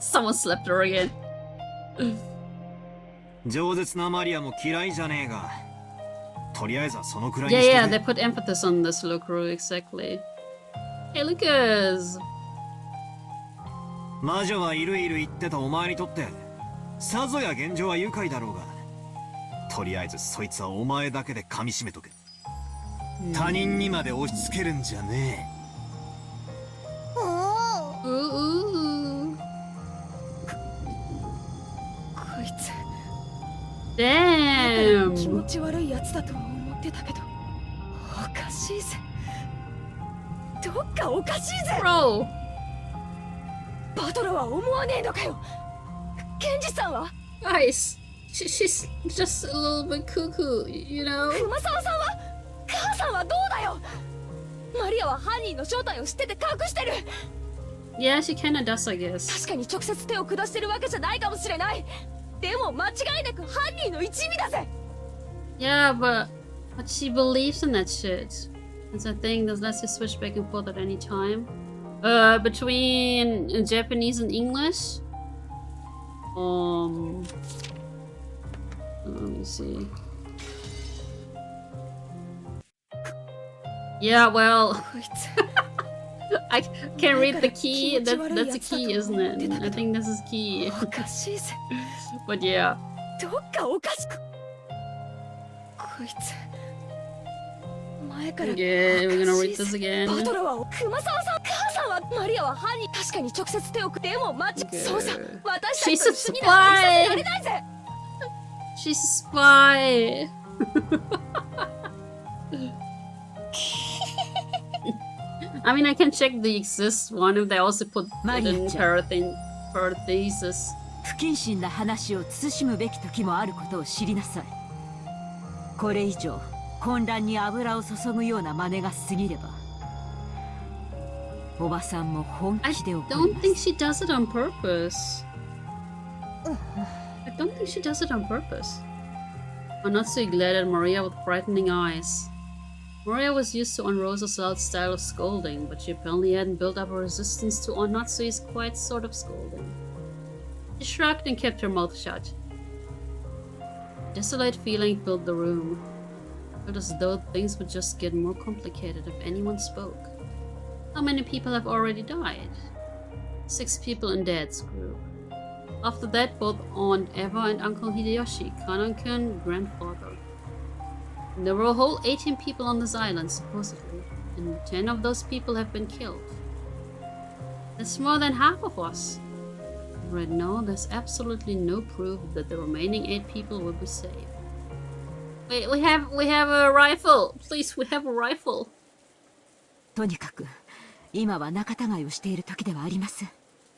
Someone slapped her again. 饒舌なマリアも嫌いじゃねえがとりあえずはそのくらいに Yeah, して yeah, く they put emphasis on this, Lucru, exactly. Hey, Lucas! 魔女はいるいる言ってたお前にとってさぞや現状は愉快だろうがとりあえずそいつはお前だけで噛み締めとけ、他人にまで押し付けるんじゃねえ。おお。こいつ Damn! 気持ち悪いやつだと思ってたけどおかしいぜ。どっかおかしいぜ。 Bro! バトラは思わねえのかよ。ケンジさんは Guys, she's just a little bit cuckoo, you know? 熊沢さんは母さんはどうだよ。マリアは犯人の正体を知ってて隠してる。 Yeah, she kinda does, I guess. 確かに直接手を下してるわけじゃないかもしれない。でも間違いなく犯人の一味だぜ。 Yeah, but she believes in that shit. It's a thing that lets you switch back and forth at any time. Between Japanese and English? Let me see. Yeah, well, I can't read the key. That's a key, isn't it? I think this is key. But yeah. どっかおかしく。こいつ。前から。 Yeah, we're gonna read this again. バトラは熊沢さん、母さんはマリアは犯人。確かに直接手をでもそうさ、私たちと一緒になんかいさせられないぜ。 She's a spy. I mean, I can check the exist one if they also put it in parenthesis. 不謹慎な話を慎むべき時もあることを知りなさい。これ以上混乱に油を注ぐような真似が過ぎれば、おばさんも本気で怒ります。 I don't think she does it on purpose. I don't think she does it on purpose. Onatsui glared at Maria with frightening eyes. Maria was used to Onrosa's style of scolding, but she apparently hadn't built up a resistance to Onatsui's quiet sort of scolding. She shrugged and kept her mouth shut. A desolate feeling filled the room. It felt as though things would just get more complicated if anyone spoke. How many people have already died? 6 people in Dad's group. After that, both Aunt Eva and Uncle Hideyoshi, Kanan-kun, grandfather. And there were a whole 18 people on this island, supposedly, and 10 of those people have been killed. That's more than half of us. Right now, there's absolutely no proof that the remaining 8 people will be safe. Wait, we have a rifle! Please, we have a rifle! とにかく、今は仲違いをしている時ではありません。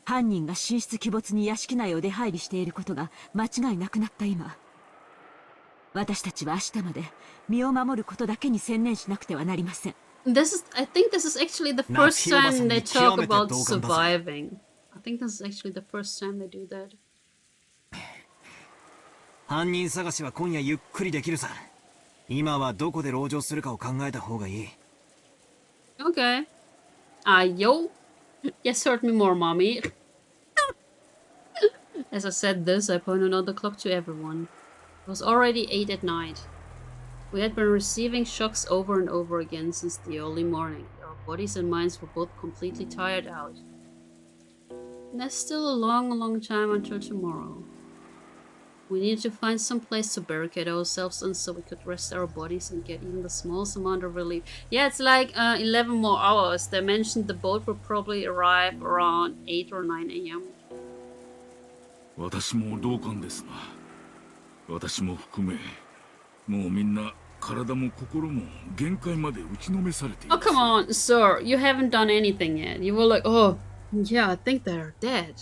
犯人が神出鬼没に屋敷内を出入りしていることが間違いなくなった今、私たちは明日まで身を守ることだけに専念しなくてはなりません。I think this is actually the first time they talk about surviving. I think this is actually the first time they do that. 犯人探しは今夜ゆっくりできるさ。今はどこで籠城するかを考えた方がいい。Okay. Yo. Yes, hurt me more, mommy. As I said this, I pointed out the clock to everyone. It was already 8 at night. We had been receiving shocks over and over again since the early morning. Our bodies and minds were both completely tired out. And there's still a long time until tomorrow. We needed to find some place to barricade ourselves in so we could rest our bodies and get even the smallest amount of relief. Yeah, it's like 11 more hours. They mentioned the boat will probably arrive around 8 or 9 a.m. 私も同感ですな。私も含め、もうみんな体も心も限界まで打ちのめされています。 Oh, come on, sir. You haven't done anything yet. You were like, oh, yeah, I think they're dead.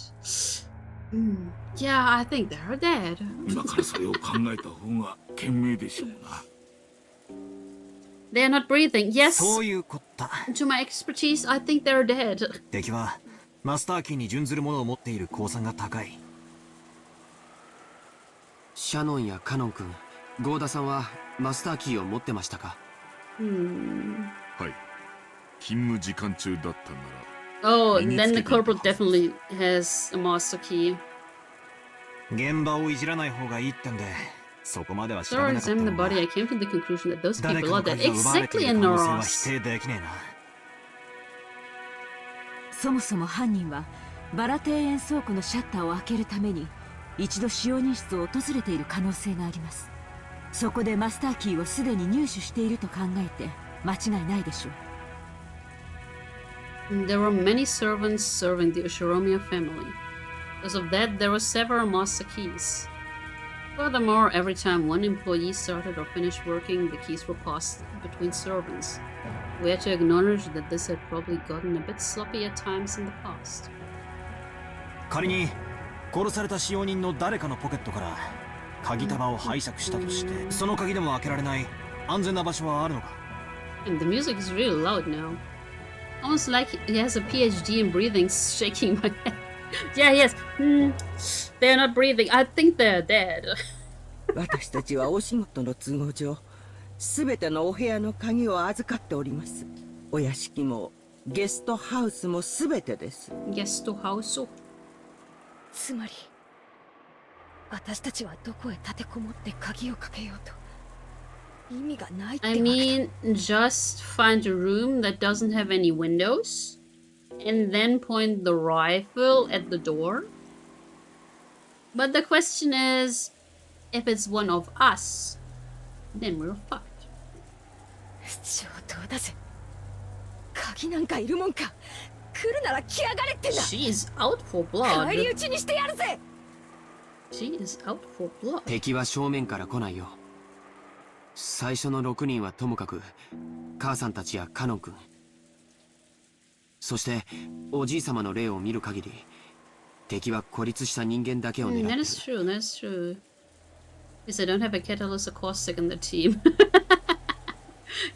Yeah, I think they're dead. 今からそれを考えた方が賢明でしょうな。They're not breathing. Yes. そういうこった。To my expertise, I think they're dead. 敵はマスターキーに準ずるものを持っている公算が高い。シャノンやカノン君、ゴーダさんはマスターキーを持ってましたか？はい。勤務時間中だったなら。Oh, then the corporal definitely has a master key. 現場をいじらない方がいいってんで、そこまでは調べなかったの examining the body, I came to the conclusion that those people are dead. Exactly, in Noros. そもそも犯人はバラ庭園倉庫のシャッターを開けるために一度使用人室を訪れている可能性があります。そこでマスターキーをすでに入手していると考えて間違いないでしょう。There were many servants serving the Ushiromiya family. Because of that, there were several master keys. Furthermore, every time one employee started or finished working, the keys were passed between servants. We had to acknowledge that this had probably gotten a bit sloppy at times in the past. 仮に殺された使用人の誰かのポケットから鍵束を拝借したとして、その鍵でも開けられない安全な場所はあるのか? And the music is really loud now. Almost like he has a PhD in breathing, shaking my head. Yeah, yes. They're not breathing. I think they're dead. 私たちはお仕事の都合上、すべてのお部屋の鍵を預かっております。お屋敷もゲストハウスもすべてです。ゲストハウス。つまり、私たちはどこへ立てこもって鍵をかけようと意味がないってわけだ。I mean, just find a room that doesn't have any windows, and then point the rifle at the door. But the question is, if it's one of us, then we're fucked. 上等だぜ。鍵なんかいるもんか。来るなら来やがれってんだ。She's out for blood. 返り討ちにしてやるぜ。She is out for blood. 敵は正面から来ないよ。最初の6人はともかく母さんたちやカノン君、そしておじい様の霊を見る限り敵は孤立した人間だけを狙ってる。That is true, that is true. Because I don't have a catalyst or caustic in the team.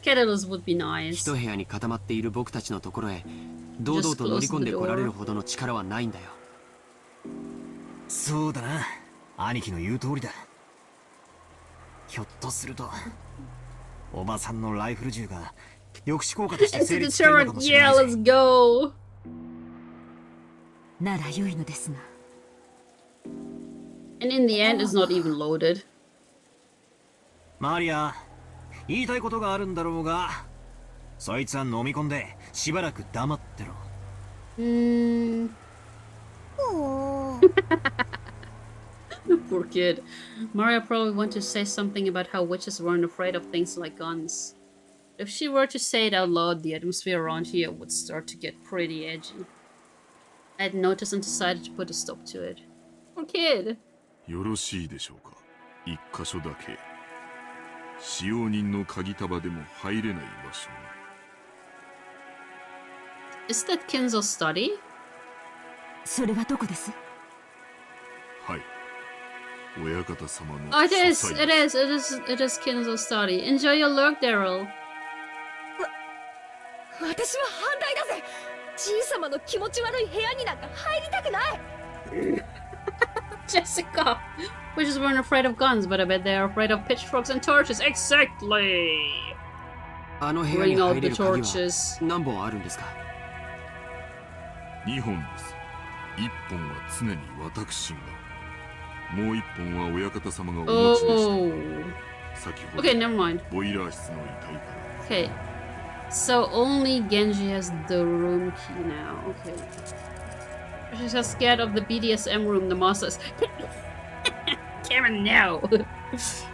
Catalyst would be nice. 一部屋に固まっている僕たちのところへ堂々と乗り込んでこられるほどの力はないんだよ。そうだな、兄貴の言う通りだ。ひょっとするとおばさんのライフル銃が抑止効果として成立しているのかもしれないぜ。 Yeah, let's go. なら良いのですが。 And in the end, it's not even loaded. マリア、言いたいことがあるんだろうが、そいつは飲み込んでしばらく黙ってろ。Poor kid. Maria probably wanted to say something about how witches weren't afraid of things like guns. If she were to say it out loud, the atmosphere around here would start to get pretty edgy. I had noticed and decided to put a stop to it. Poor kid. よろしいでしょうか。一箇所だけ。使用人の鍵束でも入れない場所が。Is that Kinzo's study? それはどこです？はい。親方様の Oh, it is Kinzo's study. Enjoy your lurk, Daryl. 私は反対だぜ。じいさまの気持ち悪い部屋になんか入りたくない。Jessica! Witches weren't afraid of guns, but I bet they're afraid of pitchforks and torches. Exactly! あの部屋に入れる鍵は何本あるんですか？2本です。1本は常に私が。もう1本は親方様がお持ちでした。先ほど、Okay, never mind. ボイラー室の遺体から。Okay. So only Genji has the room key now. Okay. She's just scared of the BDSM room, the masters. Karen, no!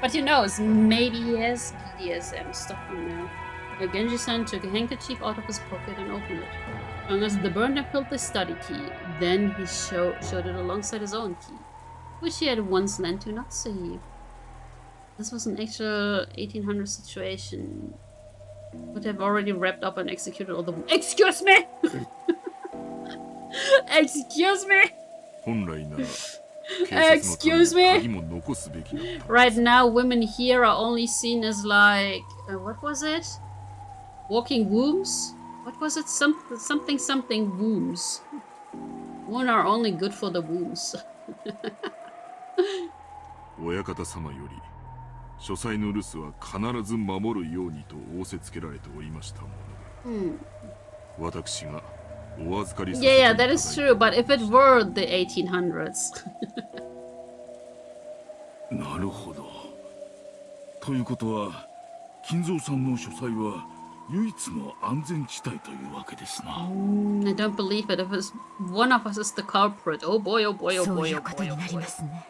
But who knows? Maybe he has BDSM stuff in there. Genji-san took a handkerchief out of his pocket and opened it. Showing us the burned and filthy study key. Then he showed it alongside his own key, which he had once lent to Natsuhi. This was an actual 1800 situation. Would have already wrapped up and executed all the... Excuse me! Excuse me! Excuse me? Right now, women here are only seen as like... what was it? Walking wombs? What was it? Something wombs. Women are only good for the wombs. 親方様より書斎の留守は必ず守るようにと仰せつけられておりましたもので、私がお預かりさせていただいて。 Yeah, that is true, but if it were the 1800s. なるほど。ということは、金蔵さんの書斎は唯一の安全地帯というわけですな。I don't believe it. If it's one of us is the culprit. Oh boy, oh boy, oh boy, oh boy. そういうことになりますね。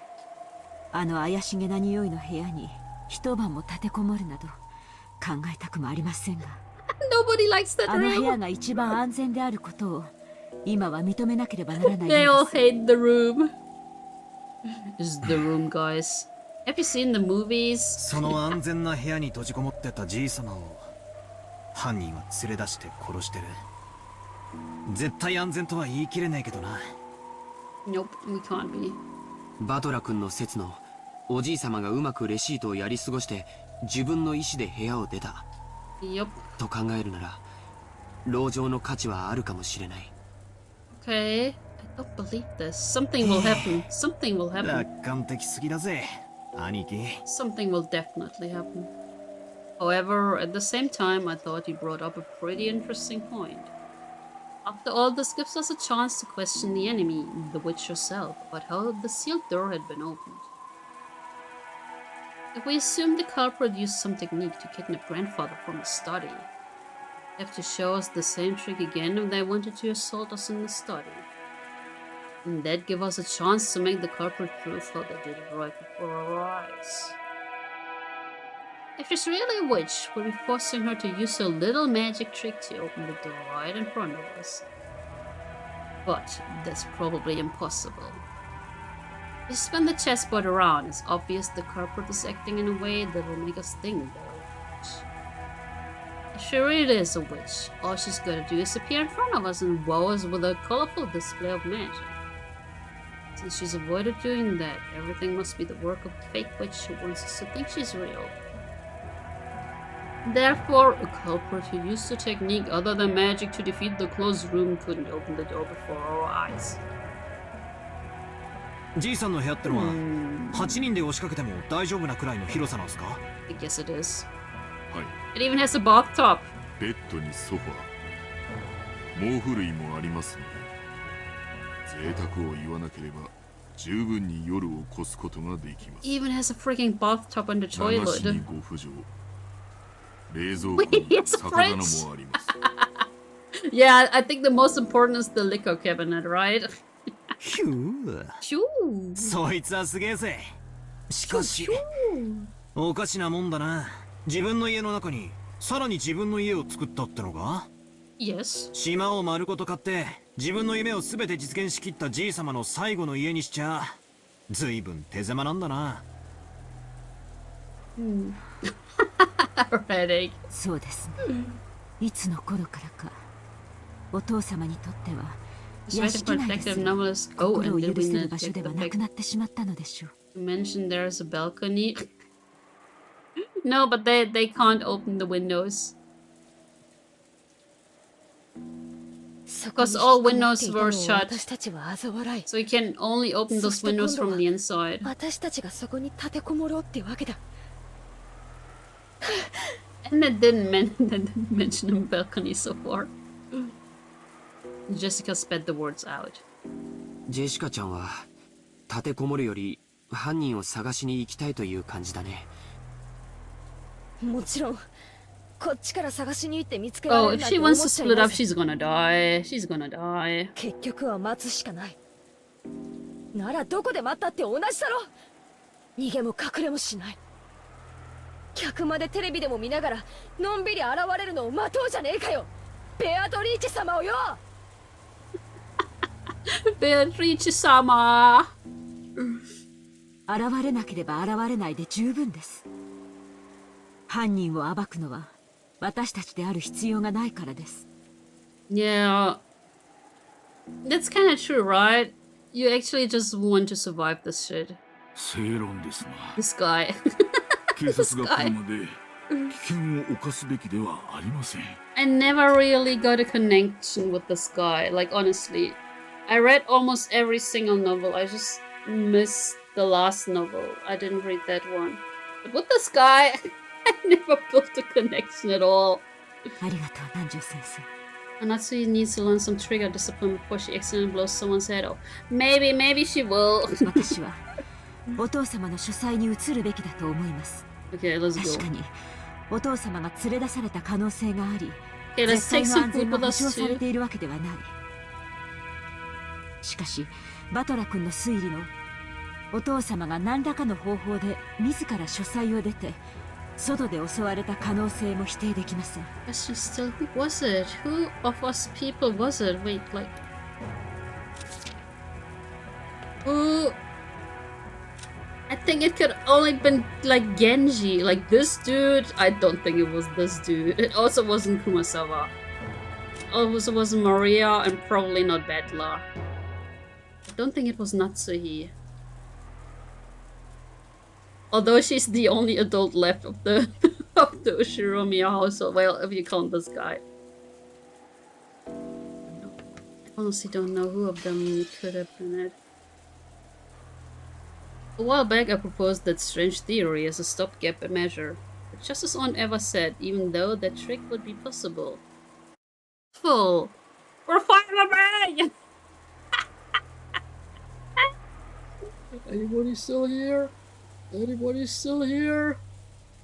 あの怪しげな匂いの部屋に一晩も立てこもるなど考えたくもありませんが。Nobody likes that room. あの部屋が一番安全であることを今は認めなければならないんです。They all hate the room. This is the room, guys. Have you seen the movies? その安全な部屋に閉じこもってたじい様を犯人は連れ出して殺してる。絶対安全とは言い切れないけどな。Nope, we can't be. バトラ君の説のおじい様がうまくレシートをやり過ごして自分の意思で部屋を出た Yup. と考えるなら籠城の価値はあるかもしれない。 Okay, I don't believe this. Something will happen. Something will happen. 楽観的すぎだぜ、兄貴。 Something will definitely happen. However, at the same time, I thought he brought up a pretty interesting point. After all, this gives us a chance to question the enemy, the witch herself, about how the sealed door had been opened. If we assume the culprit used some technique to kidnap grandfather from his study, they have to show us the same trick again if they wanted to assault us in the study. And that give us a chance to make the culprit prove how they did it right before our eyes. If she's really a witch, we'll be forcing her to use her little magic trick to open the door right in front of us. But that's probably impossible. If you spin the chessboard around, it's obvious the culprit is acting in a way that will make us think they're a witch. If she really is a witch, all she's gotta do is appear in front of us and wow us with a colorful display of magic. Since she's avoided doing that, everything must be the work of a fake witch who wants us to think she's real. Therefore, a culprit who used a technique other than magic to defeat the closed room couldn't open the door before our eyes. じいさんの部屋ってのは8人で押しかけても大丈夫なくらいの広さなんすか？ I guess it is. はい。 It even has a bathtub. ベッドにソファー、毛布類もありますので、贅沢を言わなければ十分に夜を越すことができます。 It even has a freaking bathtub and a 流 toilet. しにご浮上。冷蔵庫に魚もあります。 Yeah, I think the most important is the liquor cabinet, right? ひゅー。Shoo. そいつはすげえぜ。しかし、おかしなもんだな。自分の家の中にさらに自分の家を作ったってのか？ Yes. 島を丸ごと買って自分の夢をすべて実現しきったじい様の最後の家にしちゃずいぶん手狭なんだな。Headache. そうですね。いつの頃からかお父様にとっては屋敷内ですら心を許せる場所ではなくなってしまったのでしょう。 You mentioned there's a balcony. No, but they can't open the windows. Because all windows were shut. So you can only open those windows from the inside. 私たちがそこに立てこもろうってわけだ。 And they didn't mention a balcony so far. Jessica sped the words out. ジェシカちゃんは立てこもるより犯人を探しに行きたいという感じだね。もちろんこっちから探しに行って見つけられ Oh, る if なん she て思っ wants to ちゃい split ま up, せん。 she's gonna die. She's gonna die. 結局は待つしかない。ならどこで待ったって同じだろ。逃げも隠れもしない。客までテレビでも見ながらのんびり現れるのを待とうじゃねえかよ。ベアトリーチ様をよ。Beatrice sama. 現れなければ現れないで十分です。犯人を暴くのは私たちである必要がないからです。 Yeah. That's kind of true, right? You actually just want to survive this shit. 正論ですな。 This guy. 警察が来るまで危険を冒すべきではありません。 I never really got a connection with this guy, like honestly. I read almost every single novel, I just missed the last novel. I didn't read that one. But with this guy, I never built a connection at all. ありがとう、南條先生。 Anatsui needs to learn some trigger discipline before she accidentally blows someone's head off. Maybe she will. 私はお父様の書斎に移るべきだと思います。 Okay, let's 確 go. かにお父様が連れ出された可能性があり、 Okay, 絶 let's 対 take の some 安全 food が with 保 us 証され too. ているわけではない。しかしバトラ君の推理のお父様が何らかの方法で自ら書斎を出て外で襲われた可能性も否定できません。 Question still, who was it? Who of us people was it? Wait, like... Who... I think it could only been like Genji. Like this dude, I don't think it was this dude. It also wasn't Kumasawa. It also wasn't Maria and probably not Battler. I don't think it was Natsuhi. Although she's the only adult left of the of the Ushiromiya household. Well, if you count this guy. I honestly don't know who of them could have been it. A while back I proposed that strange theory as a stopgap measure. But just as Aunt Eva said, even though that trick would be possible. Full. We're finally! Anybody still here? Anybody still here?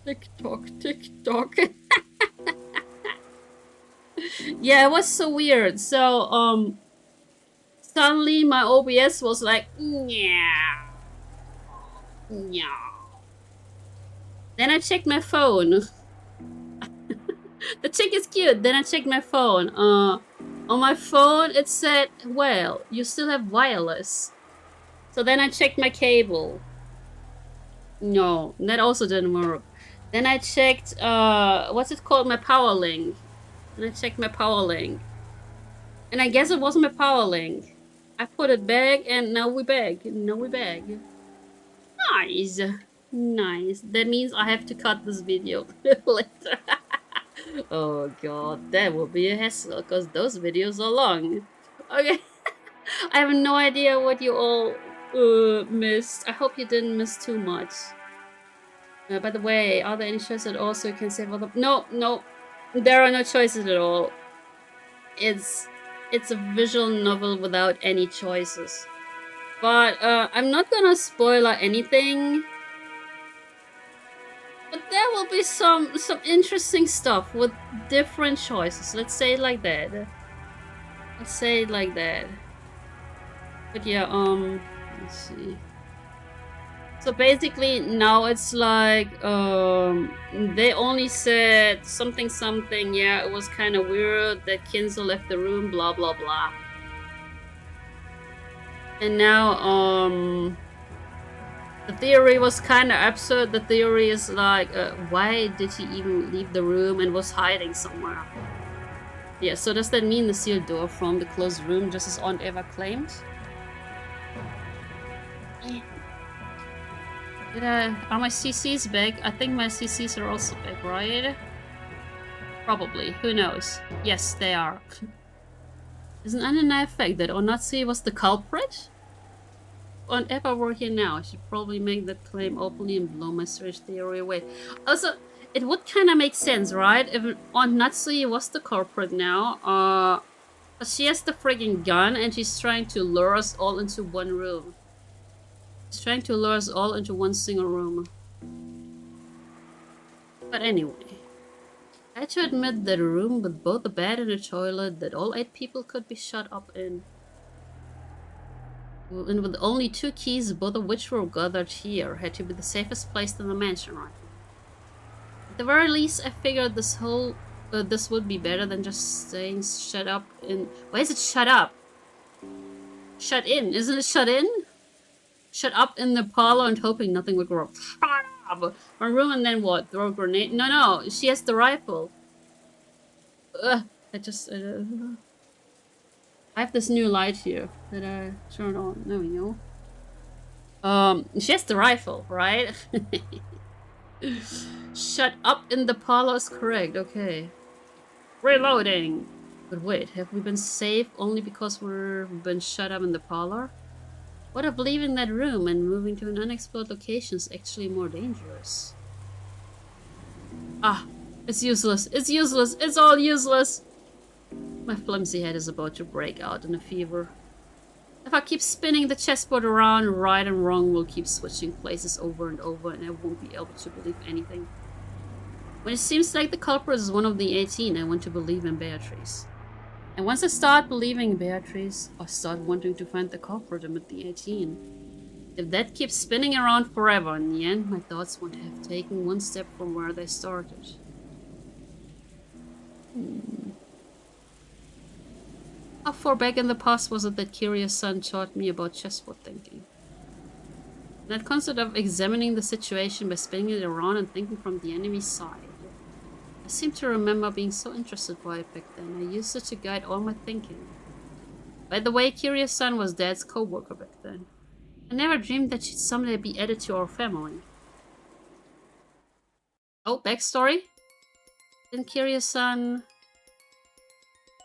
Tick tock, tick tock. Yeah, it was so weird. So, suddenly my OBS was like, yeah. Yeah. Then I checked my phone. The chick is cute. Then I checked my phone. On my phone it said, well, you still have wireless. So then I checked my cable. No, that also didn't work. Then I checked, what's it called? My power link. And I checked my power link. And I guess it wasn't my power link. I put it back and now we're back. Now we're back. Nice. Nice. That means I have to cut this video later. Oh god, that will be a hassle because those videos are long. Okay. I have no idea what you all missed. I hope you didn't miss too much. By the way, are there any choices at all so you can save other... No, no. There are no choices at all. It's a visual novel without any choices. But I'm not gonna spoil anything. But there will be some interesting stuff with different choices. Let's say it like that. Let's say it like that. But yeah, let's see. So basically now it's like they only said something, yeah, it was kind of weird that Kinzo left the room, blah blah blah. And now the theory was kind of absurd. The theory is like, why did he even leave the room and was hiding somewhere? Yeah, so does that mean the sealed door from the closed room, just as Aunt Eva claimed? Are my CCs back? I think my CCs are also back, right? Probably. Who knows? Yes, they are. Is an undeniable fact that Onatsuhi was the culprit? On if I were here now, I should probably make that claim openly and blow my strange theory away. Also, it would kind of make sense, right? If Aunt Natsuhi was the culprit now, she has the frigging gun and she's trying to lure us all into one room. She's trying to lure us all into one single room. But anyway, I had to admit that a room with both a bed and a toilet that all 8 people could be shut up in. And with only 2 keys, both of which were gathered here, had to be the safest place in the mansion, right? At the very least, I figured this would be better than just staying shut up in... Why is it shut up? Shut in, isn't it shut in? Shut up in the parlor and hoping nothing would go wrong. Shut up! One room and then what? Throw a grenade? No, she has the rifle. I have this new light here that I turned on. There we go. She has the rifle, right? Shut up in the parlor is correct, okay. Reloading! But wait, have we been safe only because we've been shut up in the parlor? What if leaving that room and moving to an unexplored location is actually more dangerous? Ah, it's useless, it's useless, it's all useless! My flimsy head is about to break out in a fever. If I keep spinning the chessboard around, right and wrong will keep switching places over and over and I won't be able to believe anything. When it seems like the culprit is one of the 18, I want to believe in Beatrice. And once I start believing in Beatrice, I start wanting to find the culprit amid the 18. If that keeps spinning around forever, in the end, my thoughts won't have taken one step from where they started. How far back in the past was it that Kiria's son taught me about chessboard thinking? That concept of examining the situation by spinning it around and thinking from the enemy's side. I seem to remember being so interested by it back then. I used it to guide all my thinking. By the way, Kiryu-san was Dad's co-worker back then. I never dreamed that she'd someday be added to our family. Oh, backstory? Didn't Kiryu-san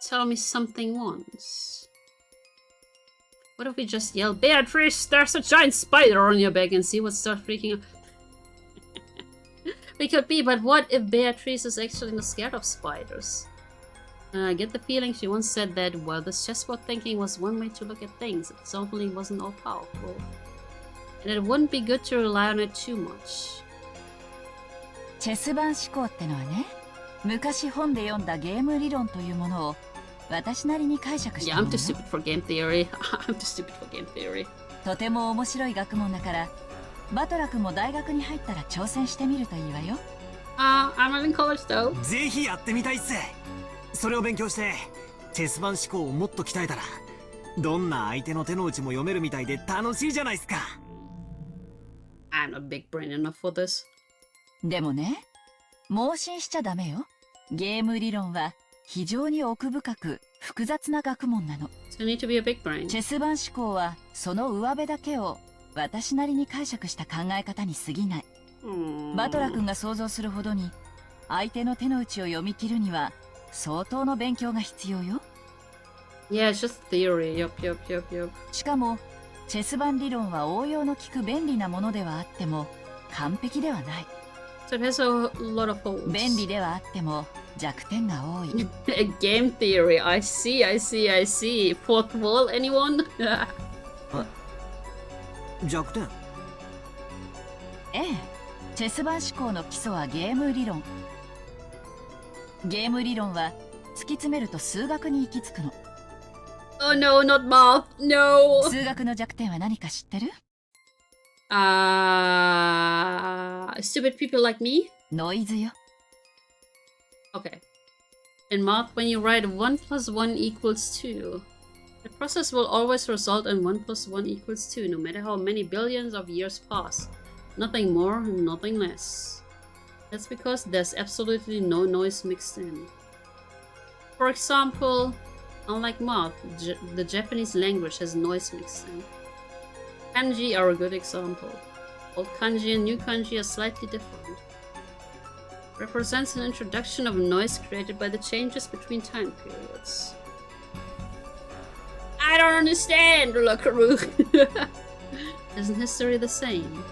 tell me something once? What if we just yell, Beatrice, there's a giant spider on your back, and see what starts freaking out? We could be, but what if Beatrice is actually not scared of spiders? I get the feeling she once said that, well, this chessboard thinking was one way to look at things. It certainly wasn't all powerful. And it wouldn't be good to rely on it too much. チェス盤思考ってのはね、昔本で読んだゲーム理論というものを私なりに解釈したもの。Yeah, I'm too stupid for game theory. I'm too stupid for game theory. とても面白い学問だから、バトラ君も大学に入ったら挑戦してみるといいわよ。I'm not in college though. ぜひやってみたいっす。それを勉強してチェス盤思考をもっと鍛えたら、どんな相手の手の内も読めるみたいで楽しいじゃないっすか。I'm not big brain enough for this. でもね、盲信しちゃダメよ。ゲーム理論は非常に奥深く複雑な学問なの。So you need to be a big brain. チェス盤思考はその上辺だけを私なりに解釈した考え方に過ぎない。バトラ君が想像するほどに相手の手の内を読み切るには相当の勉強が必要よ。Yeah, it's just theory. Yup. しかもチェス盤理論は応用の利く便利なものではあっても完璧ではない。So it has a lot of holes. 便利ではあっても弱点が多い。Game theory. I see. Fourth wall, anyone? 弱点？ええ。チェス盤思考の基礎はゲーム理論。ゲーム理論は突き詰めると数学に行き着くの。Oh no, not math. No. 数学の弱点は何か知ってる？ Stupid people like me? ノイズよ。Okay. In math, when you write 1 plus 1 equals 2, the process will always result in 1 plus 1 equals 2, no matter how many billions of years pass. Nothing more, nothing less. That's because there's absolutely no noise mixed in. For example, unlike math, the Japanese language has noise mixed in. Kanji are a good example. Old kanji and new kanji are slightly different. Represents an introduction of noise created by the changes between time periods. I don't understand, Lakaru. Isn't history the same?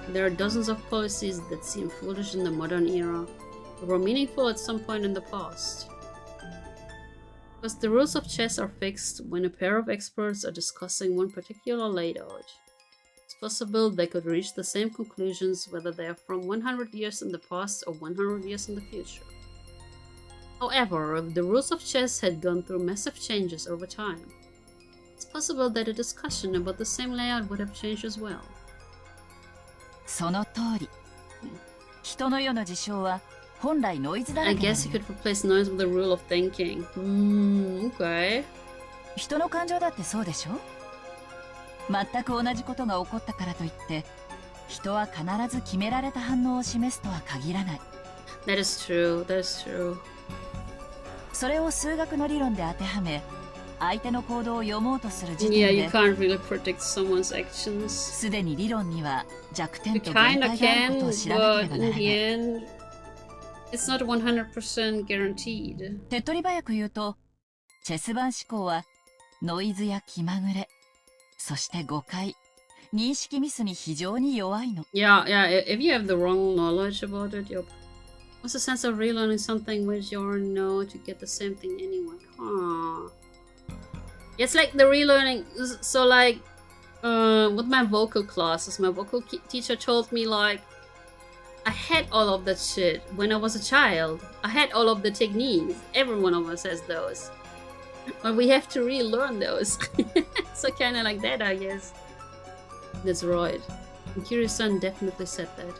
There are dozens of policies that seem foolish in the modern era, but were meaningful at some point in the past. Because the rules of chess are fixed when a pair of experts are discussing one particular layout. It's possible they could reach the same conclusions whether they are from 100 years in the past or 100 years in the future. However, if the rules of chess had gone through massive changes over time, it's possible that a discussion about the same layout would have changed as well. その通り。人の世の事象は本来ノイズだら I けなの guess よ。 you could replace noise with the rule of thinking. Okay. 人の感情だってそうでしょ？全く同じことが起こったからといって人は必ず決められた反応を示すとは限らない。 That is true. That is true. それを数学の理論で当てはめ相手の行動を読もうとする時点 Yeah, you で can't really predict someone's actions. すでに理論には弱点 You と限 kinda 界があることを can, 知らなけれ but ばな in らな the い。 end, it's not 100% guaranteed. 手っ取り早く言うとチェス盤思考はノイズや気まぐれそして誤解認識ミスに非常に弱いの。 Yeah, if you have the wrong knowledge about it, what's the sense of relearning something which you already know to get the same thing anyway? It's like the relearning. So like, with my vocal classes, my vocal teacher told me like, I had all of that shit when I was a child. I had all of the techniques. Every one of us has those. But we have to relearn those. So kind of like that, I guess. That's right. And Kiryu-san definitely said that.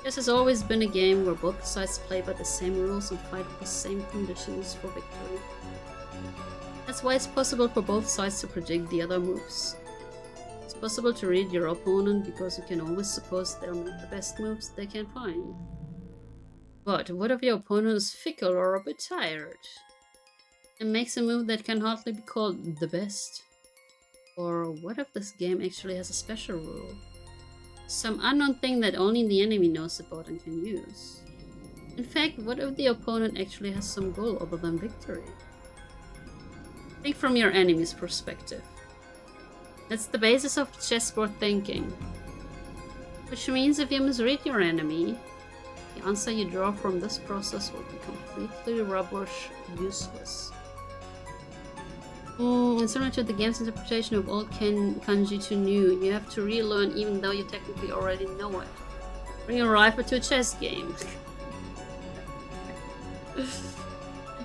Chess has always been a game where both sides play by the same rules and fight for the same conditions for victory. That's why it's possible for both sides to predict the other moves. It's possible to read your opponent because you can always suppose they'll make the best moves they can find. But what if your opponent is fickle or a bit tired? And makes a move that can hardly be called the best? Or what if this game actually has a special rule? Some unknown thing that only the enemy knows about and can use? In fact, what if the opponent actually has some goal other than victory? Think from your enemy's perspective. That's the basis of chessboard thinking. Which means if you misread your enemy, the answer you draw from this process will be completely rubbish, useless. And similar to the game's interpretation of old kanji to new, you have to relearn even though you technically already know it. Bring a rifle to a chess game.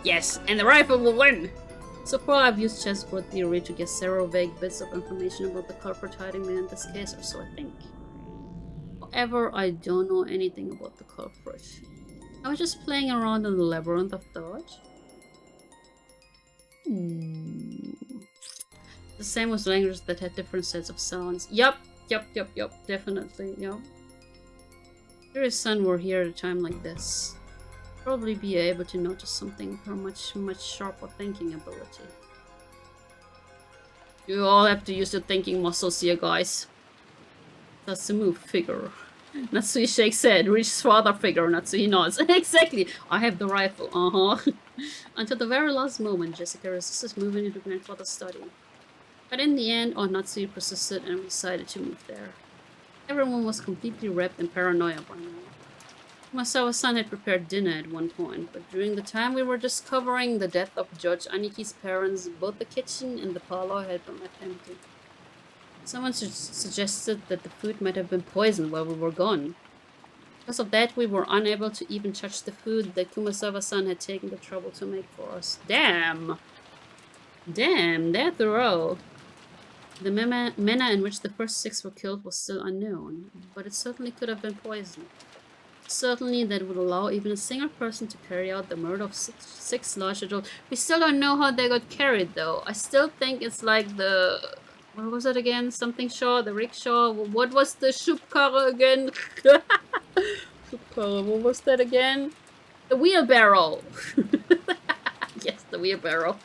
Yes, and the rifle will win! So far I've used chessboard theory to get several vague bits of information about the culprit hiding in this case, or so I think. However, I don't know anything about the culprit. I was just playing around in the labyrinth of thought. The same with languages that had different sets of sounds. Yup, definitely, yup. If your son were here at a time like this, probably be able to notice something with her much sharper thinking ability. You all have to use your thinking muscles here, guys. That's the move, figure. Natsui shakes head, reaches for other figure, Natsui nods. Exactly! I have the rifle, Until the very last moment, Jessica resisted moving into grandfather's study. But in the end, Natsui persisted and decided to move there. Everyone was completely wrapped in paranoia by now. Kumasawa-san had prepared dinner at one point, but during the time we were discovering the death of Judge Aniki's parents, both the kitchen and the parlor had been left empty. Someone suggested that the food might have been poisoned while we were gone. Because of that, we were unable to even touch the food that Kumasawa-san had taken the trouble to make for us. Damn! Damn, they're thorough. The manner in which the first 6 were killed was still unknown, but it certainly could have been poisoned. Certainly that would allow even a single person to carry out the murder of 6 large adults. We still don't know how they got carried though. I still think it's like the... What was it again? Something Shaw, the rickshaw. What was the Schubkarre again? Schubkarre, what was that again? The wheelbarrow! Yes, the wheelbarrow.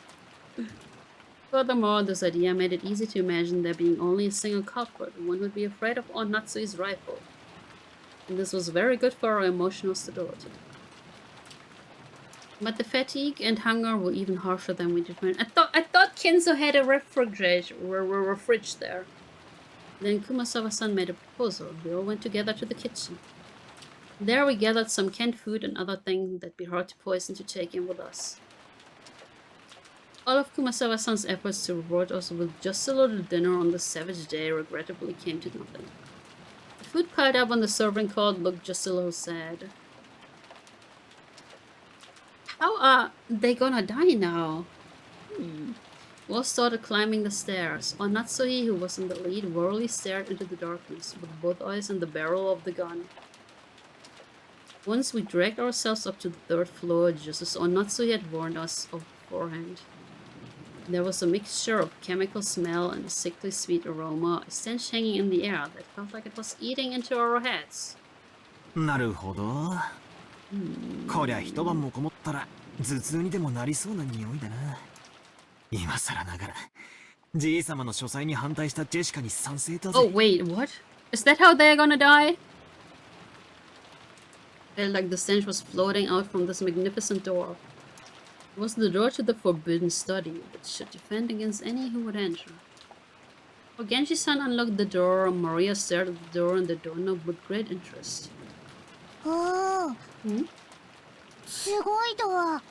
Furthermore, this idea made it easy to imagine there being only a single culprit. One would be afraid of Natsui's rifle. And this was very good for our emotional stability. But the fatigue and hunger were even harsher than we determined. I thought Kenzo had a fridge there. Then Kumasawa-san made a proposal. We all went together to the kitchen. There we gathered some canned food and other things that'd be hard to poison to take in with us. All of Kumasawa-san's efforts to reward us with just a little dinner on this savage day regrettably came to nothing. The food piled up on the serving cart looked just a little sad. How are they gonna die now? We all started climbing the stairs. Natsui, who was in the lead, wearily stared into the darkness, with both eyes on the barrel of the gun. Once we dragged ourselves up to the 3rd floor, just as Natsui had warned us of beforehand. There was a mixture of chemical smell and a sickly sweet aroma, a stench hanging in the air that felt like it was eating into our heads. なるほど。こりゃ一晩もこもったら頭痛にでもなりそうな匂いだな。今更ながら、じい様の書斎に反対したジェシカに賛成だぜ。Oh wait, what? Is that how they're gonna die? Felt like the stench was floating out from this magnificent door. It was the door to the forbidden study, which should defend against any who would enter. While Genji-san unlocked the door, Maria stared at the door and the doorknob with great interest. Oh, すごいドア。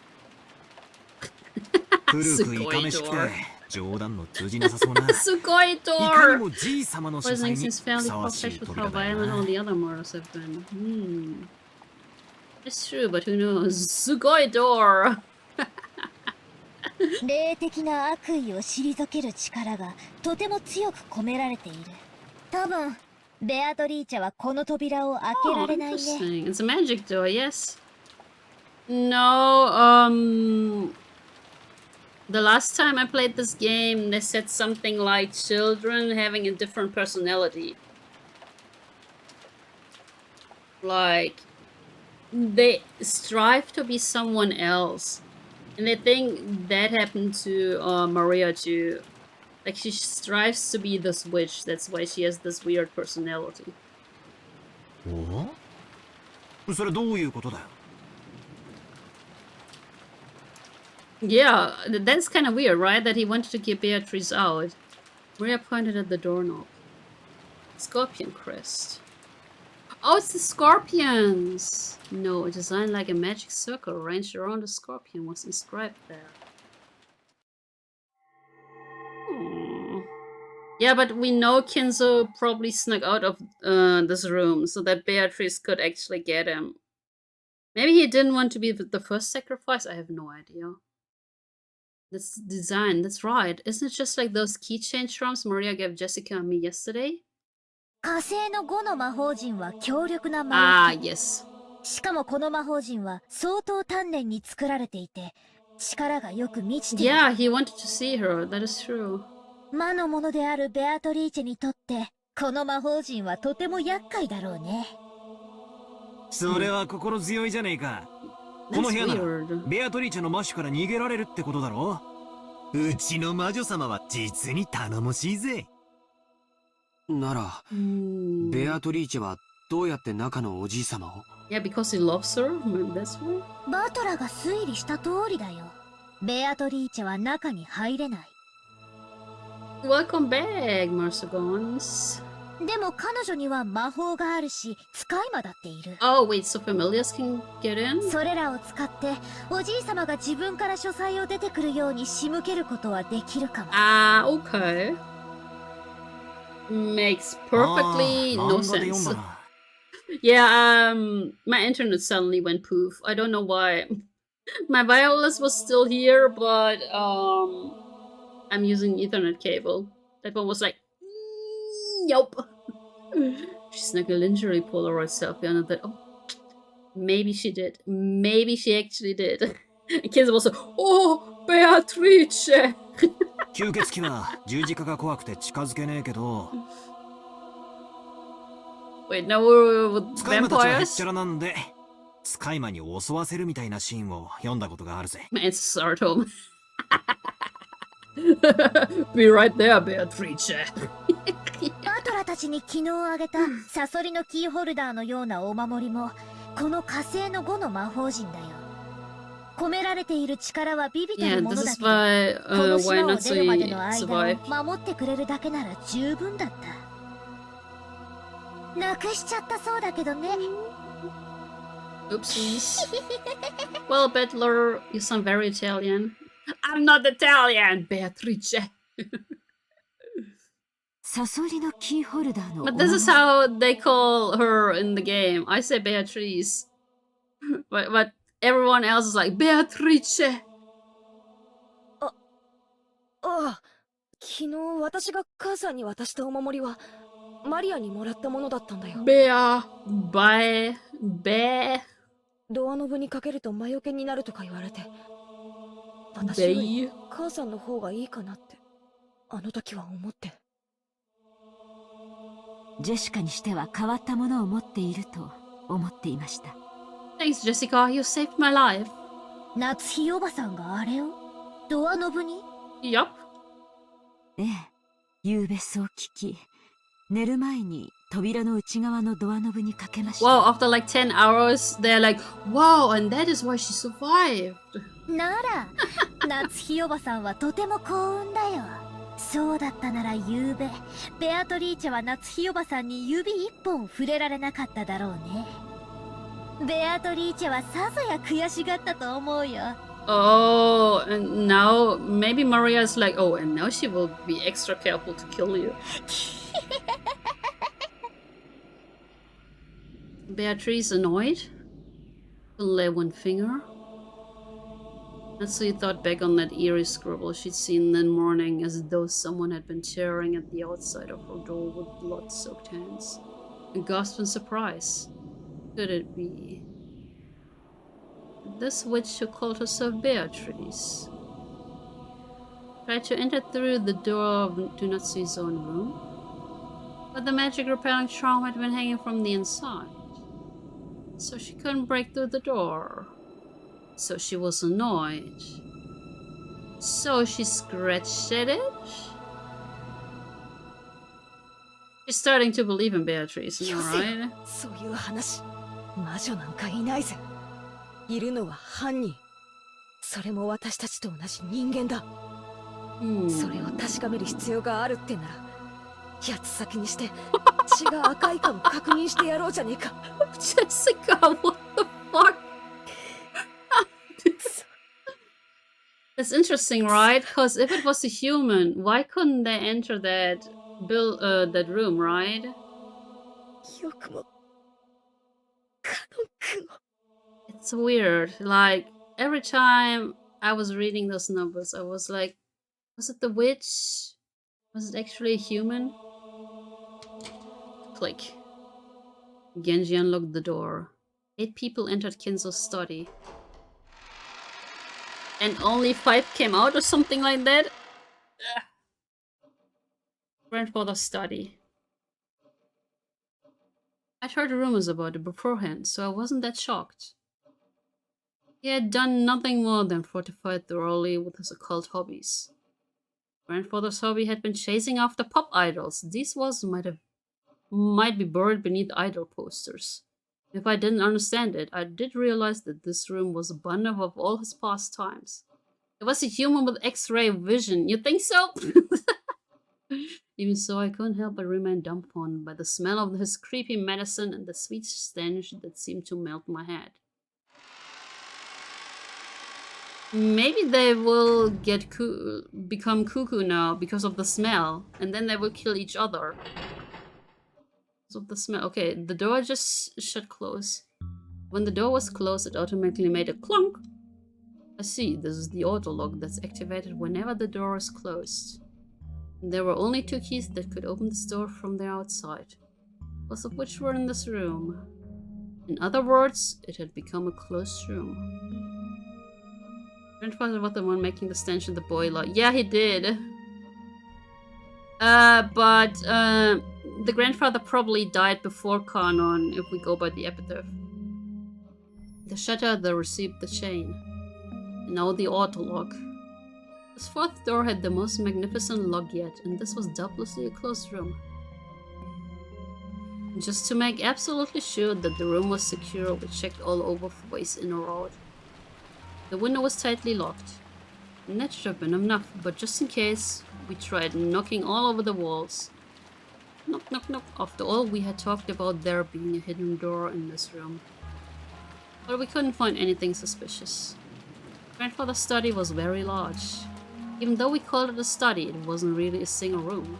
古くいかめしくて冗談の通じなさそうな。すごい door! いかにもじい様の書斎に Poisoning seems fairly ふさわしい perfect with 扉 how だ violent な。 all the other murders have been. It's true, but who knows? すごい door! 霊的な悪意を退ける力がとても強く込められている。多分、ベアトリーチェはこの扉を開けられないね。Interesting. It's a magic door, yes. No, The last time I played this game, they said something like children having a different personality. Like, they strive to be someone else. And I think that happened to Maria too. Like, she strives to be this witch. That's why she has this weird personality. お？それどういうことだよ？ Yeah, that's kind of weird, right? That he wanted to get Beatrice out. Maria pointed at the doorknob. Scorpion crest. Oh, it's the scorpions! No, a design like a magic circle arranged around a scorpion was inscribed there. Hmm. Yeah, but we know Kinzo probably snuck out of this room so that Beatrice could actually get him. Maybe he didn't want to be the first sacrifice? I have no idea. This design, that's right. Isn't it just like those keychain charms Maria gave Jessica and me yesterday? 火星の5の魔法陣は強力な魔力。yes. しかもこの魔法陣は相当丹念に作られていて、力がよく満ちている。Yeah, he wanted to see her. That is true. 魔の者であるベアトリーチェにとって、この魔法陣はとても厄介だろうね。それは心強いじゃねえか。この部屋ならベアトリーチェの魔手から逃げられるってことだろ。うちの魔女様は実に頼もしいぜ。なら、ベアトリーチェはどうやって中のおじい様を？ Yeah, because he loves her. That's why. バトラが推理した通りだよ。ベアトリーチェは中に入れない。Welcome back, Marsagons. でも彼女には魔法があるし、使い魔だっている。Oh, wait, so familiars can get in? それらを使って、おじい様が自分から書斎を出てくるように仕向けることはできるかも。Okay. Makes perfectly no sense. Yeah, my internet suddenly went poof. I don't know why. My wireless was still here, but I'm using Ethernet cable. That one was like, yup. She snuck a lingerie Polaroid selfie on that. Oh, maybe she did. Maybe she actually did. And kids also, oh, Beatrice. 吸血鬼は十字架が怖くて近づけねえけど。Wait, now we're with 使い魔たちはへっ vampires? ちゃらなんで、使い魔に襲わせるみたいなシーンを読んだことがあるぜ。Man, it's Sartom. Be right there, Beatrice. バトラたちに昨日あげたサソリのキーホルダーのようなお守りも、この火星の5の魔法陣だよ。込められている力はビビたるものだけど、この島を出るまでの間を守ってくれるだけなら十分だった。なくしちゃったそうだけどね。Oopsies. Well, Battler, you sound very Italian. I'm not Italian, Beatrice. サソリのキーホルダーの。 But this is how they call her in the game. I say Beatrice. But everyone else is like, Beatrice! ああ、昨日私が母さんに渡したお守りは、マリアにもらったものだったんだよ。ドアノブにかけると魔除けになるとか言われて、私より母さんの方がいいかなって、あの時は思って。ジェシカにしては変わったものを持っていると思っていました。Thanks, Jessica. You saved my life. 夏日おばさんがあれをドアノブに Yup. ええ、夕べそう聞き、寝る前に扉の内側のドアノブにかけました。Wow, after like 10 hours, they're like, wow, and that is why she survived. なら、夏日おばさんはとても幸運だよ。そうだったなら夕べ、ベアトリーチェは夏日おばさんに指一本触れられなかっただろうね。ベアトリーチェはさぞや悔しがったと思うよ。Oh, and now maybe Maria is like, oh, and now she will be extra careful to kill you. Beatrice annoyed? Lay one finger. Natsuki thought back on that eerie scribble she'd seen that morning as though someone had been tearing at the outside of her door with blood-soaked hands, and gasped in surprise. Could it be this witch who called herself Beatrice? Tried to enter through the door of Do Not See Zone room, but the magic repelling charm had been hanging from the inside, so she couldn't break through the door. So she was annoyed. So she scratched at it. She's starting to believe in Beatrice, right? そういう話。魔女なんかいないぜ。いるのは犯人。それも私たちと同じ人間だ。それを確かめる必要があるってなら、八つ先にして血が赤いかも確認してやろうじゃねえか。Jessica, what the fuck? That's interesting, right? Because if it was a human, why couldn't they enter that that room, right? It's weird. Like every time I was reading those numbers, I was like, was it the witch? Was it actually a human? Click. Genji unlocked the door. 8 people entered Kinzo's study. And only 5 came out or something like that? Ugh. Grandfather's study. I'd heard rumors about it beforehand, so I wasn't that shocked. He had done nothing more than fortify thoroughly with his occult hobbies. Grandfather's hobby had been chasing after pop idols. These walls might be buried beneath idol posters. If I didn't understand it, I did realize that this room was a bundle of all his pastimes. It was a human with X-ray vision. You think so? Even so, I couldn't help but remain dumbfounded by the smell of his creepy medicine and the sweet stench that seemed to melt my head. Maybe they will become cuckoo now because of the smell, and then they will kill each other. Because of the smell. Okay, the door just shut close. When the door was closed, it automatically made a clunk. I see, this is the auto lock that's activated whenever the door is closed. And there were only 2 keys that could open this door from the outside, both of which were in this room. In other words, it had become a closed room. Grandfather was the one making the stench in the boiler. Yeah, he did. But the grandfather probably died before Kanon, if we go by the epitaph. The shutter, the receipt, the chain. And now the auto lock. This 4th door had the most magnificent lock yet, and this was doubtlessly a closed room. Just to make absolutely sure that the room was secure, we checked all over for ways in or out. The window was tightly locked. And that should have been enough, but just in case, we tried knocking all over the walls. Knock, knock, knock. After all, we had talked about there being a hidden door in this room. But we couldn't find anything suspicious. Grandfather's study was very large. Even though we called it a study, it wasn't really a single room.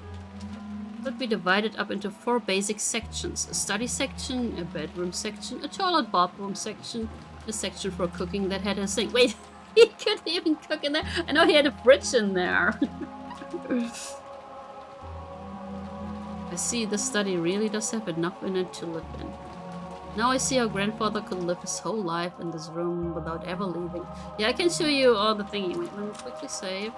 It could be divided up into 4 basic sections. A study section, a bedroom section, a toilet bathroom section, a section for cooking that had a sink. Wait, he couldn't even cook in there? I know he had a fridge in there. I see, the study really does have enough in it to live in. Now I see how grandfather could live his whole life in this room without ever leaving. Yeah, I can show you all the thingy. Wait, let me quickly save.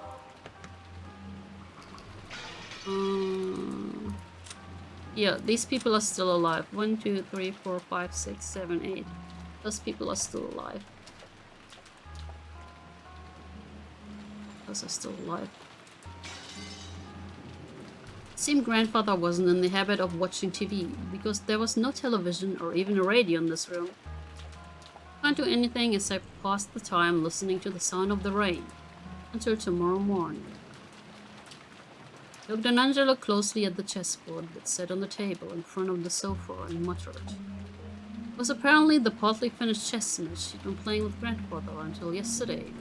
Yeah, these people are still alive. 1, 2, 3, 4, 5, 6, 7, 8. Those people are still alive. Those are still alive. It seemed grandfather wasn't in the habit of watching TV, because there was no television or even a radio in this room. Can't do anything except pass the time listening to the sound of the rain, until tomorrow morning. Dr. Nanja looked closely at the chessboard that sat on the table in front of the sofa and muttered. It was apparently the partly finished chess match she'd been playing with grandfather until yesterday.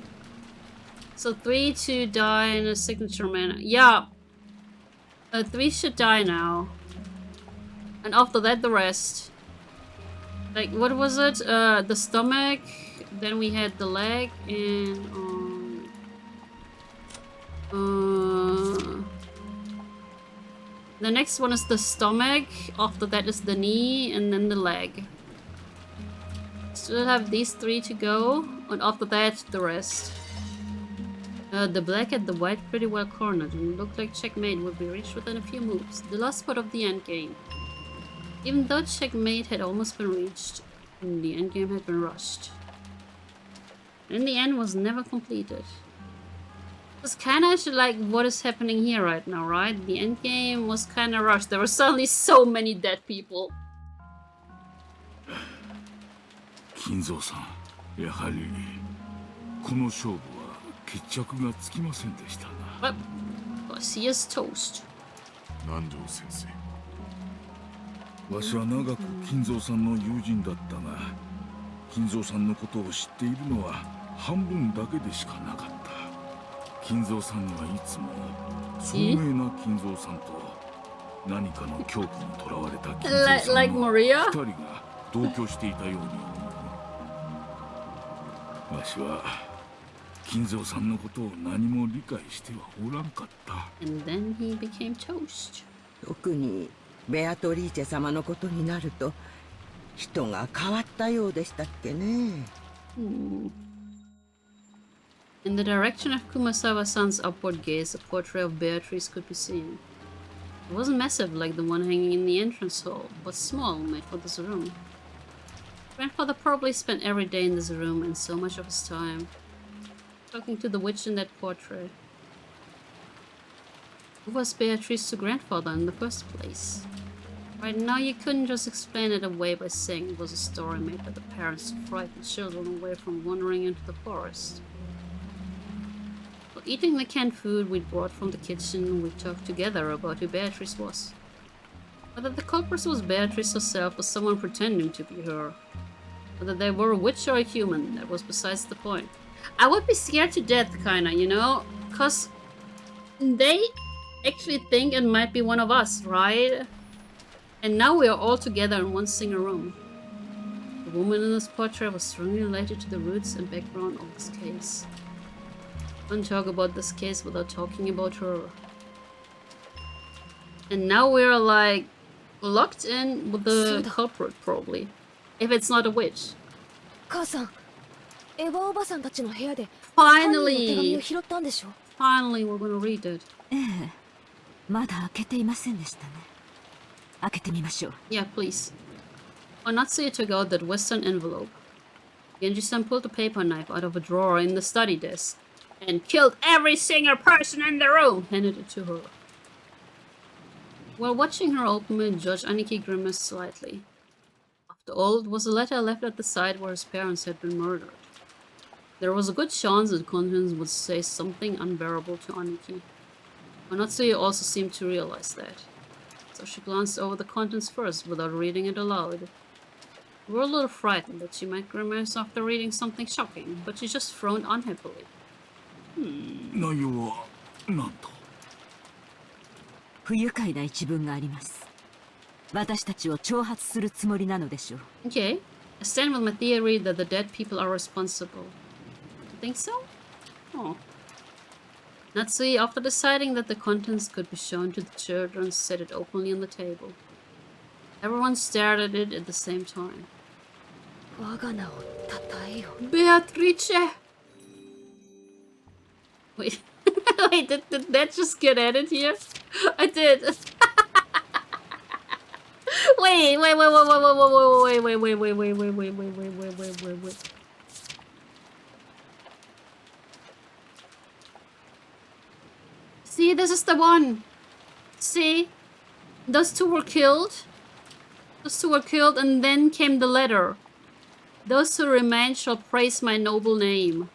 So 3 to die in a signature manner. Yeah! 3 should die now. And after that, the rest. Like, what was it? The stomach, then we had the leg, and the next one is the stomach, after that is the knee, and then the leg. Still have these 3 to go, and after that, the rest. The black and the white pretty well cornered, and it looked like checkmate would be reached within a few moves. The last part of the endgame. Even though checkmate had almost been reached, the endgame had been rushed. And in the end was never completed. It's kind of like what is happening here right now, right? The endgame was kind of rushed. There were suddenly so many dead people. 金蔵さん、やはりこの勝負は決着がつきませんでしたな。But he is toast. 南條先生。わしは長く金蔵さんの友人だったが、金蔵さんのことを知っているのは半分だけでしかなかった。金蔵さんにはいつも聡明な金蔵さんと何かの恐怖にとらわれた金蔵さんの2人が同居していたように思う。わしは金蔵さんのことを何も理解してはおらんかった。 And then he became toast. 特にベアトリーチェ様のことになると人が変わったようでしたっけね。In the direction of Kumasawa-san's upward gaze, a portrait of Beatrice could be seen. It wasn't massive like the one hanging in the entrance hall, but small, made for this room. Grandfather probably spent every day in this room and so much of his time talking to the witch in that portrait. Who was Beatrice to grandfather in the first place? Right now you couldn't just explain it away by saying it was a story made by the parents to frighten children away from wandering into the forest. While eating the canned food we'd brought from the kitchen, we talked together about who Beatrice was. Whether the culprit was Beatrice herself or someone pretending to be her. Whether they were a witch or a human, that was besides the point. I would be scared to death, kinda, you know? Cause they actually think it might be one of us, right? And now we are all together in one single room. The woman in this portrait was strongly related to the roots and background of this case. I can't talk about this case without talking about her. And now we're like locked in with the culprit, probably. If it's not a witch. 母さん、エヴァおばさんたちの部屋で Finally! 手紙を拾ったんでしょ? Finally, we're gonna read it. ええ、まだ開けていませんでしたね。開けてみましょう。Yeah, please. Onatsuya took out that western envelope. Genji-san pulled a paper knife out of a drawer in the study desk and killed every single person in the room, handed it to her. While watching her open it, Judge Aniki grimaced slightly. After all, it was a letter left at the site where his parents had been murdered. There was a good chance that contents would say something unbearable to Aniki. Onatsuya also seemed to realize that. So she glanced over the contents first without reading it aloud. We were a little frightened that she might grimace after reading something shocking, but she just frowned unhappily. 内容は何と？不愉快な一文があります。私たちを挑発するつもりなのでしょう。Okay, I stand with my theory that the dead people are responsible. You think so? Oh. Natsui, after deciding that the contents could be shown to the children, set it openly on the table. Everyone stared at it at the same time. Beatrice! Wait, wait, did that just get added here? I did. Wait. See, this is the one. See? Those two were killed. And then came the letter. Those who remain shall praise my noble name.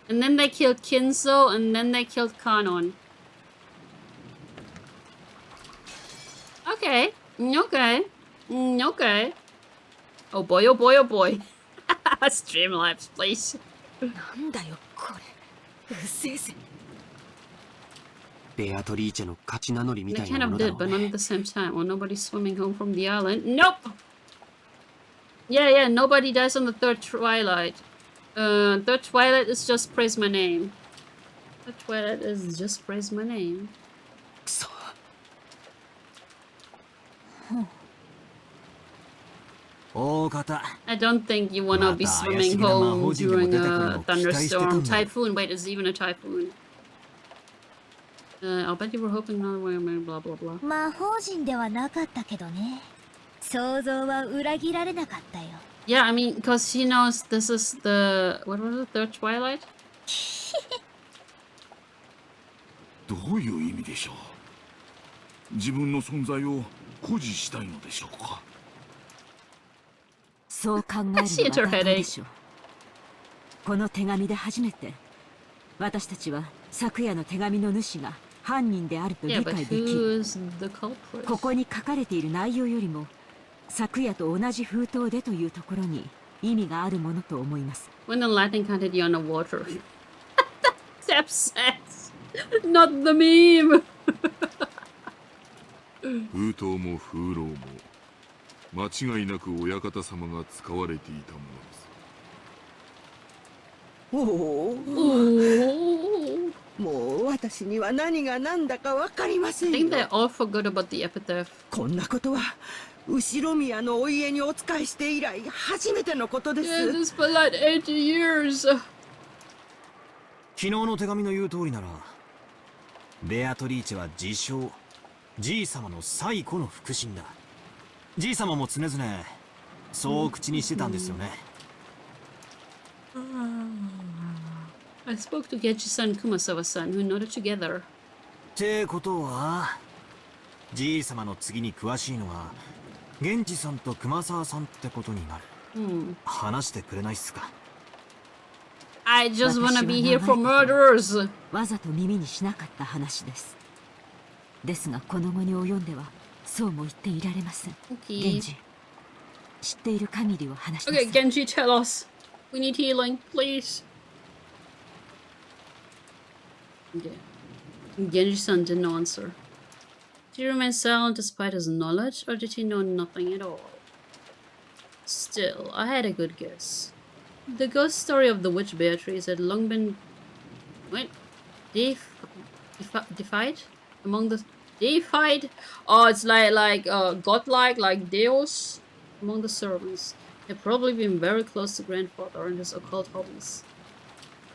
And then they killed Kinzo, and then they killed Kanon. Okay. Okay. Oh boy. Streamlabs, please. なんだよこれ。うせえぜ。ベアトリーチェの勝ち名乗りみた They いな kind も of のだ did, ろう but ね。 not at the same time. Or nobody's swimming home from the island. Nope! Yeah, nobody dies on the third twilight. Third twilight is just praise my name. Third twilight is just praise my name. くそ。大 I don't think you wanna be swimming home during a thunderstorm. Typhoon. Wait, is it even a typhoon? I'll bet you were hoping not blah blah blah. 魔法陣ではなかったけどね。想像は裏切られなかったよ。Yeah, I mean, because she knows this is the what was it, third Twilight? どういう意味でしょう。自分の存在を誇示したいのでしょうか。そう考えるのは妥当でしょう。この手紙で初めて私たちは昨夜の手紙の主が犯人であると理解できる。ここに書かれている内容よりも昨夜と同じ封筒でというところに意味があるものと思います。When the lightning can't hit you underwater. That's upset. Not the meme. 封筒も風浪も間違いなく親方様が使われていたものです。もう私には何が何だかわかりませんよ。I think they all forgot about the epitaph. こんなことは後ろ宮のお家にお仕えして以来初めてのことです。Yeah, this for like 80 years. 昨日の手紙の言う通りなら、ベアトリーチェは自称じい様の最古の腹心だ。じい様も常々そう口にしてたんですよね。I spoke to Geji-san and Kumasawa-san, who nodded together. ってことは、じい様の次に詳しいのは源氏さんと熊沢さんってことになる。話してくれないっすか。I just wanna be here for murderers. わざと耳にしなかった話です。ですがこの後に及んではそうも言っていられません。源氏、知っている限りを話しなさい。Okay, Genji, tell us. We need healing, please. Okay. Genji-san didn't answer. Did he remain silent despite his knowledge, or did he know nothing at all? Still, I had a good guess. The ghost story of the witch Beatrice had long been... Wait. Defied? Among the... Deified? Oh, it's like godlike, like Deus among the servants. Had probably been very close to grandfather and his occult hobbies.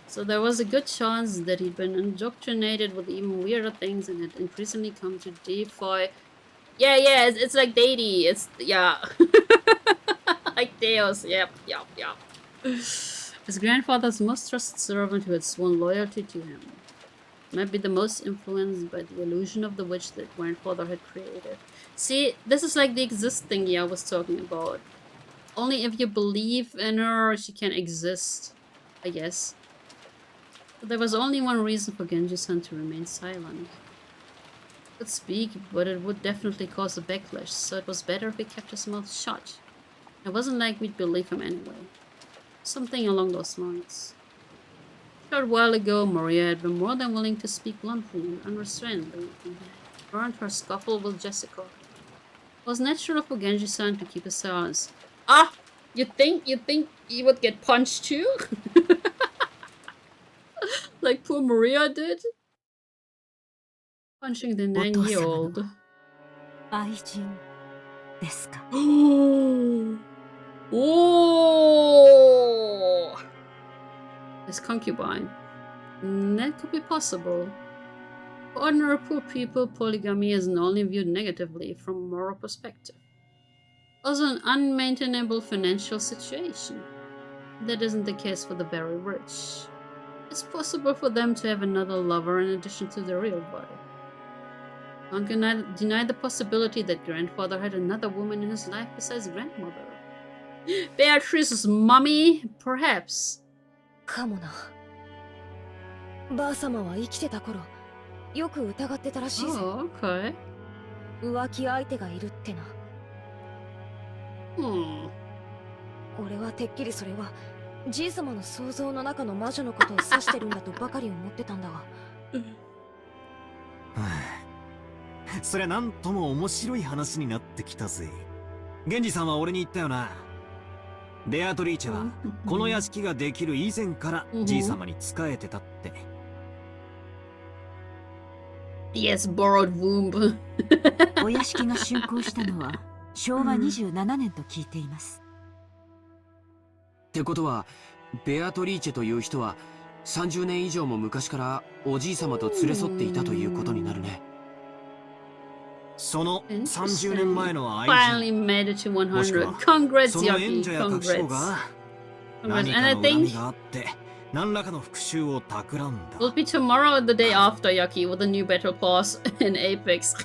So there was a good chance that he'd been indoctrinated with even weirder things and had increasingly come to deify... Yeah, it's like deity. It's... yeah. Like Deus. Yep. His grandfather's most trusted servant who had sworn loyalty to him. Might be the most influenced by the illusion of the witch that grandfather had created. See, this is like the exist thingy I was talking about. Only if you believe in her, she can exist, I guess. But there was only one reason for Genji-san to remain silent. He could speak, but it would definitely cause a backlash, so it was better if he kept his mouth shut. It wasn't like we'd believe him anyway. Something along those lines. A short while ago, Maria had been more than willing to speak bluntly and unrestrainedly, and had burned her scuffle with Jessica. It was natural for Genji-san to keep his silence. Ah! You think he would get punched too? Like poor Maria did? Punching the 9-year-old. 愛人ですか? Oh! His concubine. That could be possible. For ordinary poor people, polygamy isn't only viewed negatively from a moral perspective. Also an unmaintainable financial situation. That isn't the case for the very rich. It's possible for them to have another lover in addition to the real wife. Can't deny the possibility that grandfather had another woman in his life besides grandmother. Beatrice's mummy? Perhaps. かもな。ばあ様は生きてた頃、よく疑ってたらしいぜ。Oh, okay. 浮気相手がいるってな。俺はてっきりそれはじい様の想像の中の魔女のことを指してるんだとばかり思ってたんだが。そりゃなんとも面白い話になってきたぜ。源氏さんは俺に言ったよな。ベアトリーチェはこの屋敷ができる以前からじい様に仕えてたって。Yes, borrowed womb. お屋敷が竣工したのは昭和27年と聞いています。ってことはベアトリーチェという人は30年以上も昔からおじい様と連れ添っていたということになるね。その30年前の愛 Finally made it to 100. Congrats, その Yaki. 縁者や隠し子 Congrats. が Congrats. 何 And か I の恨 think みがあって何らかの復讐を企んだ。 will be tomorrow or the day after, Yaki, with a new battle pass in Apex.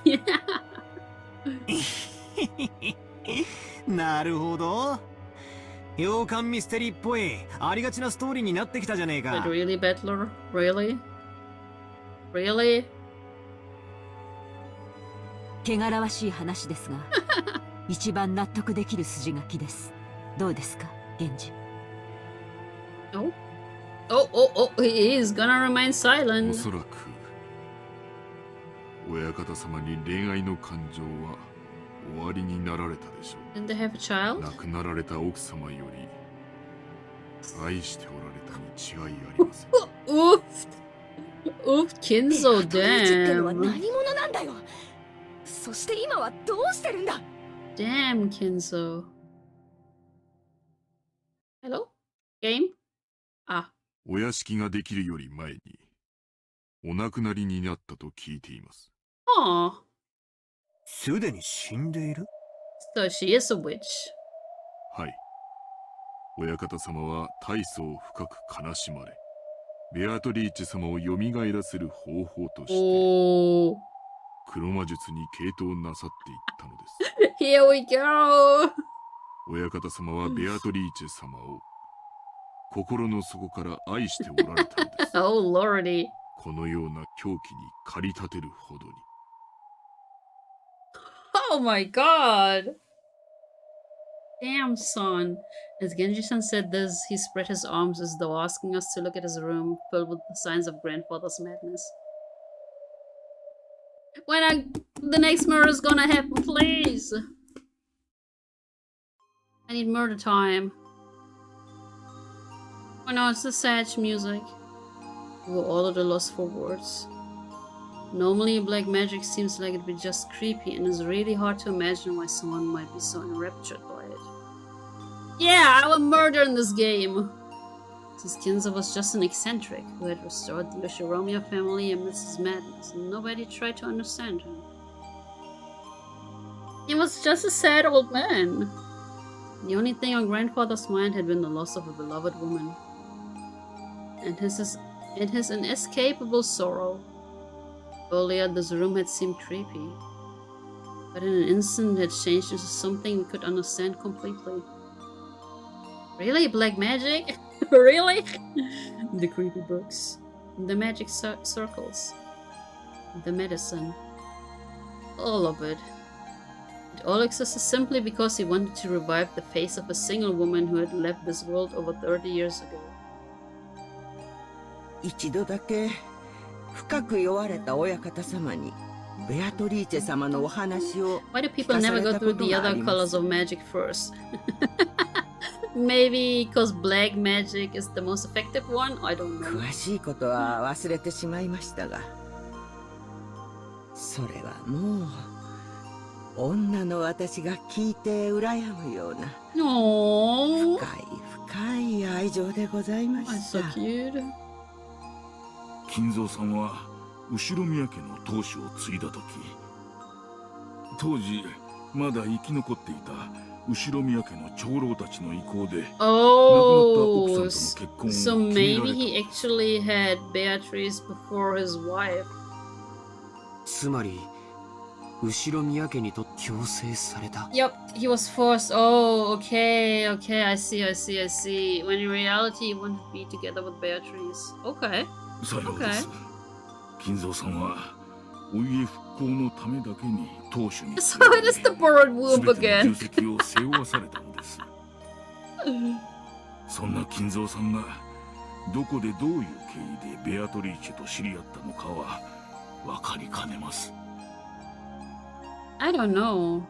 なるほど。洋館ミステリーっぽいありがちなストーリーになってきたじゃねえか。 But really, Battler? Really? Really? 汚らわしい話ですが一番納得できる筋書きです。どうですか、源氏。Oh? Oh, oh, oh, he is gonna remain お silent. そらく親方様に恋愛の感情は終わりになられたでしょう。 Did they have a child? 亡くなられた奥様より愛しておられたに違いありません。Oof! Oof, Kinzo, ベアトリーチェってのは damn. 何者なんだよ。そして今はどうしてるんだ。 Damn, Kinzo. Hello? Game? Ah. お屋敷ができるより前にお亡くなりになったと聞いています。 Aw. すでに死んでいる？ So she is a witch. はい。親方様は大層深く悲しまれ、ベアトリーチェ様を蘇らせる方法として、 Oh. 黒魔術に傾倒なさっていったのです。 Here we go. 親方様はベアトリーチェ様を心の底から愛しておられたのです。Oh, lordy. このような狂気に駆り立てるほどに。 Oh my god. Damn, son. As Genji-san said this, he spread his arms as though asking us to look at his room filled with the signs of grandfather's madness. When the next murder is gonna happen, please. I need murder time. Oh no, it's the sad music. We're all at a loss for words. Normally, black magic seems like it'd be just creepy, and it's really hard to imagine why someone might be so enraptured by it. Yeah, I will murder in this game! Since Kinzo was just an eccentric who had restored the Yoshiromiya family amidst his madness, and nobody tried to understand him. He was just a sad old man. The only thing on grandfather's mind had been the loss of a beloved woman. And his inescapable sorrow. Earlier, this room had seemed creepy, but in an instant it had changed into something we could understand completely. Really? Black magic? Really? The creepy books, the magic circles, the medicine, all of it. It all existed simply because he wanted to revive the face of a single woman who had left this world over 30 years ago. 一度だけ深く酔われた親方様にベアトリーチェ様のお話を Why do 聞 people かさ never れ go た through こと the があ other りま colors す。 of magic first? Maybe because black magic is the most effective one? I don't know. 詳しいことは忘れてしまいましたが、それはもう女の私が聞いて羨むような No. 深い愛情でございま That's し so た。 cute. 金蔵さんは後宮家の当主を継いだ時、当時まだ生き残っていた後宮家の長老たちの意向で、亡くなった奥さんとの結婚を So 決めら maybe れた。 he actually had Beatrice before his wife. つまり後宮家にと強制された。 Yep, he was forced. Oh, okay, I see. When in reality, he wanted to be together with Beatrice. Okay. さようです。金蔵さんはお家復興のためだけに当主に So it is the borrowed womb 全ての again. 重責を背負わされたのです。そんな金蔵さんがどこでどういう経緯でベアトリーチェと知り合ったのかは分かりかねます。 I don't know.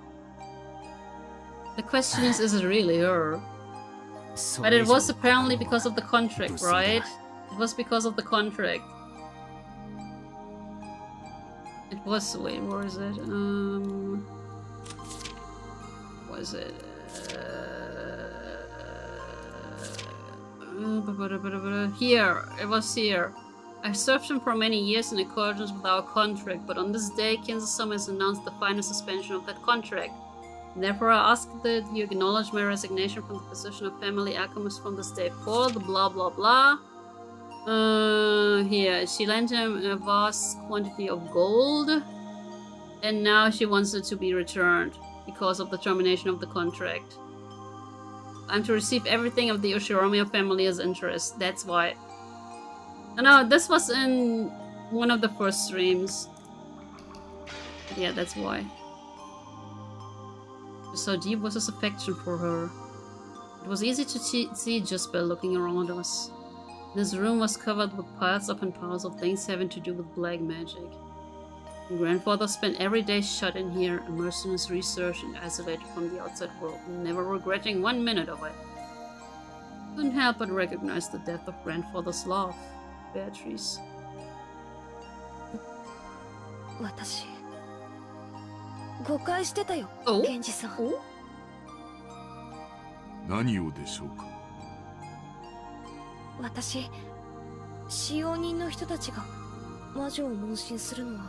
The question is it really her? But it was apparently because of the contract, right? It was because of the contract. It was, wait, where is it? Was it? Here, it was here. I served him for many years in accordance with our contract, but on this day, Kinzo-sama has announced the final suspension of that contract. Therefore, I ask that you acknowledge my resignation from the position of family alchemist from this day forward, blah blah blah. Here, she lent him a vast quantity of gold, and now she wants it to be returned because of the termination of the contract. I'm to receive everything of the Yoshiromiya family as interest, that's why. No, this was in one of the first streams. Yeah, that's why. So deep was his affection for her. It was easy to see just by looking around us. This room was covered with piles upon piles of things having to do with black magic. And grandfather spent every day shut in here, immersed in his research and isolated from the outside world, never regretting 1 minute of it. Couldn't help but recognize the depth of grandfather's love, Beatrice. 私誤解してたよ、ケンジさん。何をでしょうか。私、使用人の人たちが魔女を問診するのは、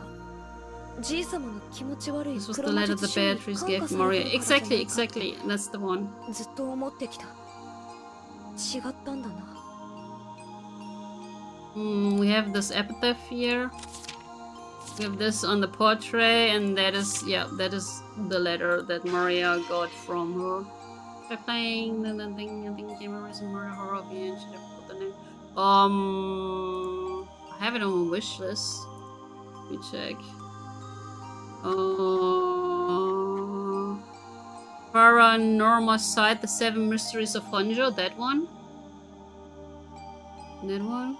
じい様の気持ち悪い黒魔術師に感化されてるからじゃないか。Exactly, that's the one. ずっと思ってきた。違ったんだな。We have this epitaph here. We have this on the portrait, and that is, yeah, that is the letter that Maria got from her. By playing the thing, I think Maria Maria Horobi, and she never put the name. I have it on my wish list. Let me check. Paranormal Site, The Seven Mysteries of Honjo, that one. That one.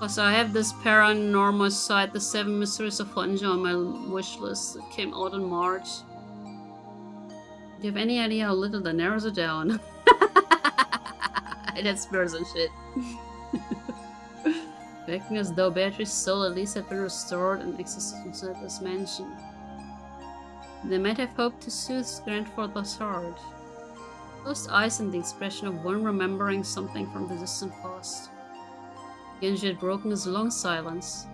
Also, I have this Paranormal Site, The Seven Mysteries of Honjo on my wish list. It came out in March. Do you have any idea how little that narrows it down? That's spurs and shit. Acting as though Beatrice's soul at least had been restored and existed inside this mansion. They might have hoped to soothe grandfather's heart. Closed eyes and the expression of one remembering something from the distant past. Genji had broken his long silence.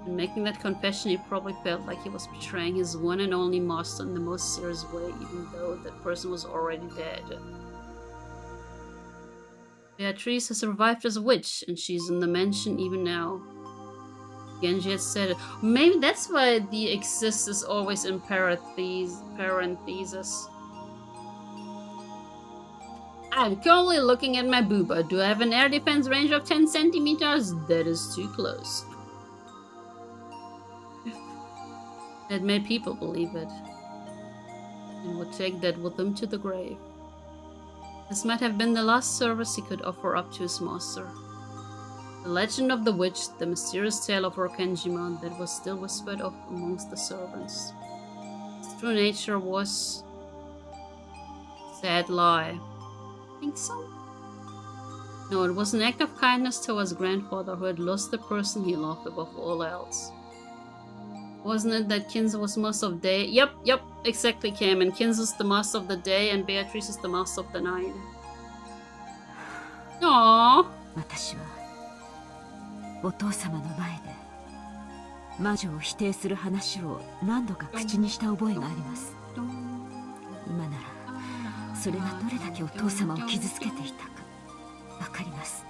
In making that confession, he probably felt like he was betraying his one and only master in the most serious way, even though that person was already dead. Beatrice has survived as a witch, and she's in the mansion even now. Genji had said it. Maybe that's why the exists is always in parentheses. I'm currently looking at my booba. Do I have an air defense range of 10 centimeters? That is too close. It made people believe it, and would take that with them to the grave. This might have been the last service he could offer up to his master. The legend of the witch, the mysterious tale of Rokenjima that was still whispered of amongst the servants. Its true nature was... sad lie. Think so? No, it was an act of kindness towards grandfather who had lost the person he loved above all else. Wasn't it that Kinzo was master of day? Yep, exactly, Cam. And Kinzo's the master of the day, and Beatrice is the master of the night. Aww. 私はお父様の前で魔女を否定する話を何度か口にした覚えがあります。今ならそれがどれだけお父様を傷つけていたかわかります。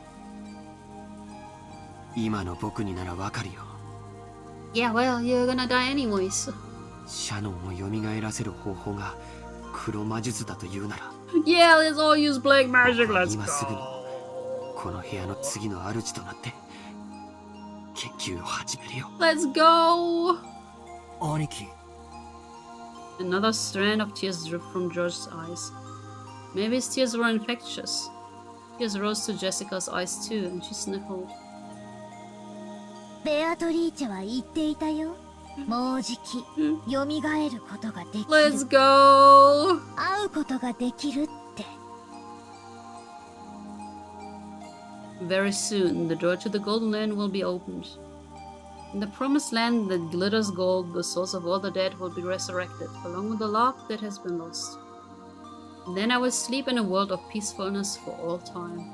今の僕にならわかるよ。Yeah, well, you're gonna die anyways. シャノンを蘇らせる方法が黒魔術だと言うなら。Yeah, let's all use black magic. Let's 今すぐに go. この部屋の次の主となって研究を始めるよ。Let's go. 兄貴。 Another strand of tears dripped from George's eyes. Maybe his tears were infectious. Tears rose to Jessica's eyes too, and she sniffled. ベアトリーチェは言っていたよ。もうじき、蘇ることができる。Let's go! 会うことができるって。Very soon, the door to the Golden Land will be opened. In the promised land that glitters gold, the souls of all the dead will be resurrected, along with the love that has been lost. Then I will sleep in a world of peacefulness for all time.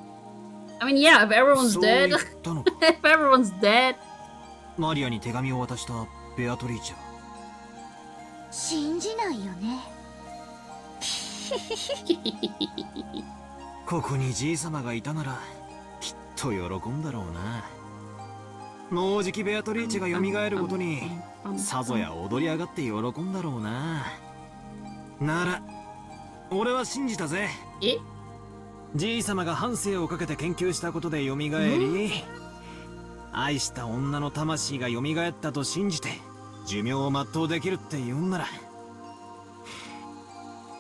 I mean, yeah, if everyone's dead. If everyone's dead. マリアに手紙を渡したベアトリーチェは信じないよね。ここにじいさまがいたならきっと喜んだろうな。もうじきベアトリーチェが蘇ることにさぞや踊り上がって喜んだろうな。なら俺は信じたぜ。え？じいさまが半生をかけて研究したことで蘇り、愛した女の魂が蘇ったと信じて寿命を全うできるって言うんなら。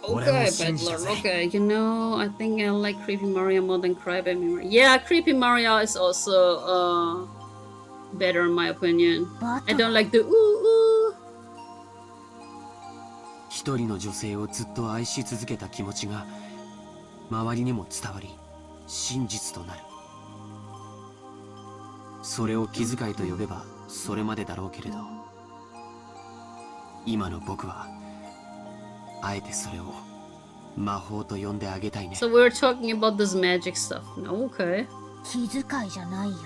Okay, Peddler. Okay, you know, I think I like Creepy Mario more than Crybaby Mario. Yeah, Creepy Mario is also better in my opinion. I don't like the ooh ooh. 一人の女性をずっと愛し続けた気持ちが周りにも伝わり真実となる。それを気遣いと呼べばそれまでだろうけれど、今の僕はあえてそれを魔法と呼んであげたいね。So we're talking about this magic stuff now, okay? 気遣いじゃないよ。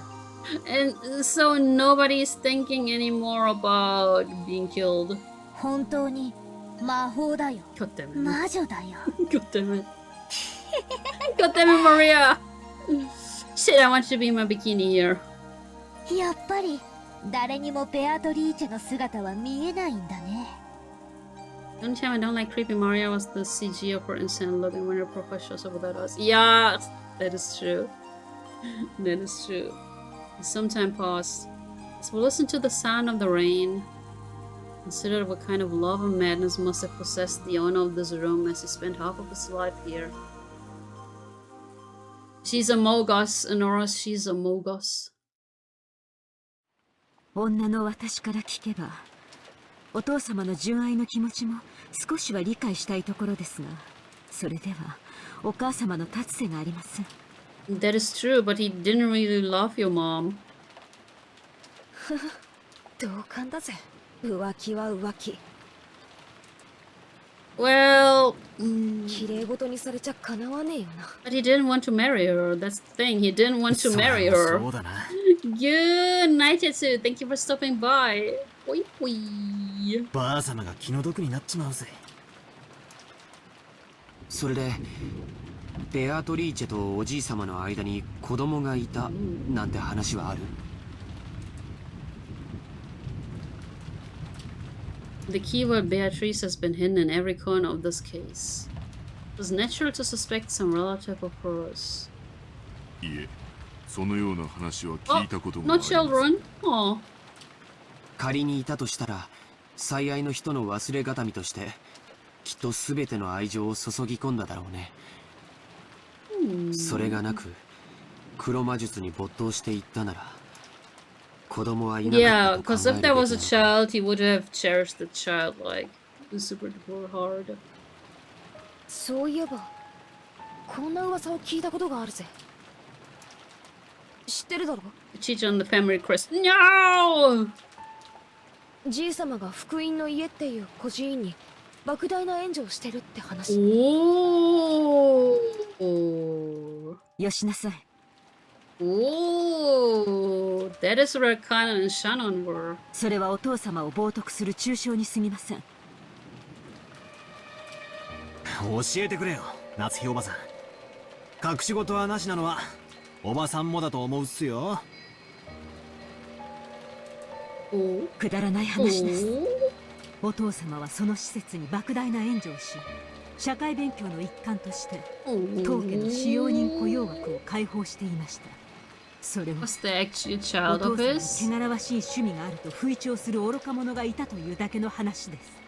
And so nobody's thinking anymore about being killed. 本当に魔法だよ。God damn it. 魔女だよ。God damn it. God damn it, Maria. Shit, I want you to be in my bikini here. やっぱり誰にもベアトリーチェの姿は見えないんだね。The only time I don't like Creepy Mario was the CG of her insane look and when her profile shows up without us. Yeah, that is true. That is true. Some time passed. As we listened to the sound of the rain, considered what kind of love and madness must have possessed the owner of this room as he spent half of his life here. She's a Mogos, Honora, she's a Mogos. 女の私から聞けば、お父様の純愛の気持ちも少しは理解したいところですが、それではお母様の立つ瀬がありません。That is true, but he didn't really love your mom. 同感だぜ。浮気は浮気。Well, 綺麗事にされちゃかなわねえよな。But he didn't want to marry her. That's the thing. He didn't want to marry her. Good night, Tetsu. Thank you for stopping by. ほいほい。ばあ様が気の毒になっちまうぜ。それでベアトリーチェとおじい様の間に子供がいたなんて話はある？ The keyword Beatrice has been hidden in every corner of this case. It was natural to suspect some relative of hers. いえ、そのような話は聞いたことがあ No ります。 children? Oh. 仮にいたとしたら最愛の人の忘れがたみとしてきっと全ての愛情を注ぎ込んだだろうね。それがなく黒魔術に没頭していったなら子供はいなかったと考 Yeah, because え if る there べ was a きなの。 child, he would have cherished the child like super duper hard. そういえばこんな噂を聞いたことがあるぜ。知ってるだろ？ Cheat on the family crest. No! じい様が福音の家っていう孤児院に莫大な援助をしてるって話。よしなさい。Oh, that is where Kanon and Shannon were. それはお父様を冒涜する中傷に過ぎません。教えてくれよ、夏日おばさん。隠し事はなしなのはおばさんもだと思うっすよ。くだらない話です。お父様はその施設に莫大な援助をし、社会勉強の一環として当家の使用人雇用枠を開放していました。それをお父様に汚らわしい趣味があると吹聴する愚か者がいたというだけの話です。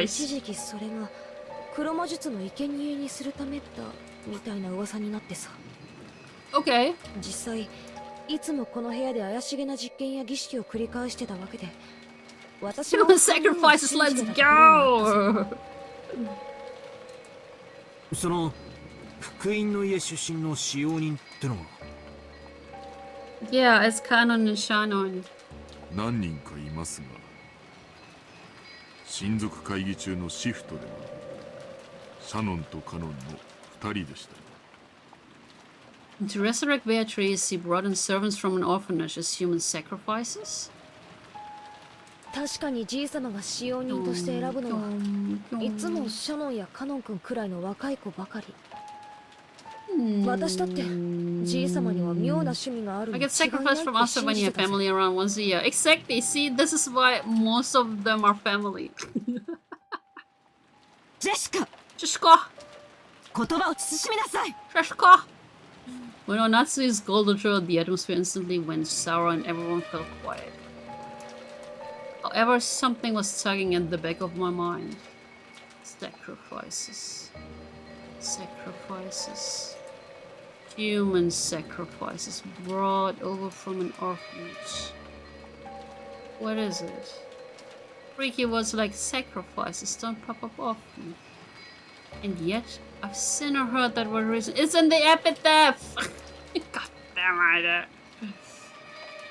一時期それが黒魔術の生贄にするためだみたいな噂になってさ。Okay. 実際いつもこの部屋で怪しげな実験や儀式を繰り返してたわけで、私は sacrifices, let's go. その福音の家出身の使用人ってのは？ Yeah, it's Kanon and Shannon. 何人かいますが、親族会議中のシフトではシャノンとカノンの2人でした。To resurrect Beatrice, he brought in servants from an orphanage as human sacrifices? 確かにじい様が使用人として選ぶのはいつもシャノンやカノン君くらいの若い子ばかり。私だってじい様には妙な趣味がある。 I get sacrificed from us when you have family around once a year. Exactly. See, this is why most of them are family. ジェシカ。ジェシカ。言葉を慎みなさい。ジェシカ。When Onatsu's golden throat, the atmosphere instantly went sour and everyone felt quiet. However, something was tugging at the back of my mind. Sacrifices. Sacrifices. Human sacrifices brought over from an orphanage. What is it? Freaky words like sacrifices don't pop up often. And yet, I've seen or heard that word reason. It's in the epitaph! God damn it.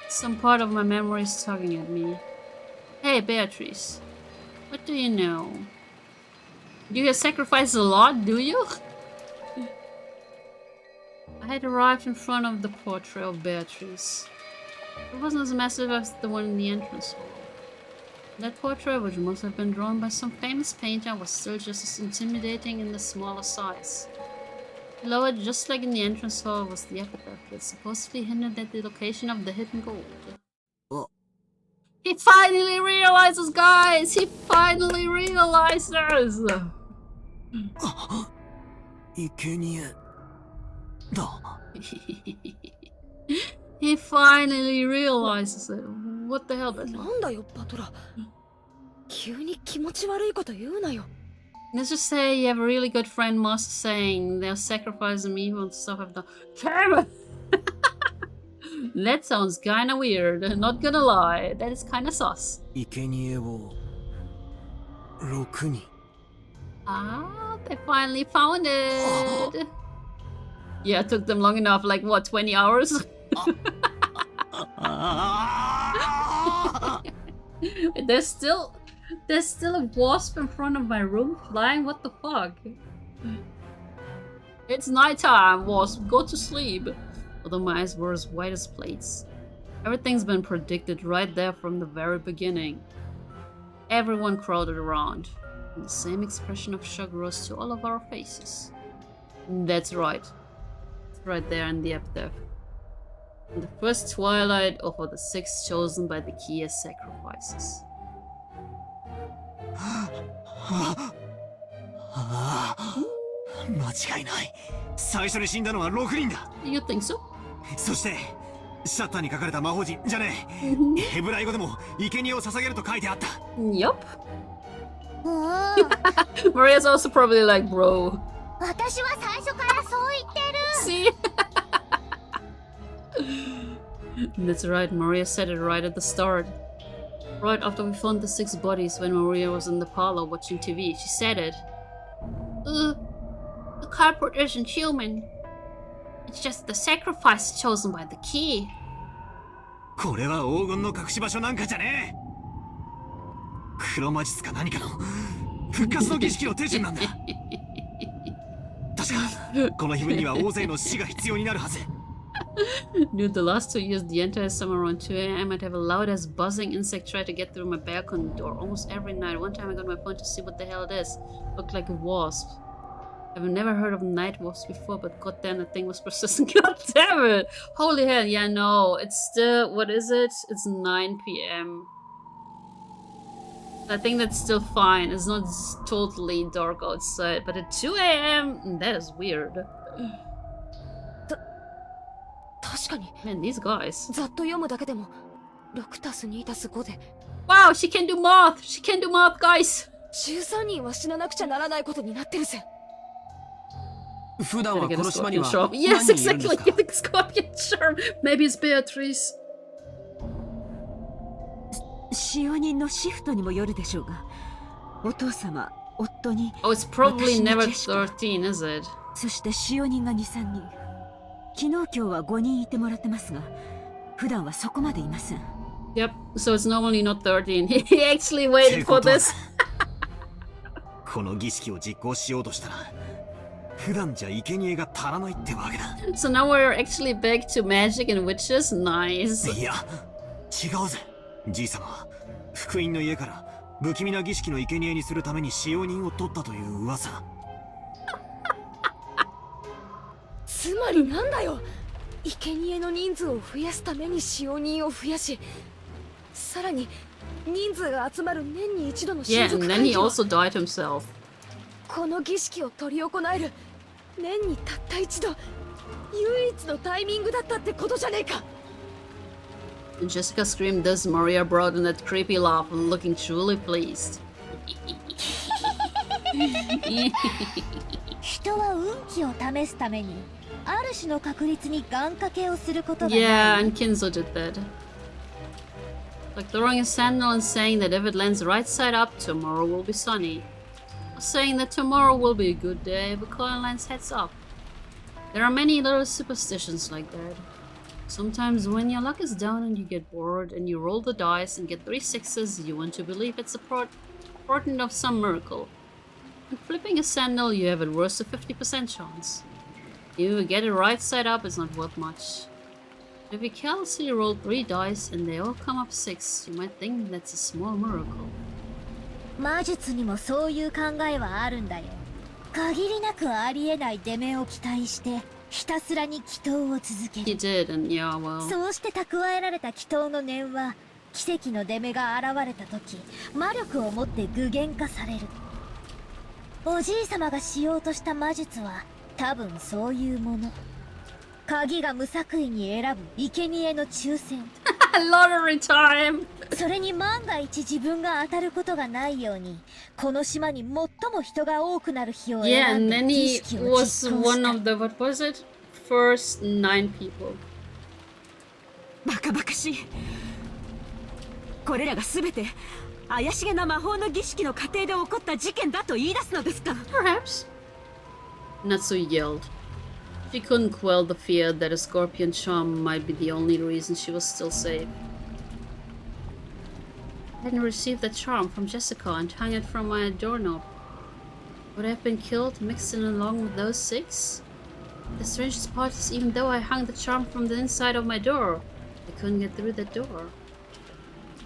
Some part of my memory is tugging at me. Hey, Beatrice. What do you know? You get sacrificed a lot, do you? I had arrived in front of the portrait of Beatrice. It wasn't as massive as the one in the entrance hall. That portrait, which must have been drawn by some famous painter, was still just as intimidating in the smaller size. Below it, just like in the entrance hall, was the epitaph that supposedly hinted at the location of the hidden gold. He finally realizes, guys! He finally realizes! He finally realizes it. What the hell? なんだよ、パトラ。急に気持ち悪いこと言うなよ。Let's just say you have a really good friend, Master, saying they're sacrificing me and stuff I've done. Damn it! That sounds kinda weird, not gonna lie. That is kinda sus. Ah, they finally found it! Yeah, it took them long enough, like what, 20 hours? There's still a wasp in front of my room flying, what the fuck? It's nighttime, wasp, go to sleep. Although my eyes were as white as plates. Everything's been predicted right there from the very beginning. Everyone crowded around, and the same expression of shock rose to all of our faces. That's right. It's right there in the epitaph. In the first twilight of the six chosen by the key as sacrifices. You think so? そしてシャッターに書かれた魔法陣じゃねえ、ヘブライ語でも生贄を捧げると書いてあった。 Yup. Maria's also probably like, bro. 私は最初からそう言ってる。 See? That's right, Maria said it right at the start. Right after we found the 6 bodies when Maria was in the parlor watching TV, she said it. The culprit isn't human. It's just the sacrifice chosen by the key. これは黄金の隠し場所なんかじゃねえ。黒魔術か何かの復活の儀式の手順なんだ。確かこの日分には大勢の死が必要になるはず。Dude, the last 2 years, the entire summer around 2 a.m. I'd have a loud as buzzing insect try to get through my balcony door almost every night. One time I got my phone to see what the hell it is. Looked like a wasp. I've never heard of night wasps before, but goddamn, that thing was persistent. God damn it! Holy hell, yeah, no. It's still, what is it? It's 9 p.m. I think that's still fine. It's not totally dark outside, but at 2 a.m., that is weird. 確かに。 Man, these guys. ざっと読むだけでも6たす2たす5で。Wow, she can do math! She can do math, guys! 13人は死ななくちゃならないことになってるぜ。普段はこの島には Yes, exactly. Get the scorpion charm. Maybe it's Beatrice. 使用人のシフトにもよるでしょうが、お父様、夫に。Oh, it's probably never 13, is it? そして使用人が2、3人。昨日今日は5人いてもらってますが、普段はそこまでいません。Yep, so it's normally not 13. He actually waited for this. この儀式を実行しようとしたら普段じゃ生贄が足らないってわけだ。 So now we're actually back to magic and witches? Nice. いや違うぜ。じいさまは福音の家から不気味な儀式の生贄にするために使用人を取ったという噂。つまりなんだよ、生贄の人数を増やすために使用人を増やし、さらに人数が集まる年に一度の Yeah, 親族 and then 会 he 議を also died himself. この儀式を執り行える年にたった一度唯一のタイミングだったってことじゃねえか。 And Jessica screamed this. Maria brought in that creepy laugh, looking truly pleased. 人は運気を試すためにある種の確率に願掛けをすることが Yeah, ない。 and Kinzo did that. Like throwing a sandal and saying that if it lands right side up, tomorrow will be sunny. Or saying that tomorrow will be a good day if a coin lands heads up. There are many little superstitions like that. Sometimes when your luck is down and you get bored and you roll the dice and get 3 sixes, you want to believe it's a portent of some miracle. And flipping a sandal, you have at worst a 50% chance. If you get it right side up, it's not worth much. If you carelessly roll 3 dice and they all come up 6, you might think that's a small miracle. 魔術にもそういう考えはあるんだよ。限りなくありえない出目を期待してひたすらに祈祷を続け He る。 did, and yeah, well. そうして蓄えられた祈祷の念は奇跡の出目が現れた時魔力を持って具現化される。おじいさまがしようとした魔術は多分そういうもの。鍵が無作為に選ぶ生贄の抽選。Lottery time! それに万が一自分が当たることがないようにこの島に最も人が多くなる日を Yeah, 選 and んで then 儀 he 式を was 実行し one た。 of the, what was it? First 9 people. バカバカしい。これらが全て怪しげな魔法の儀式の過程で起こった事件だと言い出すのですか。 Perhaps. Natsu yelled. She couldn't quell the fear that a scorpion charm might be the only reason she was still safe. I hadn't received the charm from Jessica and hung it from my doorknob. Would I have been killed, mixed in along with those 6? The strangest part is even though I hung the charm from the inside of my door, I couldn't get through the door.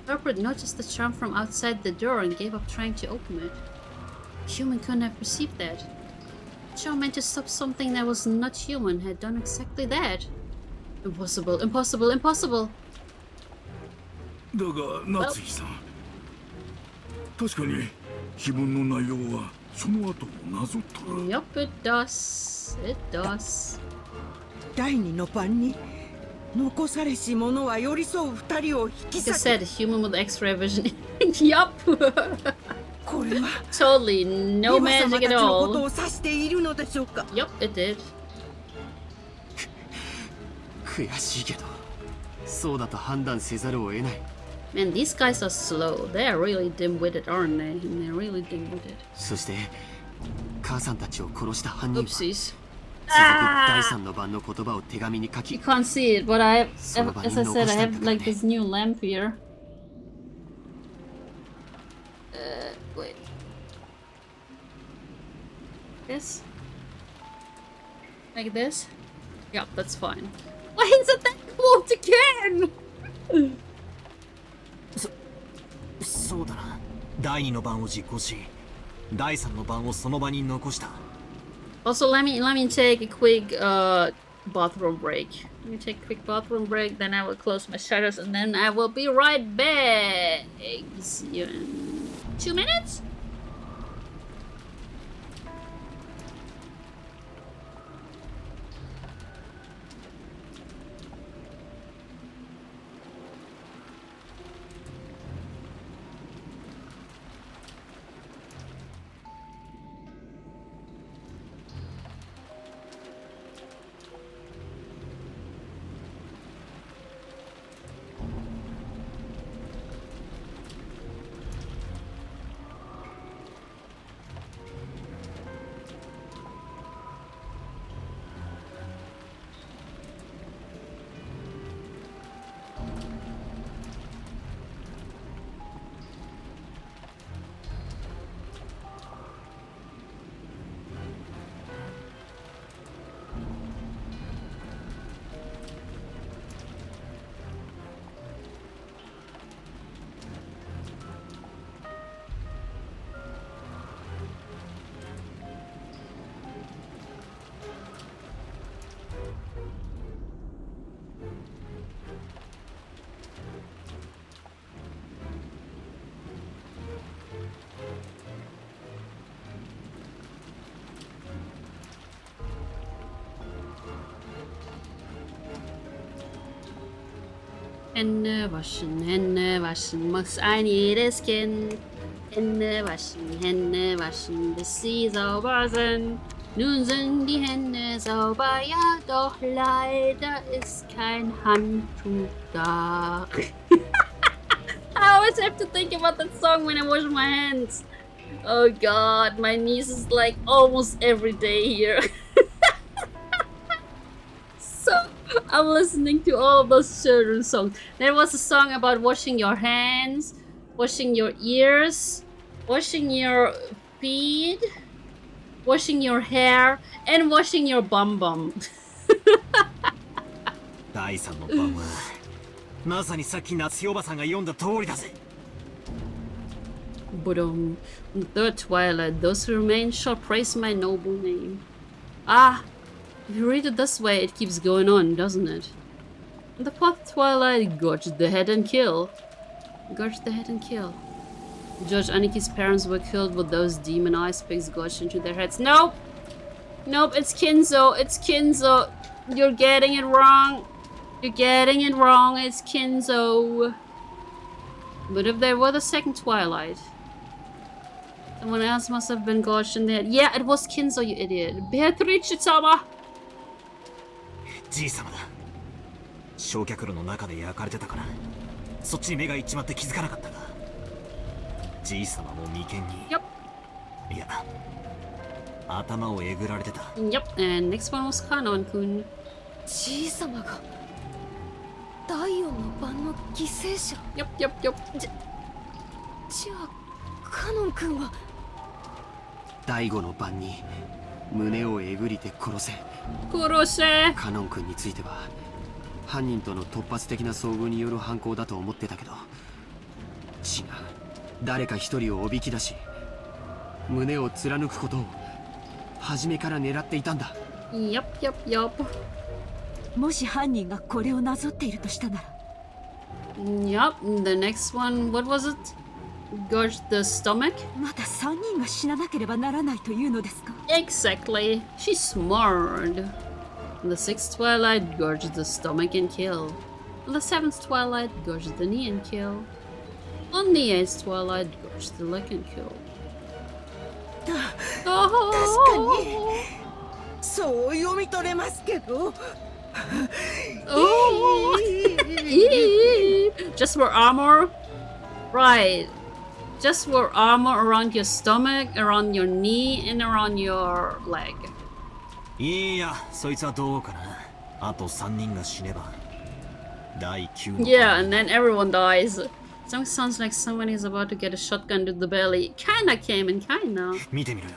Herbert noticed the charm from outside the door and gave up trying to open it. A human couldn't have perceived that. The charm meant to stop something that was not human had done exactly that. Impossible, impossible, impossible! だが夏井さん、確かに碑文の内容はその後をなぞったら。 Yup, it does. It does. 第二の晩に残されし者は寄り添う二人を引き Like I 裂け。 said, human with X-ray vision. Yup! これは Totally no 今様 magic たち at のこと all. を指しているのでしょうか。 Yup, it did. 悔しいけどそうだと判断せざるを得ない。 Man, these guys are slow. They are really dim-witted, aren't they? They're really dim-witted. そして母さんたちを殺した犯人は続く Oopsies. 第三の晩の言葉を手紙に書き You can't see it, but I have, その場に as I 残 said, し I たんだ have から like ね。 this new lamp here. Wait. This? Like this? Yep, that's fine. Why is it that quote again? そうだな。第二の晩を実行し第三の晩をその場に残した。 Also, let me take a quick bathroom break. Let me take a quick bathroom break, then I will close my shutters, and then I will be right back. See you in 2 minutes? Hände waschen, muss ein jedes Kind. Hände waschen, bis sie sauber sind. Nun sind die Hände sauber, ja, doch leider ist kein Handtuch da. I always have to think about that song when I wash my hands. Oh god, my niece is like almost every day here. So I'm listening to all of those children's songs. There was a song about washing your hands, washing your ears, washing your feet, washing your hair, and washing your bum bum. 第3の晩はまさにさっき夏日おばさんが読んだ通りだぜ。 But on the third twilight, those who remain shall praise my noble name. Ah, if you read it this way, it keeps going on, doesn't it? In the fourth twilight, gorge the head and kill. Gorge the head and kill. Judge Aniki's parents were killed with those demon-eyed pigs gorged into their heads. Nope! Nope, it's Kinzo. It's Kinzo. You're getting it wrong. You're getting it wrong. It's Kinzo. But if there were the second twilight, someone else must have been gorged in the head. Yeah, it was Kinzo, you idiot. Beatrice-sama! じい様だ。焼却炉の中で焼かれてたから、そっちに目が行っちまって気づかなかったが、じい様も眉間に。いや、頭をえぐられてた。Yep, and next one was Kanon-kun. じい様が第4の晩の犠牲者。Yep, yep, yep. じゃあカノン君は第5の晩に胸をえぐりて殺せ。カノン君については犯人との突発的な遭遇による犯行だと思ってたけど、違う、誰か一人をおびき出し胸を貫くことを初めから狙っていたんだ。Yep, yep, yep. もし犯人がこれをなぞっているとしたなら。Yep, the next one, what was it? Gorge the stomach? まだ3人が死ななければならないというのですか？ Exactly. She's smart. In the sixth twilight, gorge the stomach and kill. On the seventh twilight, gorge the knee and kill. On the eighth twilight, gorge the leg and kill. 確かにそう読み取れますけど。Just wear armor? Right. Just wear armor around your stomach, around your knee, and around your leg. いや、そいつはどうかな。あと3人が死ねば。第9の。Yeah, and then everyone dies. Song sounds like someone is about to get a shotgun to the belly. Kinda came and kinda. 見てみろよ。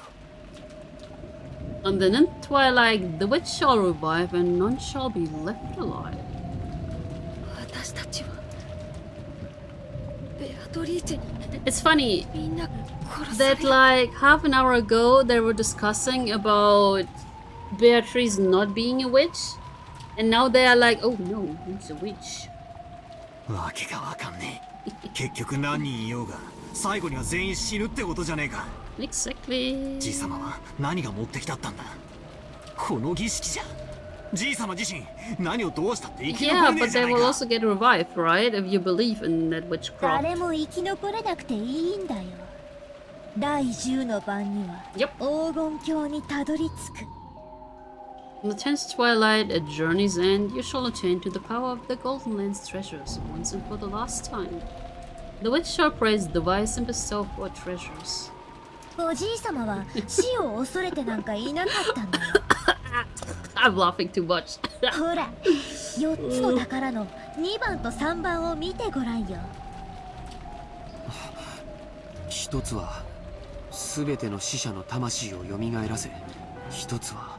On the ninth twilight, the witch shall revive and none shall be left alive. 私たちはベアトリーチェに It's funny みんな殺され that like half an hour ago they were discussing about Beatrice not being a witch, and now they are like, oh no, who's a witch? わけがわかんねえ。結局何人いようが、最後には全員死ぬってことじゃねえか。Exactly. じい様は何が持ってきたったんだ。この儀式じゃ。じい様自身何をどうしたって生き残 Yeah, れねえ but じゃ they ない will か。 also get revived, right? If you believe in that witchcraft. 誰も生き残れなくていいんだよ。第10の晩には黄金鏡にたどり着く。In the 10th twilight, at journey's end, you shall attain to the power of the Golden Land's treasures once and for the last time. The witch shall praise the wise and bestow for treasures. おじい様は死を恐れてなんかいなかったんだよ。I'm laughing too much. ほら、4つの宝の2番と3番を見てごらんよ。一つは全ての死者の魂を蘇らせ、一つは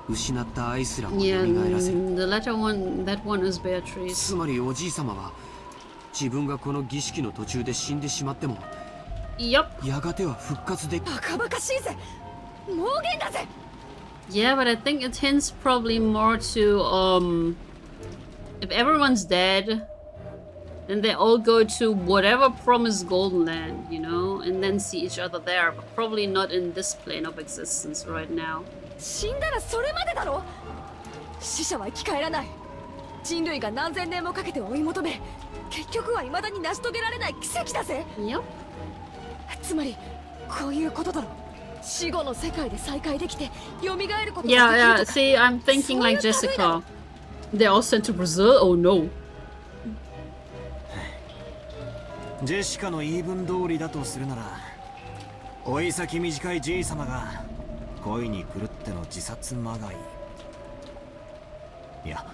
失った愛すらも蘇 Yeah, らせる。 the latter one, that one is Beatrice. つまりおじい様は自分がこの儀式の途中で死んでしまっても、やがては復活でき。バカバカしいぜ。妄言だぜ。Yeah, but I think it hints probably more to if everyone's dead, then they all go to whatever promised Golden Land, you know, and then see each other there, but probably not in this plane of existence right now. 死んだらそれまでだろ。死者は生き返らない。人類が何千年もかけて追い求め、結局は未だに成し遂げられない奇跡だぜ。つまりこういうことだろ。死後の世界で再会できて蘇ることができるとか。Yeah, see, I'm thinking like Jessica. They're all sent to Brazil? Oh no. ジェシカの言い分通りだとするなら、老い先短いじい様が恋に狂っての自殺まがい。いや、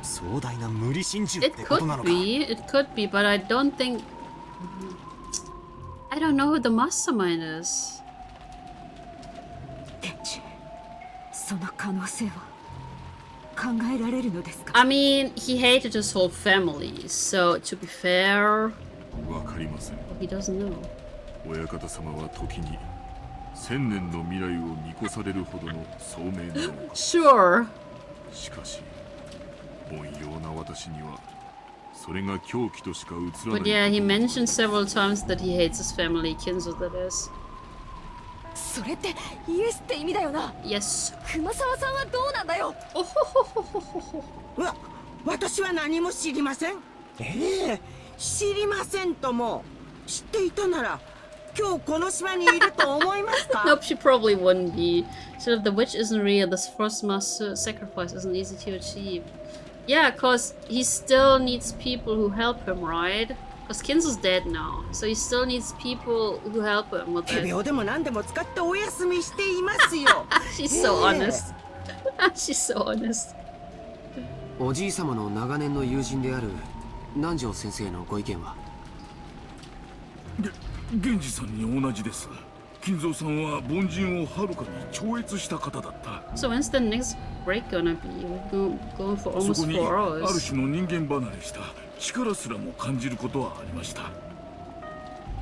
壮大な無理心中ってことなのか。It could be, but I don't think. I don't know who the mastermind is. 天智、その可能性は考えられるのですか？ I mean, he hated his whole family, so to be fair, わかりません。 he doesn't know. 親方様は時に1000年の未来を見越されるほどの聡明なのか。Sure. しかし、凡庸な私にはそれが狂気としか映らない。 But yeah, he mentioned several times that he hates his family, Kinzo that is. それってイエスって意味だよな。 Yes. 熊沢さんはどうなんだよ。私は何も知りません。知りませんとも。知っていたなら今日この島にいると思いますか？ Nope, she probably wouldn't be. So if the witch isn't real, this first master sacrifice isn't easy to achieve. Yeah, cause he still needs people who help him, right? Cause Kinzo's dead now, so he still needs people who help him with it. 仮病でも何でも使ってお休みしていますよ。She's so honest. She's so honest. おじい様の長年の友人である南條先生のご意見は？源氏さんに同じです。金蔵さんは凡人をはるかに超越した方だった。So when's the next break gonna be? We're going for almost 4 hours. ある種の人間離れした力すらも感じることはありました。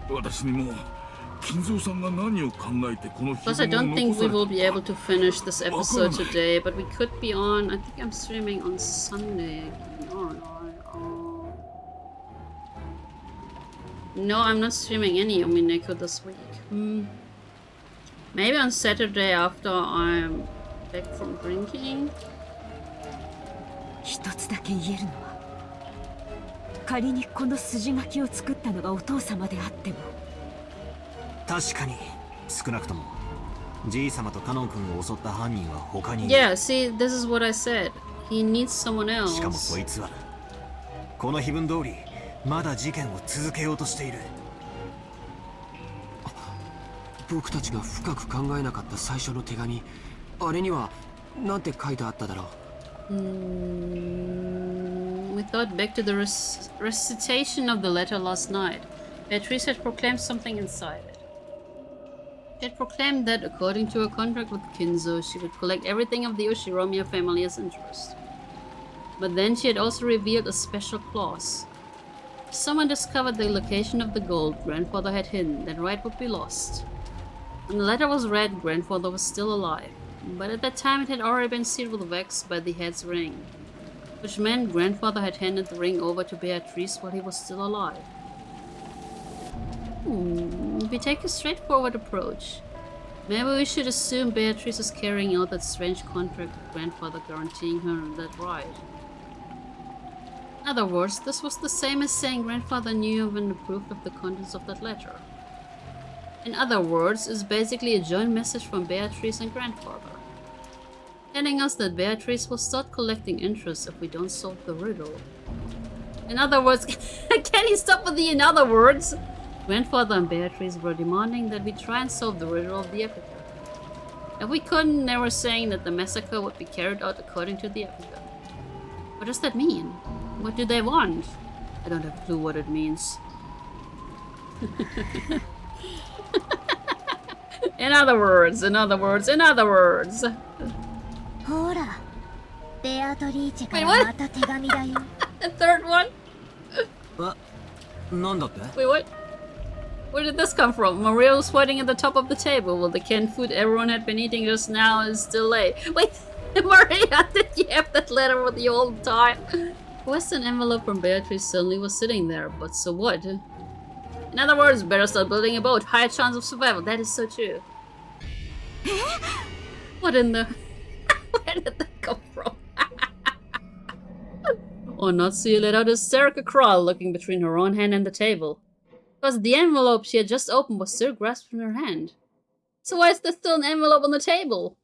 私にも金蔵さんが何を考えてこの日 Plus, I don't think we will be able to finish this episode today, but we could be on. I think I'm streaming on Sunday. No, I'm not streaming any Umineko this week. Maybe on Saturday after I'm back from drinking. 一つだけ言えるのは、仮にこの筋書きを作ったのがお父様であっても。確かに少なくともじい様とカノン君を襲った犯人は他にいる。 Yeah, see, this is what I said. He needs someone else. しかもそいつはこの碑文通りまだ事件を続けようとしている。僕たちが深く考えなかった最初の手紙、あれには何て書いてあっただろう。We thought back to the recitation of the letter last night. Beatrice had proclaimed something inside it. She had proclaimed that, according to her contract with Kinzo, she would collect everything of the Ushiromiya family as interest. But then she had also revealed a special clause. If someone discovered the location of the gold grandfather had hidden, then right would be lost. When the letter was read, grandfather was still alive, but at that time it had already been sealed with wax by the head's ring, which meant grandfather had handed the ring over to Beatrice while he was still alive. If we take a straightforward approach, maybe we should assume Beatrice is carrying out that strange contract with grandfather guaranteeing her that right. In other words, this was the same as saying grandfather knew of and approved of the contents of that letter. In other words, it's basically a joint message from Beatrice and grandfather, telling us that Beatrice will start collecting interest if we don't solve the riddle. In other words, can he stop with the in other words? Grandfather and Beatrice were demanding that we try and solve the riddle of the epitaph. If we couldn't, they were saying that the massacre would be carried out according to the epitaph. What does that mean? What do they want? I don't have a clue what it means. In other words. ほら、ベアトリーチェからまた手紙だよ。The third one? なんだって？ Wait, what? Where did this come from? Maria was sweating at the top of the table while the canned food everyone had been eating just now is still late. Wait, Maria, did you have that letter with you all the time? The Western envelope from Beatrice suddenly was sitting there, but so what? In other words, better start building a boat. Higher chance of survival. That is so true. What in the... Where did that come from? Onatsuya let out a hysterical cry, looking between her own hand and the table. Because the envelope she had just opened was still grasped in her hand. So why is there still an envelope on the table?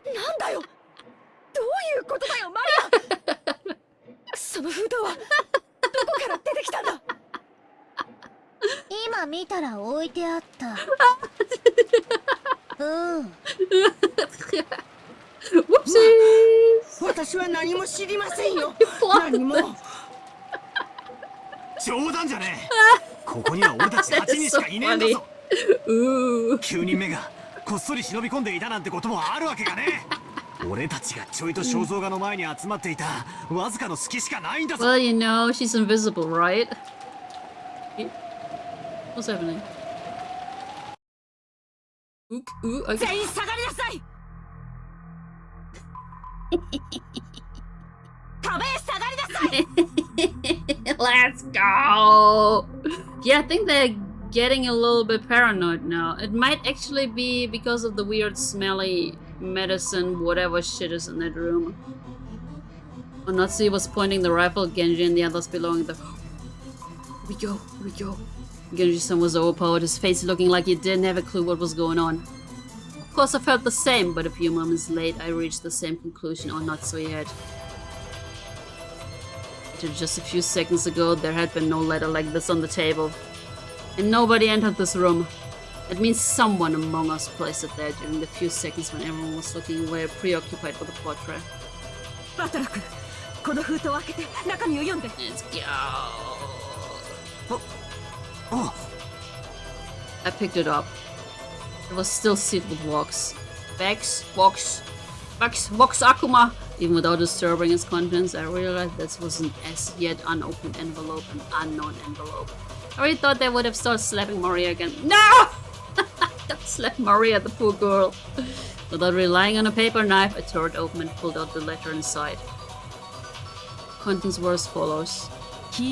なんだよ。どういうことだよ、マリア。その封筒はどこから出てきたんだ。今見たら置いてあった。うん。Whoopsies! 私は何も知りませんよ。何も。冗談じゃねえ。ここには俺たち8人しかいねえんだぞ。9人目がこっそり忍び込んでいたなんてこともあるわけがねえ。俺たちがちょいと肖像画の前に集まっていたわずかの隙しかないんだぞ。Well, you know, she's invisible, right? What's happening? Okay. 全員下がりなさい。壁へ下がりなさい。 Let's go! Yeah, I think they're getting a little bit paranoid now. It might actually be because of the weird smelly medicine, whatever shit is in that room. Onatsuya was pointing the rifle at Genji and the others belonging there. Here we go. Genji-san was overpowered, his face looking like he didn't have a clue what was going on. Of course I felt the same, but a few moments late I reached the same conclusion Onatsuya had. Until just a few seconds ago there had been no letter like this on the table. And nobody entered this room. It means someone among us placed it there during the few seconds when everyone was looking away, preoccupied with the portrait. Let's go. I picked it up. It was still sealed with wax. Wax Akuma. Even without disturbing its contents, I realized this was an as yet unopened envelope, an unknown envelope. I really thought they would have started slapping Maria again. No! Don't slap Maria, the poor girl. Without relying on a paper knife, I tore it open and pulled out the letter inside. Contents were as follows. That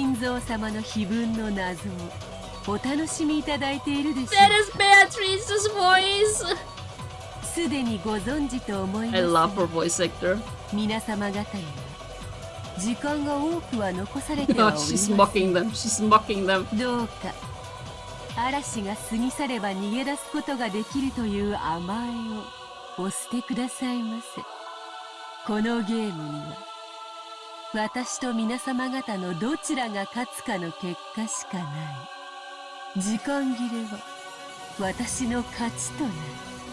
is Beatrice's voice! I love her voice actor. Oh, she's mocking them. She's mocking them. 嵐が過ぎ去れば逃げ出すことができるという甘えをお捨てくださいませ。このゲームには私と皆様方のどちらが勝つかの結果しかない。時間切れは私の勝ちとなる。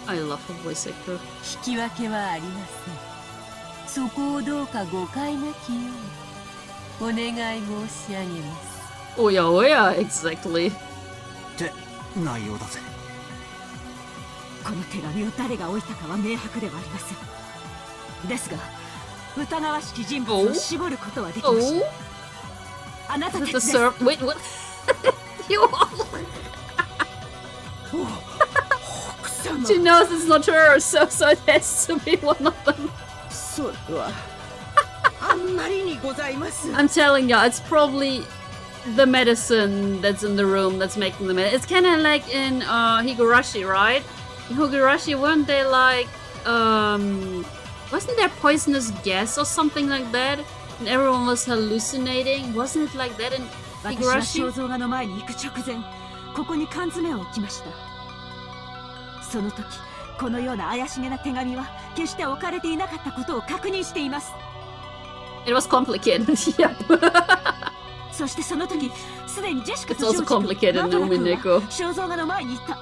I love her voice actor. 引き分けはありません。そこをどうか誤解なきようお願い申し上げます。Oh yeah, exactly. って内容だぜ。この手紙を誰が置いたかは明白ではありません。ですが、疑わしき人物を絞ることはできました。あなたたちです。Wait, what? You She knows it's not her, so it has to be one of them. I'm telling you, it's probably the medicine that's in the room that's making the medicine. It's kind of like in Higurashi, right? In Higurashi, weren't they like, wasn't there poisonous gas or something like that? And everyone was hallucinating? Wasn't it like that in Higurashi? その時、このような怪しげな手紙は決して置かれていなかったことを確認しています。It was complicated. Yeah. そしてその時、すでにジェシカと It's also complicated in Umineko. 肖像画の前に行った。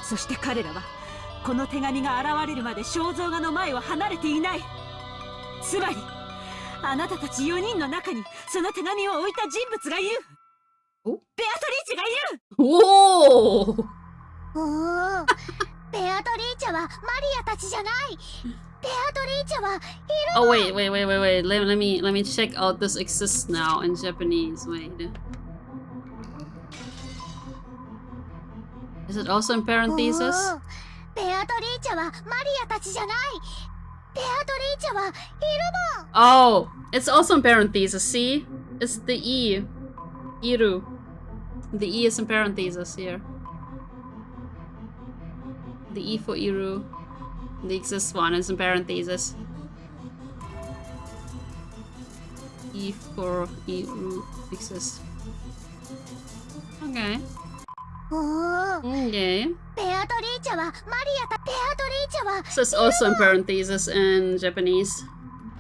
そして彼らはこの手紙が現れるまで肖像画の前を離れていない。つまり、あなたたち4人の中にその手紙を置いた人物がいる。ベアトリーチェがいる。おお。おお、ベアトリーチェはマリアたちじゃない。ベアトリーチェはいる。Oh wait. Let me check out this exists now in Japanese. Wait. Is it also in parentheses? ベアトリーチェはマリアたちじゃない。ベアトリーチェはいるもん。Oh, it's also in parentheses. See, it's the E. Iru. The E is in parentheses here. The E for Iru. The exists one is in parentheses. E4 EU exists. Okay. Okay. So it's also in parentheses in Japanese.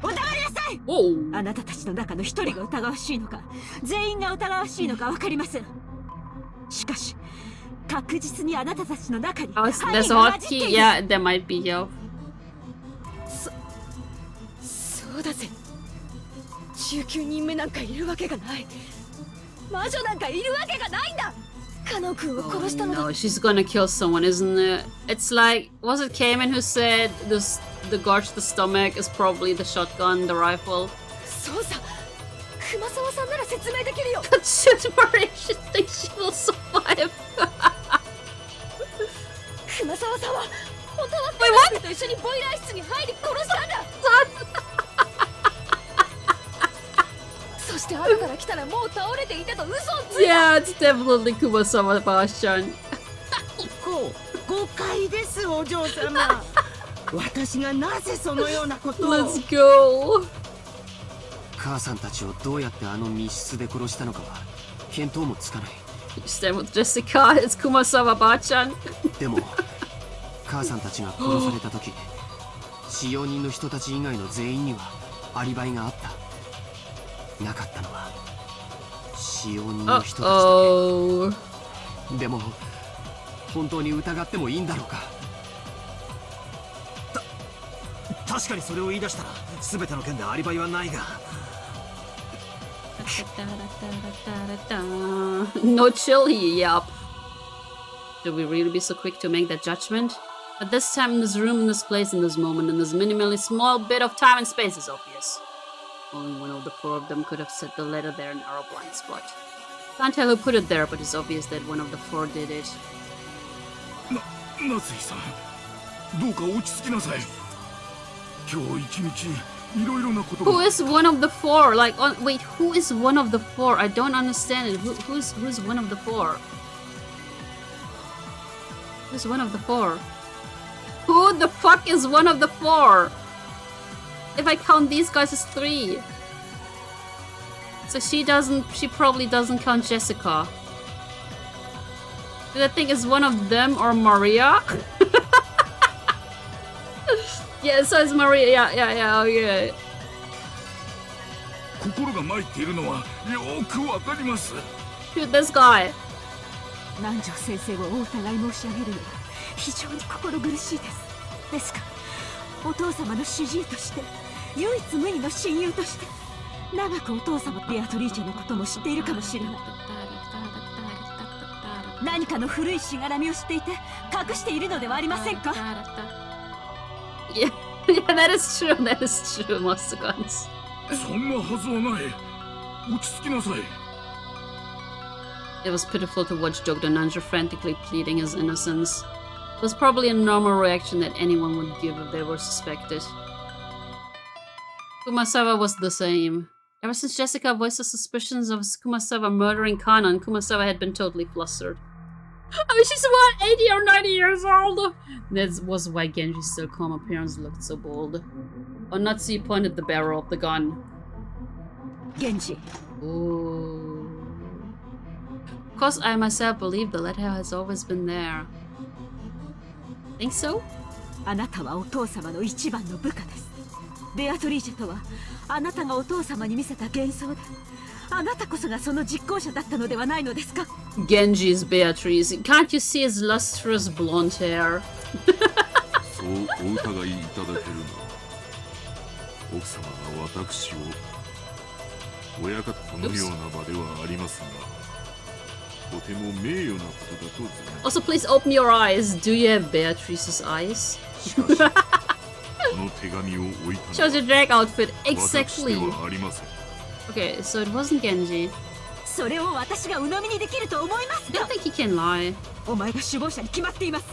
お黙りなさい。 Whoa. あなたたちの中の一人が疑わしいのか、全員が疑わしいのかわかりません。しかし、確実にあなたたちの中に Oh, 犯 there's 人 a が混 hotkey. じっている。 Yeah, there might be, yo. そうだぜ。19人目なんかいるわけがない。魔女なんかいるわけがないんだ。カノン君を Oh 殺したのだ。 no, she's gonna kill someone, isn't it? It's like, was it Cayman who said the guard to the stomach is probably the shotgun, the rifle? そうさ。熊沢さんなら説明できるよ。 But shit, Maria, she thinks she will survive. 熊沢さんは本当はカノン君と一緒にボイラー室に入り殺したんだ。そして後から来たらもう倒れていたと嘘をついた。 Yeah, it's definitely Kumasawa Bashan. 誤解ですお嬢様。私がなぜそのようなことを。 Let's go. 母さんたちをどうやってあの密室で殺したのかは見当もつかない。 Stand with Jessica, it's Kumasawa Bachan. でも母さんたちが殺された時、使用人の人たち以外の全員にはアリバイがあった。なかったのは使用人の人たちだけ。でも本当に疑ってもいいんだろうか。確かにそれを言い出したら全ての件でアリバイはないが。 No chill here, yup. Should we really be so quick to make that judgment? At this time, in this room, in this place, in this moment, in this minimally small bit of time and space is obvious. Only one of the four of them could have set the letter there in our blind spot. Can't tell who put it there, but it's obvious that one of the four did it. 夏井さん、どうか落ち着きなさい。今日一日いろいろなことが。 Who is one of the four? Like, wait, who is one of the four? I don't understand it. Who's one of the four? Who's one of the four? Who the fuck is one of the four? If I count these guys as three. So she probably doesn't count Jessica. Do I think it's one of them or Maria? Yeah, so it's Maria. Yeah, okay. 心が参っているのはよくわかります。 Shoot this guy. 南條先生をお疑い申し上げるのは非常に心苦しいです。ですが、お父様の主治医として、唯一無二の親友として、長くお父様ベアトリーチェのことも知っているかもしれない。何かの古いしがらみを知っていて隠しているのではありませんか？ Yeah, that is true. That is true, Master Guns. そんなはずはない。落ち着きなさい。 It was pitiful to watch Dr. Nanjo frantically pleading his innocence. It was probably a normal reaction that anyone would give if they were suspected. Kumasawa was the same. Ever since Jessica voiced the suspicions of Kumasawa murdering Kanan, Kumasawa had been totally flustered. I mean, she's what, 80 or 90 years old? That was why Genji's still calm appearance looked so bold. Onatsu pointed the barrel of the gun. Genji. Ooh. Of course, I myself believe the letter has always been there. Think so? あなたはお父様の一番の部下です。ベアトリーチェとはあなたがお父様に見せた幻想で、あなたこそがその実行者だったのではないのですか？ Genji's Beatrice. Can't you see his lustrous blonde hair? そうお疑いいただけるのは奥様が私を親方このような場ではありますが、とても名誉なことだと存じます。 Also, please open your eyes. Do you have Beatrice's eyes? しかしこの手紙を置いた Shows の your drag outfit は私 exactly. ではありません。 Okay, so it wasn't Genji. それを私が鵜呑みにできると思います I か？ don't think he can lie. お前が首謀者に決まっています。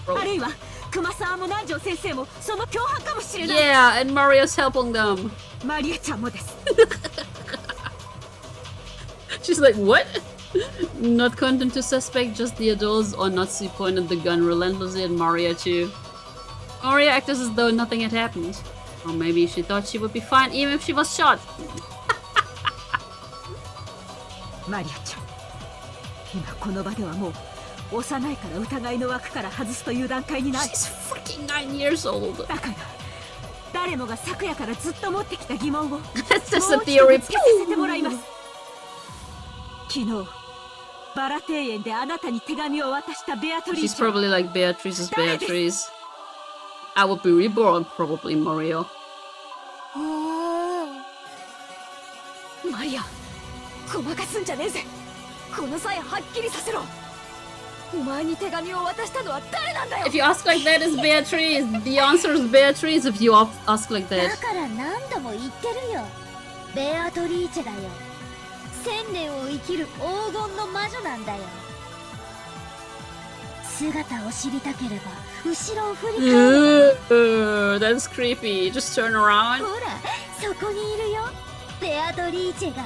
Bro. あるいは熊沢も南條先生もその共犯かもしれない。 Yeah, and Maria's helping them. マリアちゃんもです。 She's like, what? Not content to suspect just the adults. Onatsu pointed the gun relentlessly at Maria too. Maria acted as though nothing had happened. Or maybe she thought she would be fine even if she was shot. マリアちゃん、今この場ではもう幼いから疑いの枠から外すという段階にない。 She's freaking 9 years old. だから誰もが昨夜からずっと持ってきた疑問を That's just も a う一度 theory. ぶつけさせてもらいます。昨日バラ庭園であなたに手紙を渡したベアトリー She's チェ probably like Beatrice's Beatrice. I would be reborn, probably Mario. マリア、ごまかすんじゃねえぜ。この際はっきりさせろ。お前に手紙を渡したのは誰なんだよ。 If you ask like that, it's Beatrice. The answer is Beatrice if you ask like だ that. から何度も言ってるよ。ベアトリーチェだよ。1000年を生きる黄金の魔女なんだよ。姿を知りたければ後ろを振り返る。That's creepy. Just turn around. ほら、そこにいるよ。ベアトリーチェが。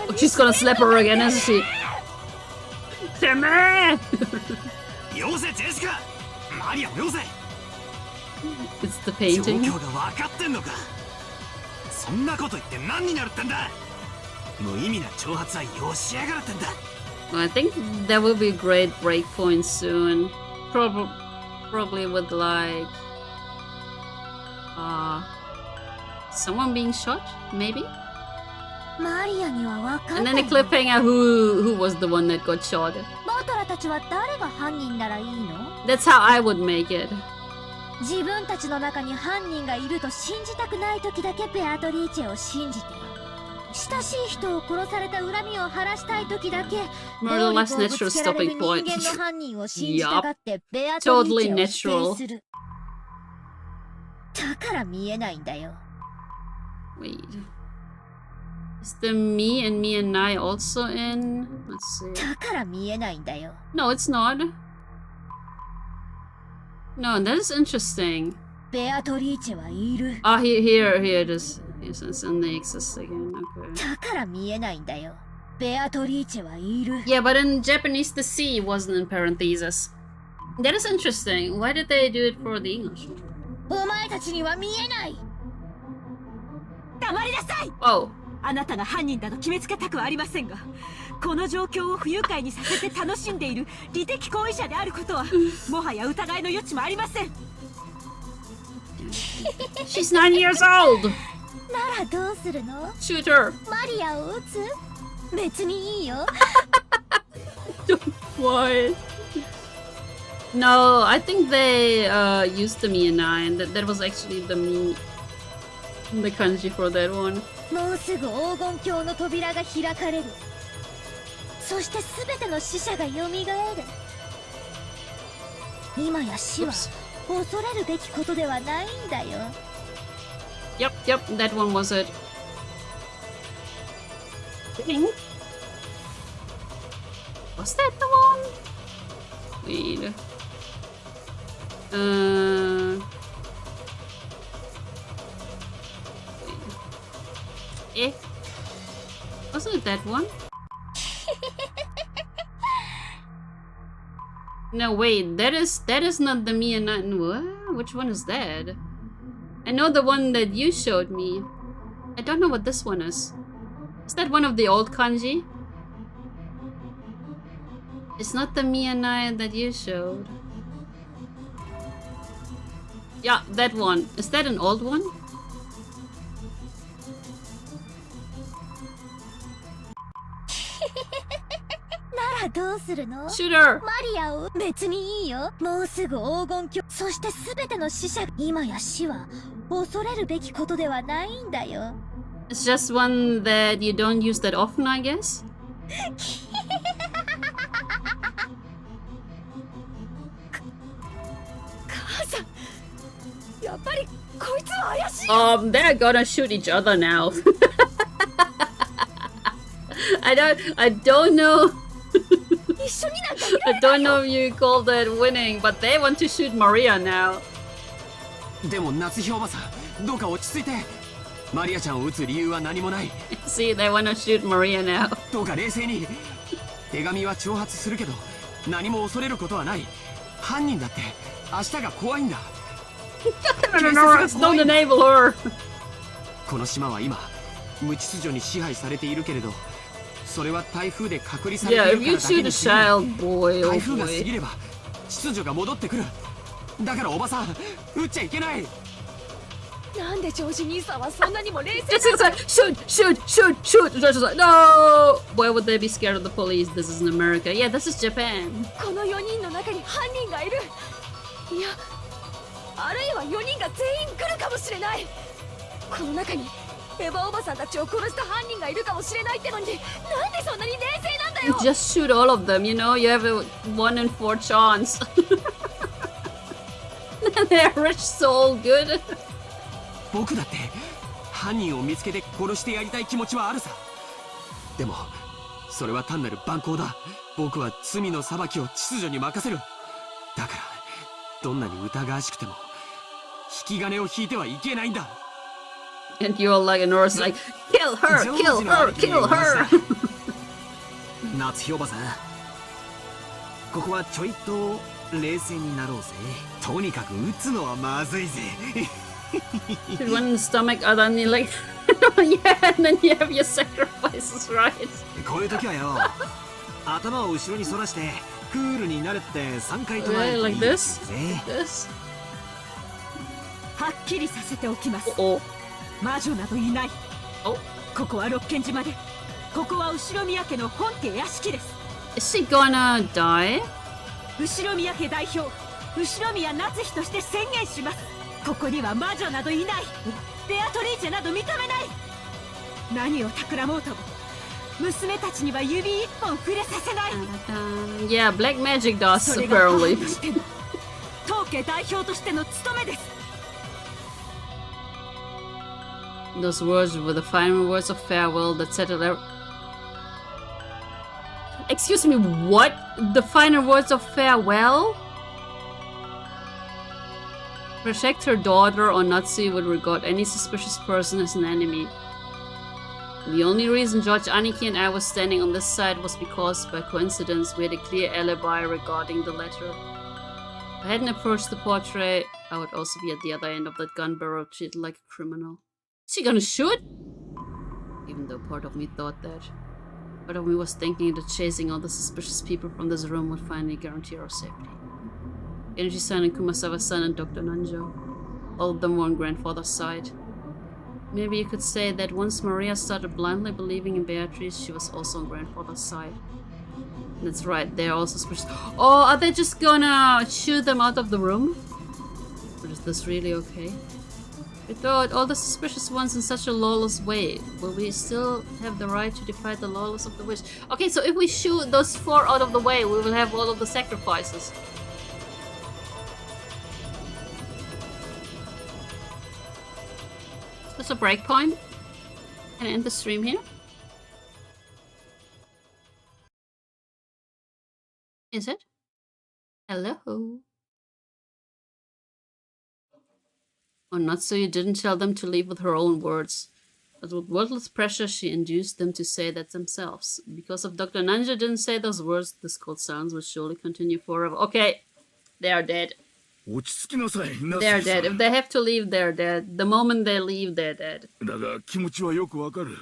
Oh, she's gonna slap her again, isn't she? てめえよせジェシカ、マリアをよせ。 It's the 状 painting. 況が分かってんのか。そんなこと言って何になるってんだ。無意味な挑発はよしやがるってんだ。 Well, I think there will be a great breakpoint soon. Probably with like someone being shot, maybe? マリアには分か And んな then い a の。 cliffhanger who was the one that got shot. バトラたちは誰が犯人ならいいの？ That's how I would make it. 自分たちの中に犯人がいると信じたくない時だけベアトリーチェを信じて、親しい人を殺された恨みを晴らしたい時だけ暴 Murder 力 was をぶ natural つけられる stopping 人 point. 間の犯人を信じたがってベアトリー Totally チェを否 natural. 定する。だから見えないんだよ。 Wait. Is the me and me and I also in? Let's see. だから見えないんだよ。 No, it's not. No, that is interesting. ベアトリーチェはいる。 Ah, here it is. Yes, it's in the exists again. Okay. だから見えないんだよ。ベアトリーチェはいる。 Yeah, but in Japanese, the C wasn't in parentheses. That is interesting. Why did they do it for the English? お前たちには見えない。黙りなさい。 Oh. あなたが犯人だと決めつけたくはありませんが、この状況を不愉快にさせて楽しんでいる利的行為者であることはもはや疑いの余地もありません。 She's 9 years old! ならどうするの？ Shoot her! マリアを撃つ？別にいいよ。What? No, I think they used the Mia9. That was actually the kanji for that one. もうすぐ黄金鏡の扉が開かれる。そして全ての死者がよみがえる。今や死は恐れるべきことではないんだよ。 Yep, that one was it. Dang. Was that the one? Wait. Wasn't it that one? No, wait, that is not the Mia 9. What? Which one is that? I know the one that you showed me. I don't know what this one is. Is that one of the old kanji? It's not the Mia 9 that you showed. Yeah, that one. Is that an old one? Shooter! マリアを別にいいよ。もうすぐ黄金鏡。そして全ての死者。今や死は恐れるべきことではないんだよ。 It's just one that you don't use that often, I guess. 母さん、やっぱりこいつは怪しい。They're gonna shoot each other now. I don't know. I don't know if you call that winning, but they want to shoot Maria now. でも夏日おばさん、どうか落ち着いて。マリアちゃんを撃つ理由は何もない。See, they want to shoot Maria now. どうか冷静に。手紙は挑発するけど、何も恐れることはない。犯人だって明日が怖いんだ。Don't enable her. この島は今無秩序に支配されているけれど、それは台風で隔離されているからだけに過ぎない。台風が過ぎれば秩序が戻ってくる。だからおばさん、撃っちゃいけない。なんでジョージ兄さんはそんなにも冷静 Just like, shoot, shoot, shoot, shoot. Just like, no. Why would they be scared of the police? This isn't America. Yeah, this is Japan. この4人の中に犯人がいる。いや、あるいは4人が全員来るかもしれない。この中にエヴァおばさんたちを殺した犯人がいるかもしれないってのに、なんでそんなに冷静なんだよ。 Just shoot all of them, you know? You have a 1 in 4 chance. They're rich, so good. 僕だって犯人を見つけて殺してやりたい気持ちはあるさ。でもそれは単なる蛮行だ。僕は罪の裁きを秩序に任せる。だからどんなに疑わしくても引き金を引いてはいけないんだ。 And you're like a nurse, like, kill her, kill her, kill her. 夏日おばさん、ここはちょいと冷静になろうぜ。とにかく撃つのはまずいぜ。Shoot one in the stomach, and then you like, yeah, and then you have your sacrifices, right? こういう時はよ、頭を後ろに反らしてクールになるって3回唱えるといいですね。はっきりさせておきます。魔女などいない。ここは六軒島で、ここは後宮家の本家屋敷です。 Is she gonna die? 後宮家代表、後宮夏日として宣言します。ここには魔女などいない。ベアトリーチェなど認めない。何を企もうとも娘たちには指一本触れさせない。Yeah, black magic does, apparently. 当家代表としての務めです。 Those words were the final words of farewell that settled everything. Excuse me, what? The final words of farewell? Protect her daughter, or Natsu would regard any suspicious person as an enemy. The only reason Judge Aniki and I were standing on this side was because, by coincidence, we had a clear alibi regarding the letter. If I hadn't approached the portrait, I would also be at the other end of that gun barrel, treated like a criminal. Is she gonna shoot? Even though part of me thought that. Part of me was thinking that chasing all the suspicious people from this room would finally guarantee our safety. Energy-san and Kumasawa-san and Dr. Nanjo. All of them were on grandfather's side. Maybe you could say that once Maria started blindly believing in Beatrice, she was also on grandfather's side. That's right, they're all suspicious. Oh, are they just gonna shoot them out of the room? Or is this really okay? We thought all the suspicious ones in such a lawless way. Will we still have the right to defy the lawless of the wish? Okay, so if we shoot those 4 out of the way, we will have all of the sacrifices. There's a breakpoint. Can I end the stream here? Is it? Hello? Oh, not so you didn't tell them to leave with her own words. But with wordless pressure, she induced them to say that themselves. Because if Dr. Nanja didn't say those words, this cold silence will surely continue forever. Okay, they are dead. They're dead. If they have to leave, they're dead. The moment they leave, they're dead. だが気持ちはよくわかる。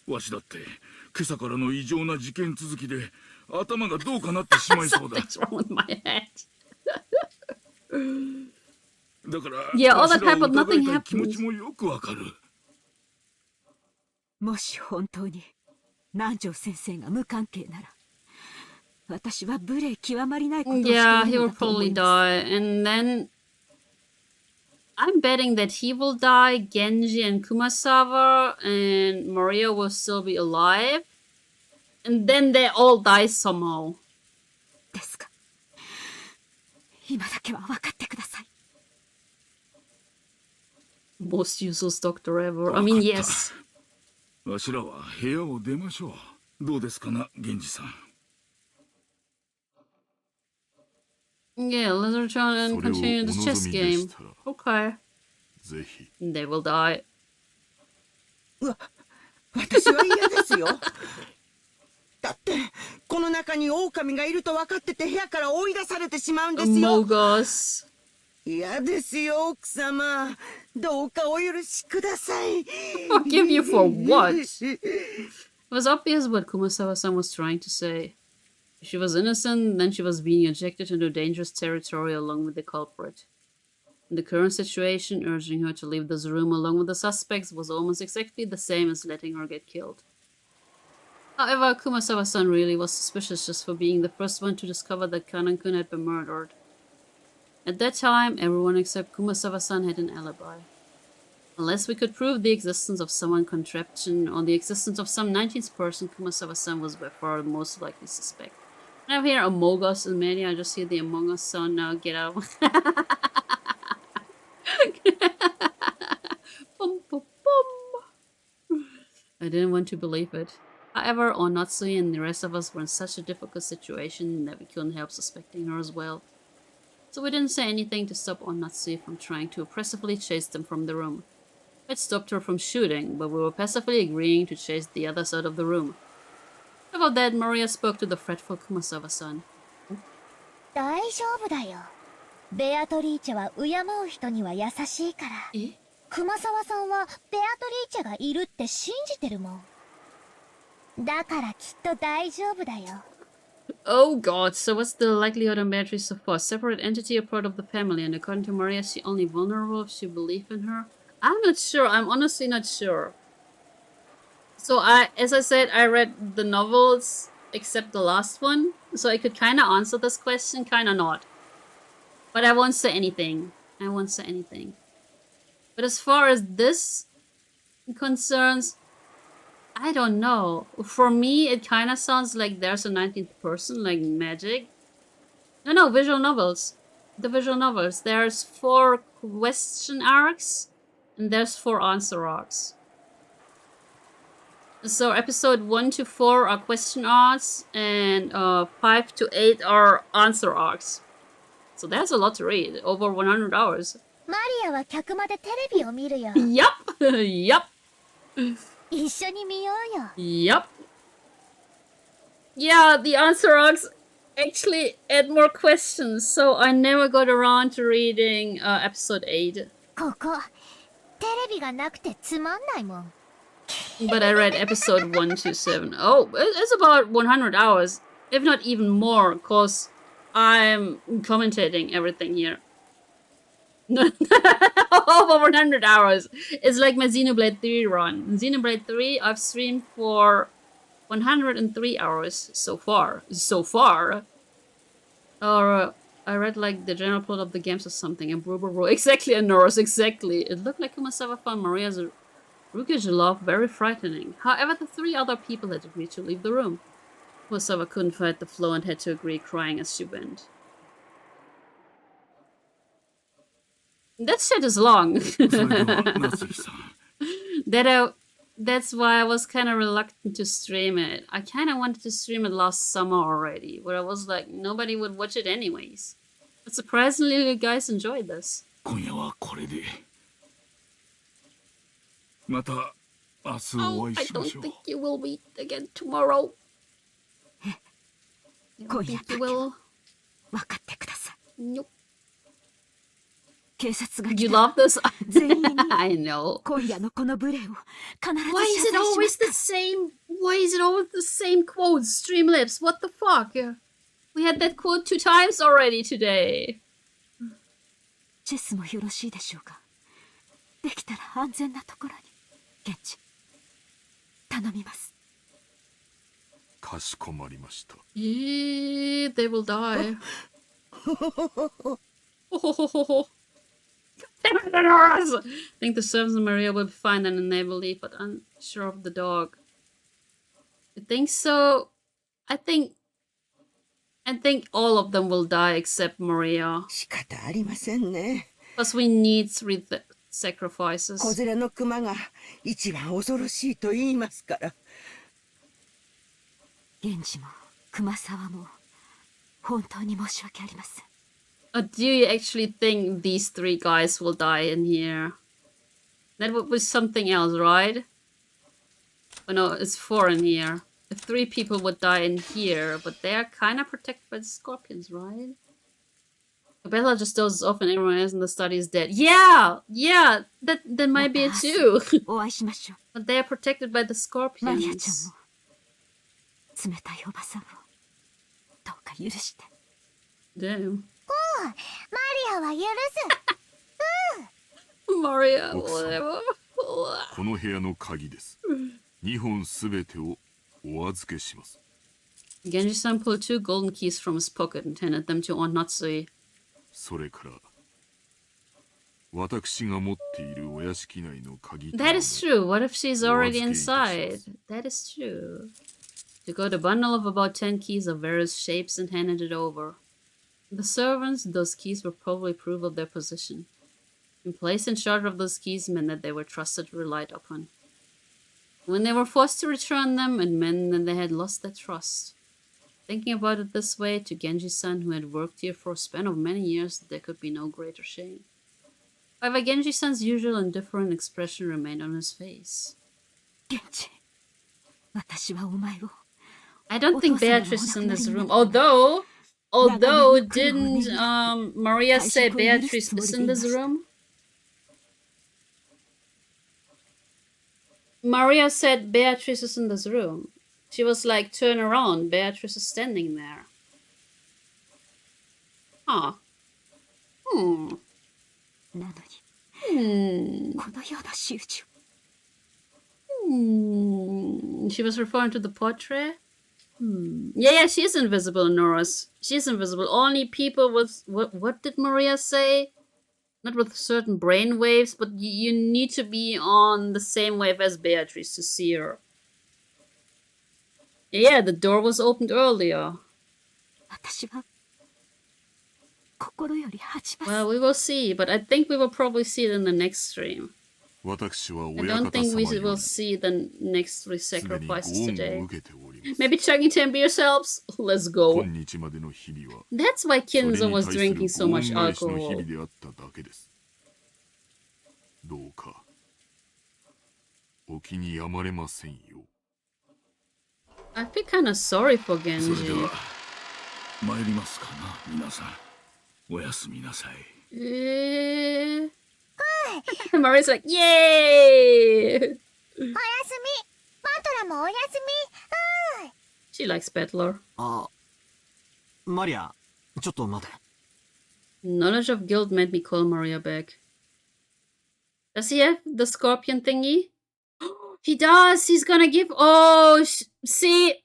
わしだって今朝からの異常な事件続きで頭がどうかなってしまいそうだ。Something's wrong with my head. だから Yeah, all that わしらを happened, 疑 nothing いたい気持 happened. ちもよくわかる。もし本当に南條先生が無関係なら、私は無礼極まりないことをしている Yeah, he の will だと思 probably います。 die. And then I'm betting that he will die, Genji and Kumasawa, and Maria will still be alive. And then they all die somehow. ですか。今だけは分かってください。Most useless doctor ever. I mean, yes. わしらは部屋を出ましょう。どうですかな、源氏さん。Yeah, let's return and continue the chess game. Okay. They will die. 私は嫌ですよ。だってこの中に狼がいると分かってて部屋から追い出されてしまうんですよ。Mogos. 嫌ですよ、奥様。どうかお許しください。Forgive you for what? It was obvious what Kumasawa-san was trying to say. If she was innocent, then she was being ejected into dangerous territory along with the culprit. In the current situation, urging her to leave this room along with the suspects was almost exactly the same as letting her get killed. However, Kumasawa-san really was suspicious just for being the first one to discover that Kanan-kun had been murdered. At that time, everyone except Kumasawa-san had an alibi. Unless we could prove the existence of some contraption or the existence of some 19th person, Kumasawa-san was by far the most likely suspect. And I hear Among Us in Mania, I just hear the Among Us sound now. Get out. Bum, bum, bum. I didn't want to believe it. However, Onatsui and the rest of us were in such a difficult situation that we couldn't help suspecting her as well. So we didn't say anything to stop Onatsui from trying to oppressively chase them from the room. It stopped her from shooting, but we were passively agreeing to chase the others out of the room. About that, Maria spoke to the fretful Kumasawa-san. 大丈夫だよ。ベアトリーチェは敬う人には優しいから。熊沢さんはベアトリーチェがいるって信じてるもん。だからきっと大丈夫だよ。Oh god, so what's the likelihood on Beatrice so far? Separate entity or part of the family, and according to Maria, is she only vulnerable if she believes in her? I'm not sure, I'm honestly not sure. So as I said, I read the novels, except the last one, so I could kinda answer this question, kinda not. But I won't say anything. I won't say anything. But as far as this concerns, I don't know. For me, it kind of sounds like there's a 19th person, like magic. No, visual novels. The visual novels. There's 4 question arcs, and there's 4 answer arcs. So episode 1 to 4 are question arcs, and 5 to 8 are answer arcs. So that's a lot to read. Over 100 hours. マリアは客間でテレビを見るよ。Yup! Yup! 一緒に見ようよ。Yup. Yeah, the answer arcs actually add more questions, so I never got around to reading episode 8. ここ、テレビがなくてつまんないもん。But I read episode 1 to 7. Oh, it's about 100 hours, if not even more, cause I'm commentating everything here. Over 100 hours. It's like my Xenoblade 3 run. Xenoblade 3, I've streamed for 103 hours so far. Or I read like the general plot of the games or something. And bro. Exactly, Anoros, exactly. It looked like Kumasawa found Maria's Ruki's love very frightening. However, the 3 other people had agreed to leave the room. Kumasawa couldn't fight the flow and had to agree, crying as she went. That shit is long. That's why I was kind of reluctant to stream it. I kind of wanted to stream it last summer already, where I was like, nobody would watch it anyways. But surprisingly, you guys enjoyed this. Oh, I don't think you will meet again tomorrow. I don't think you will. Nope. You love this? I know. Why is it always the same? Why is it always the same quotes? Streamlabs, what the fuck? We had that quote 2 times already today. チェスもよろしいでしょうか。できたら安全なところに。現地。頼みます。かしこまりました。They will die. I think the servants and Maria will be fine and they will leave, but I'm unsure of the dog. I think so. I think all of them will die except Maria. Because we need 3 sacrifices. 小連れの熊が一番恐ろしいと言いますから。源氏も熊沢も本当に申し訳ありません。Do you actually think these 3 guys will die in here? That would be something else, right? Oh no, it's 4 in here. If 3 people would die in here, but they are kind of protected by the scorpions, right? Bella just dozes off and everyone else in the study is dead. Yeah! Yeah! That might be it too. But they are protected by the scorpions. 冷たいおばさんをどうか許して。Damn. マリアは許す。Maria, 奥様 whatever. この部屋の鍵です。2本すべてをお預けします。Genji-san pulled 2 golden keys from his pocket and handed them to Aunt Natsui. それから私が持っているお屋敷内の鍵 That is true. What if she's already inside? That is true. She got a bundle of about 10 keys of various shapes and handed it over. The servants, those keys were probably proof of their position. Being placed in charge of those keys meant that they were trusted and relied upon. When they were forced to return them, it meant that they had lost their trust. Thinking about it this way, to Genji-san, who had worked here for a span of many years, there could be no greater shame. However, Genji-san's usual indifferent expression remained on his face. Genji, 私はお前を I don't think Beatrice is in this room. Although didn't Maria say Beatrice is in this room? Maria said Beatrice is in this room. She was like, turn around, Beatrice is standing there. Huh. Hmm. She was referring to the portrait? Yeah, she's invisible, Norris. She's invisible. Only people with... What did Maria say? Not with certain brain waves, but you need to be on the same wave as Beatrice to see her. Yeah, the door was opened earlier. Well, we will see, but I think we will probably see it in the next stream. I don't think we will see the next 3 sacrifices today. Maybe chugging 10 beer helps? Let's go. That's why Kinzo was drinking so much alcohol. I feel kind of sorry for Genji. Maria's like, yay! She likes Battler. Maria, ちょっと待て。 Knowledge of guilt made me call Maria back. Does he have the scorpion thingy? He does! He's gonna give... Oh, see?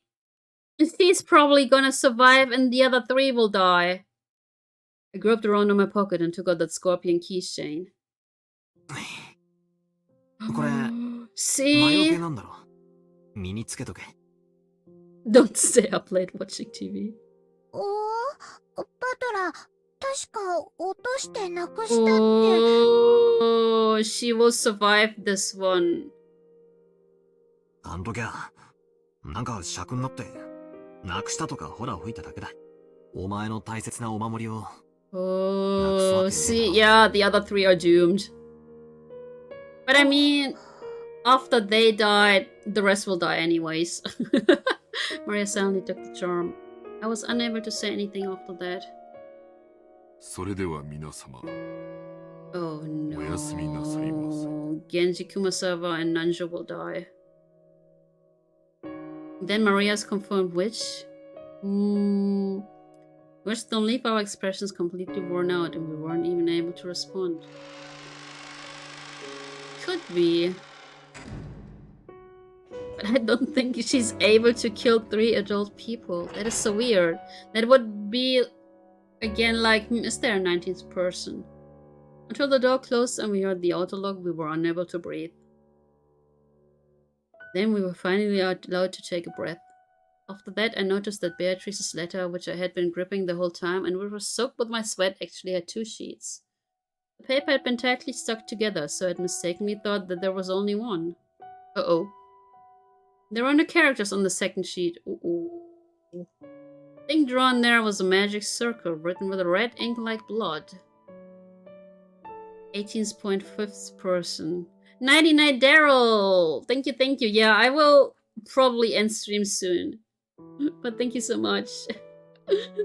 He's probably gonna survive and the other 3 will die. I groped around in my pocket and took out that scorpion keychain. See? Don't stay up late watching TV. Oh, she will survive this one. あん時は、なんか尺になって、なくしたとかほら吹いただけだ。お前の大切なお守りを。Oh, see, yeah, the other 3 are doomed. But I mean, after they died, the rest will die anyways. Maria silently took the charm. I was unable to say anything after that. それでは皆様。 Oh no. おやすみなさいませ。 Genji, Kumasawa, and Nanjo will die. Then Maria's confirmed which? Words don't leave our expressions completely worn out and we weren't even able to respond. Could be. But I don't think she's able to kill 3 adult people. That is so weird. That would be, again, like, is there a 19th person? Until the door closed and we heard the auto lock, we were unable to breathe. Then we were finally allowed to take a breath. After that, I noticed that Beatrice's letter, which I had been gripping the whole time and which was soaked with my sweat, actually had 2 sheets. The paper had been tightly stuck together, so I had mistakenly thought that there was only one. Uh-oh. There were no characters on the second sheet. Uh-oh. The thing drawn there was a magic circle written with a red ink like blood. 18th.5th person. 99 Daryl! Thank you. Yeah, I will probably end stream soon. But thank you so much.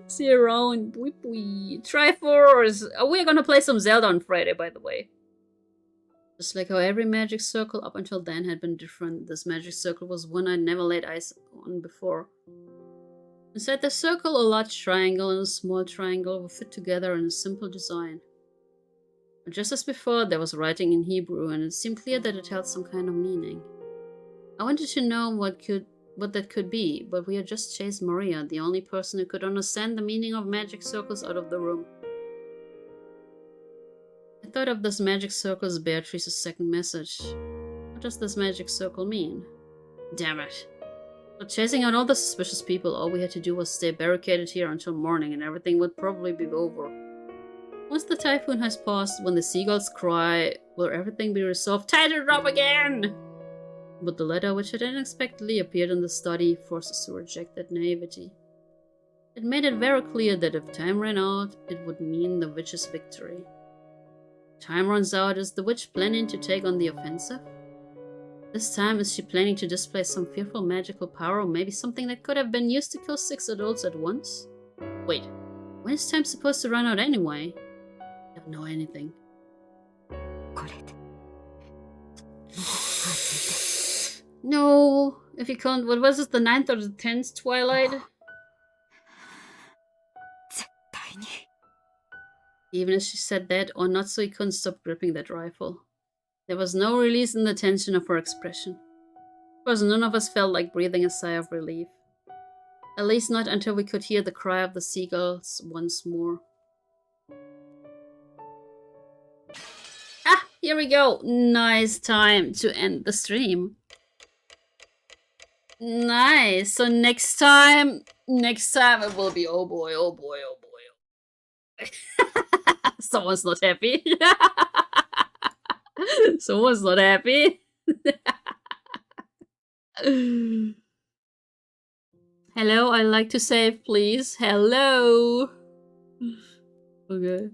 See you around. Boy, boy. Triforce! We're gonna play some Zelda on Friday, by the way. Just like how every magic circle up until then had been different, this magic circle was one I'd never laid eyes on before. Inside the circle, a large triangle and a small triangle were fit together in a simple design. But just as before, there was writing in Hebrew, and it seemed clear that it held some kind of meaning. I wanted to know what that could be, but we had just chased Maria, the only person who could understand the meaning of magic circles, out of the room. I thought of this magic circle as Beatrice's second message. What does this magic circle mean? Damn it. But chasing out all the suspicious people, all we had to do was stay barricaded here until morning and everything would probably be over. Once the typhoon has passed, when the seagulls cry, will everything be resolved? Tied it up again! But the letter, which had unexpectedly appeared in the study, forced us to reject that naivety. It made it very clear that if time ran out, it would mean the witch's victory. Time runs out, is the witch planning to take on the offensive? This time, is she planning to display some fearful magical power, or maybe something that could have been used to kill 6 adults at once? Wait, when is time supposed to run out anyway? I don't know anything. No, if you can't, what was it, the 9th or the 10th Twilight? Even as she said that, or not, so he couldn't stop gripping that rifle. There was no release in the tension of her expression. Of course, none of us felt like breathing a sigh of relief. At least not until we could hear the cry of the seagulls once more. Ah, here we go. Nice time to end the stream. Nice. So next time it will be, oh boy, oh boy, oh boy. Someone's not happy. Someone's not happy. Hello, I'd like to save, please. Hello. Okay.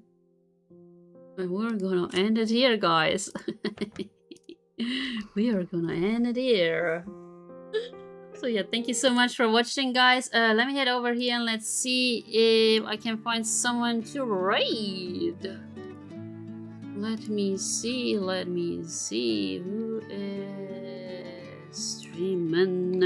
And we're gonna end it here, guys. We are gonna end it here. So yeah, thank you so much for watching, guys. Let me head over here and let's see if I can find someone to raid. Let me see who is streaming.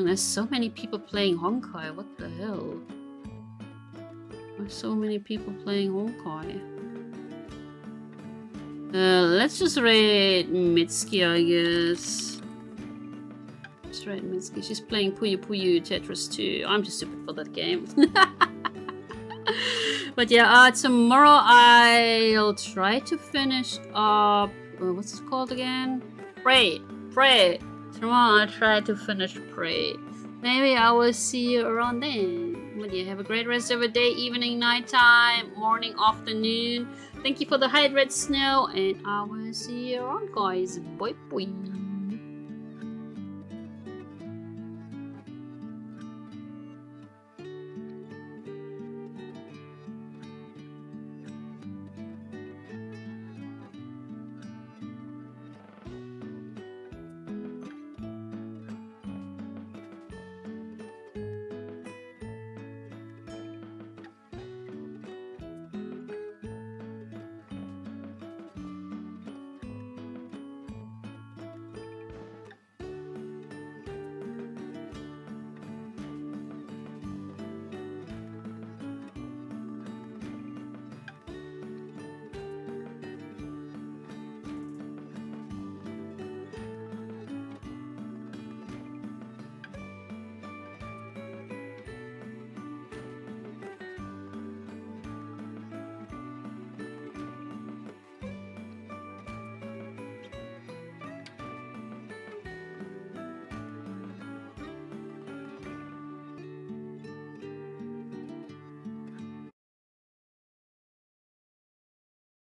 There's so many people playing Honkai, what the hell? There's so many people playing Honkai. Let's just raid Mitsuki, I guess. Let's raid Mitsuki. She's playing Puyo Puyo Tetris 2. I'm too stupid for that game. But yeah, tomorrow I'll try to finish up... what's it called again? Pray! Tomorrow I'll try to finish Pray. Maybe I will see you around then. But yeah, have a great rest of the day, evening, nighttime, morning, afternoon. Thank you for the hydrate snow, and I will see you around, guys. Bye bye.